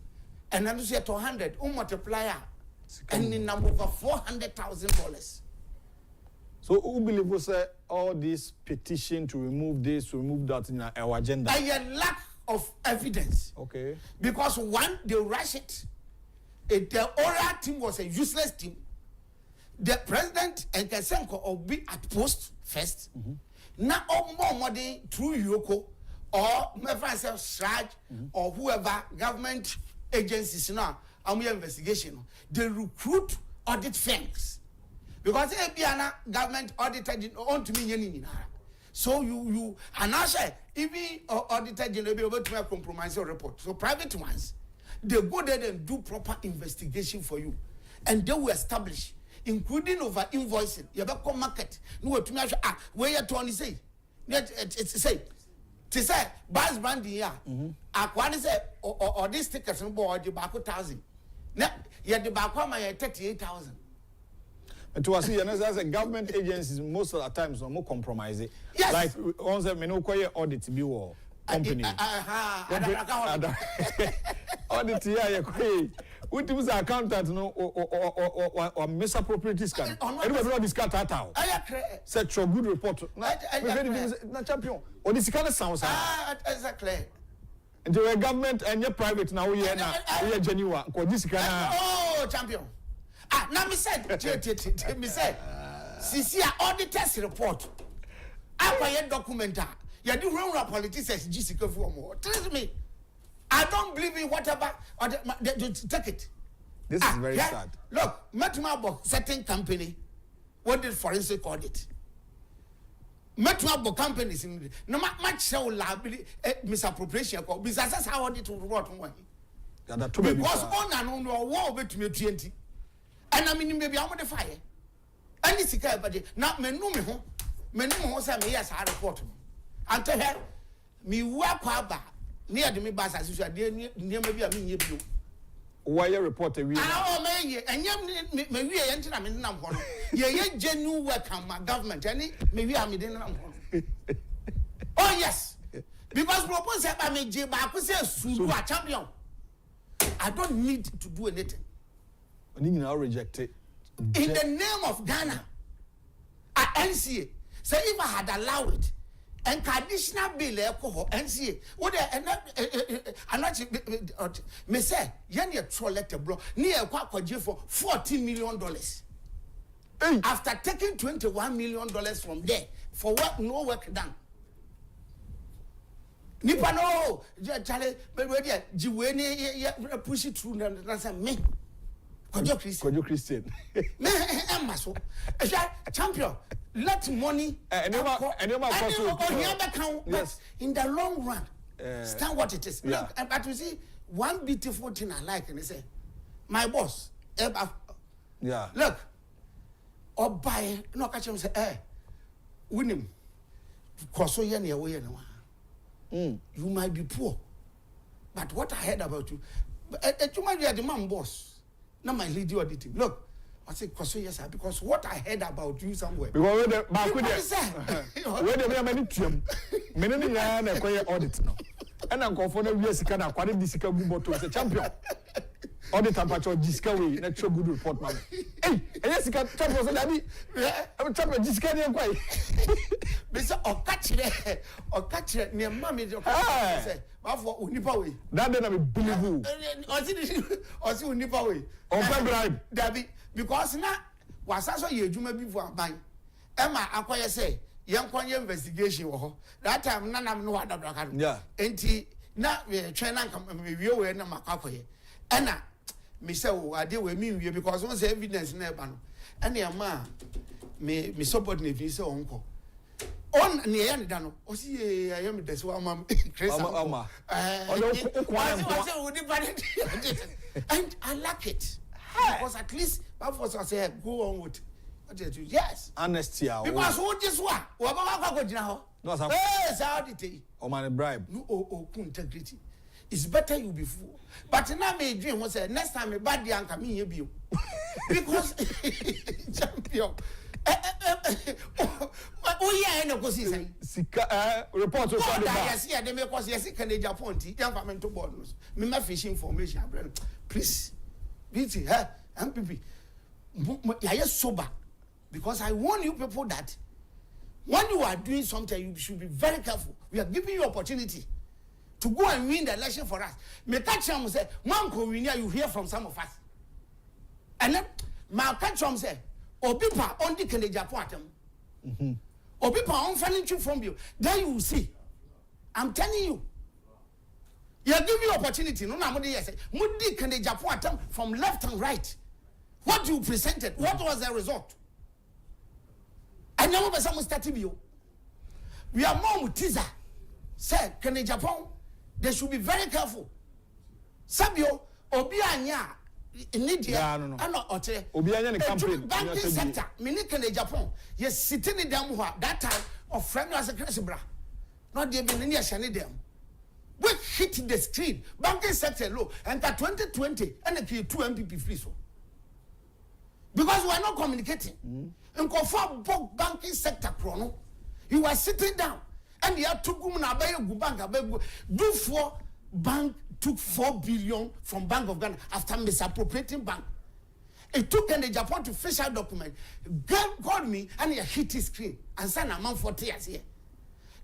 and then you say 200, multiplier, and in number over $400,000. So, who believe was all this petition to remove this, to remove that in our agenda? A lack of evidence. Okay. Because one, they rush it. The oral team was a useless team. The president and Kesenko will be at post first. Now, all more money through Yoko. Or myself, Shraj, or whoever government agencies now, and we investigation. They recruit audit firms because ABN government auditor didn't own to me any. So you and I say even auditor didn't be able to make compromise your report. So private ones, they go there and do proper investigation for you, and they will establish, including over invoicing. You have a market. No, to me, where you Tony say, it's say. To say, Baz Brandy, yeah, I say, or this tickets and board the back 1,000. Now, yet the back my 38,000. And to us, as a government agencies, most of the times are more compromising. Yes. Like, once a menu audit to be war company. Audit, yeah, what was the accountant, no, or misappropriate scan? Everybody this cat at all. Such a good report. Not champion. Or this kind of sounds. Exactly. And the government and your private now, we are genuine. Or this kind of. Oh, champion. Now, me said, Sisia auditors report. I documentar. You do wrong politicians, Jessica for more. Trust me. I don't believe in whatever. Or take it. This is very sad. Look, Metmabo certain company, what did forensic audit? Metmabo companies in no much liability misappropriation. Because that's how audit will work. Because on and on war bet me 20. And I mean maybe I'm on the fire. And it's a but not menu say me yes I report. And tell her me work about near the me bas as usual near maybe I mean you. Why you report a oh man, and you may we enter I mean number. Yeah, genuine work on my government, and maybe I mean oh yes. Because propose I mean J back say a champion. I don't need to do anything. You now reject it. In the name of Ghana, at NCA, so if I had allowed it, and conditional bill alcohol NCA, what and not me say, Yanni troll letter bro, near Quack for $14 million. After taking $21 million from there, for what no work done. Nipa no, Charlie, but Jiweni push it through and me. Kojo Christian. Champion, let money in the long run. Stand what it is. Look, but you see, one beautiful thing I like, and they say, my boss, yeah. Look, or buy, no catch him say, win him. Crosso yen away. You might be poor, but what I heard about you, you might be a demand boss. Now my lady auditing. Look, I say, yes, sir, because what I heard about you somewhere. Because where the many audit now. And I'm going for the years can acquire this bottle as a champion. All the temperature Jiska way, natural good report, man. Hey, yes, you can champion, so that I'm champion Jiska near quite. Mr. Or catch it near Mammy, say, for Unipawi. That then I believe who. Or see Unipawi. Or bribe. Dabi, because now, was also you may be for a bank. Emma, acquire say, young Kwanya investigation, that time none of no other. Yeah. And he now China come review and Macquay. Anna. Me say I deal with me because once evidence never and the man me subordinate me say uncle on near dano o see I am this one mom Chris and I like it because at least my first I say go on with what did you yes honesty because what this one no how did or man bribe no integrity. It's better you be fool. But now my dream was next time a bad young come in here because champion. Oh yeah, no go see report yes, yeah, they make us yes, can Agyapong young family to bonus. Me my fishing information, please. BT, MPP. Yeah, sober. Because I warn you people that when you are doing something, you should be very careful. We are giving you opportunity to go and win the election for us. Me catch him say, "Man, you hear from some of us." And then, my catch him say, "Obipa on the Agyapong, Obipa on financial from you." Then you will see. I'm telling you. You are giving you opportunity. No, no, say, "Mudi Agyapong from left and right." What you presented, what was the result? And now we started you. We are more teaser. Say, Agyapong. They should be very careful. Sabio, Obianya, Nidia, no. And not Ote, Obianya, the campaign, banking sector, Minik and Agyapong. Yes, sitting in them that time of friend was a Cresibra. Not even near Shani them. We hit the screen, banking sector low, and that 2020 and the 2 MPP free so. Because we are not communicating. And confirm both banking sector chrono. You are sitting down. And you have to go na bank do for bank took 4 billion from Bank of Ghana after misappropriating bank. It took Agyapong to fish out document. Girl called me and he hit his screen and signed a man for 40 years here.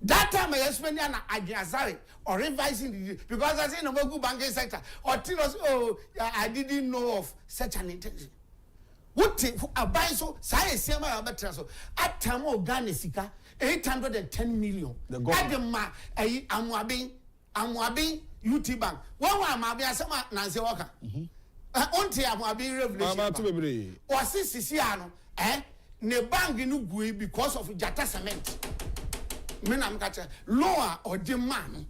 That time I spent an Agyapong or revising the because I say no go banking sector or tell us I didn't know of such an intention. What I buy so say my better so at time of Ghana sika 810 million. The government. Amwabin UT Bank. One Mabi Asama Nancy Walker. Onti Amwabin revelation. Was this Siciano? Ne bank in Ugui because of Jata cement. Menam catcher lower or demand.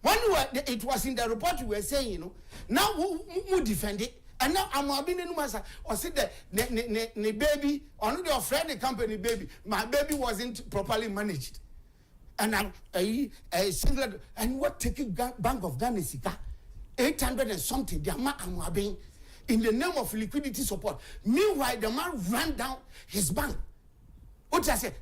When it was in the report you were saying, now who defend it? And now I'm being in Massa or sit there, ne baby, or not your friend, the company baby. My baby wasn't properly managed. And I'm a single, and what taking Bank of Ghana Sika 800 and something, the amount I'm being in the name of liquidity support. Meanwhile, the man ran down his bank. What I say,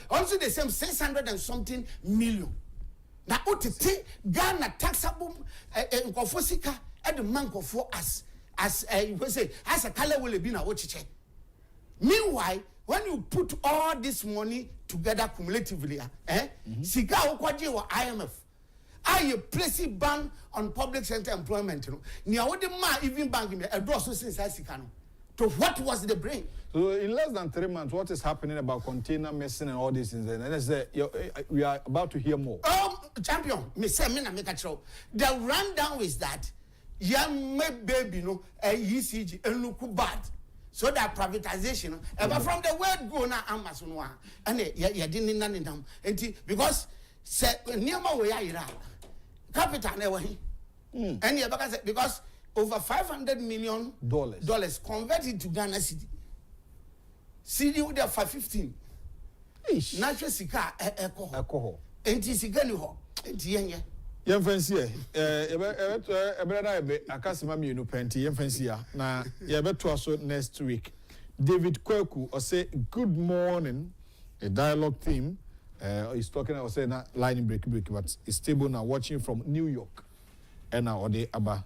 also the same 600 and something million. Now, Ghana taxable Nkofosika at the manko for us as a color will be now. Meanwhile, when you put all this money together cumulatively, Sika Okwaji or IMF, I place a ban on public sector employment. Near what the man even banking a draw so since I Sikano. To what was the brain? So in less than 3 months, what is happening about container messing and all these things? And we are about to hear more. Champion, me say me na make a show. The rundown is that young baby ECG and look bad. So that privatization, but from the word go na Amazon one, and you didn't none in them. Because near my way I capital never and because over $500 million converted to Ghana city. City with their 515. Natural sika alcohol. Enti sika ni ho. Enti yenye. Yem fancy akasima mi no penti yem fancy na ye beto aso next week. David Kweku or say good morning, a dialogue team. He's talking, I was saying, not line break, but it's stable now, watching from New York. And now, or the Abba.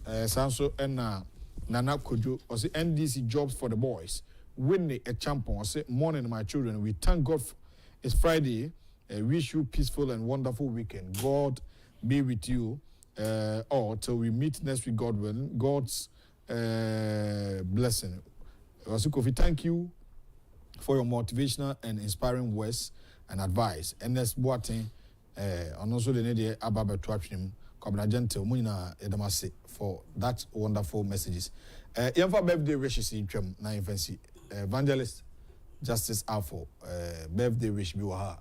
Sanso and Nana Kojo, or say NDC jobs for the boys. Winning a champion, or say morning, my children. We thank God. It's Friday. Wish you peaceful and wonderful weekend. God be with you all till we meet next week, God willing. God's blessing. Also, Kofi, thank you for your motivational and inspiring words and advice. And that's Boateng, and also the Nadia Ababa Twapim, Kobna Gentle, Munina Edamase for that wonderful messages. Yamfa birthday wishes in Tram, na infancy. Evangelist Justice Alfo, birthday wish be waha.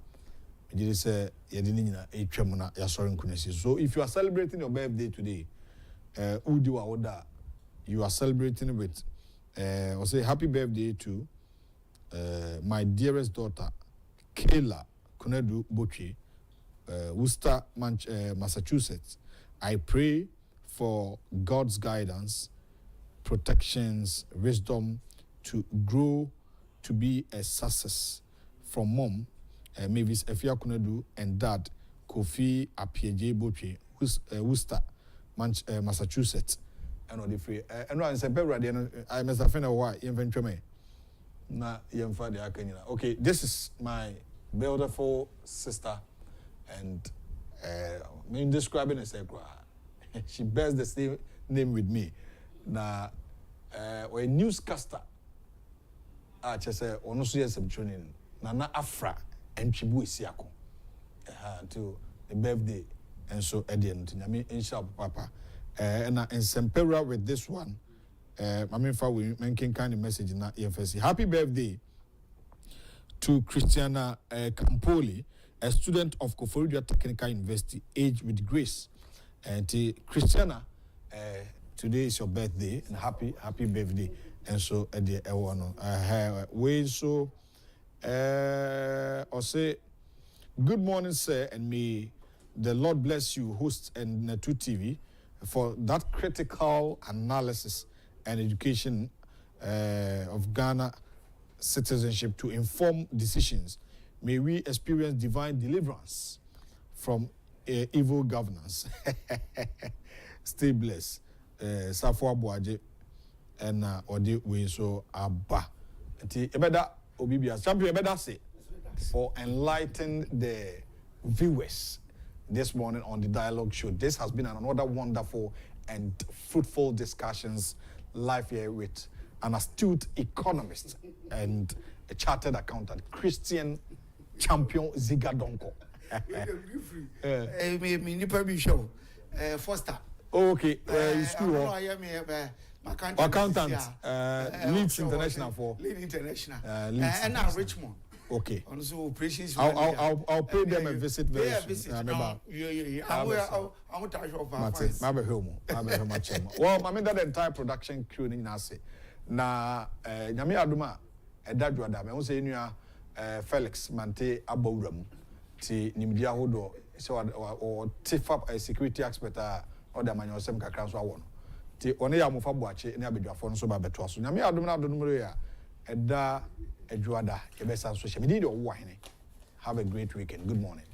You say Yadinina, a Tramuna, Yasorin Kunesi. So if you are celebrating your birthday today, Udiwa Oda, you are celebrating with, or say happy birthday to my dearest daughter, Kayla Kunedu Bochi, Worcester, Massachusetts. I pray for God's guidance, protections, wisdom to grow to be a success from mom, Mavis Efia Kunedu, and dad, Kofi Apieje Bochi, Worcester, Massachusetts. And all the free. And I said, I must have found a why, inventory. Na yemfa de akanyina. Okay, this is my beautiful sister, and me describing as a she bears the same name with me. Na a newscaster. Just say ono so yes training. Na Afra and Chibu Isiako. To the birthday and so at the end. I mean inshallah papa. And in Sempera with this one. I mean, for we making kind of message in that EFSC. Happy birthday to Christiana Campoli, a student of Koforidua Technical University, aged with grace. And Christiana, today is your birthday, and happy birthday. And so, we so, or say, good morning, sir, and may the Lord bless you, host and Netu TV, for that critical analysis and education of Ghana citizenship to inform decisions. May we experience divine deliverance from evil governance. Stay blessed. Safwa Boaje and Ode we so Abba. Ebeda Obibia champion Ebeda say for enlighten the viewers this morning on the dialogue show. This has been another wonderful and fruitful discussions live here with an astute economist and a chartered accountant, Christian Champion Zigadonko. Foster. Okay, school. Accountant, Leeds International for Leeds International. And now Richmond. Okay. Also operations. I'll pay them a visit very soon. I'm Well, I mean that entire production crew in Nase. Na Nyame Aduma Edadwada, me say nua Felix Mante Abowram ti nimdia hodo so or tiff up a security expert or the manual sem kakra so awon. Ti one ya mofa boache ne abedwafo no so ba beto aso. Nyame Aduma na adonumre ya eda Adwada, Ebesa social media. Have a great weekend. Good morning.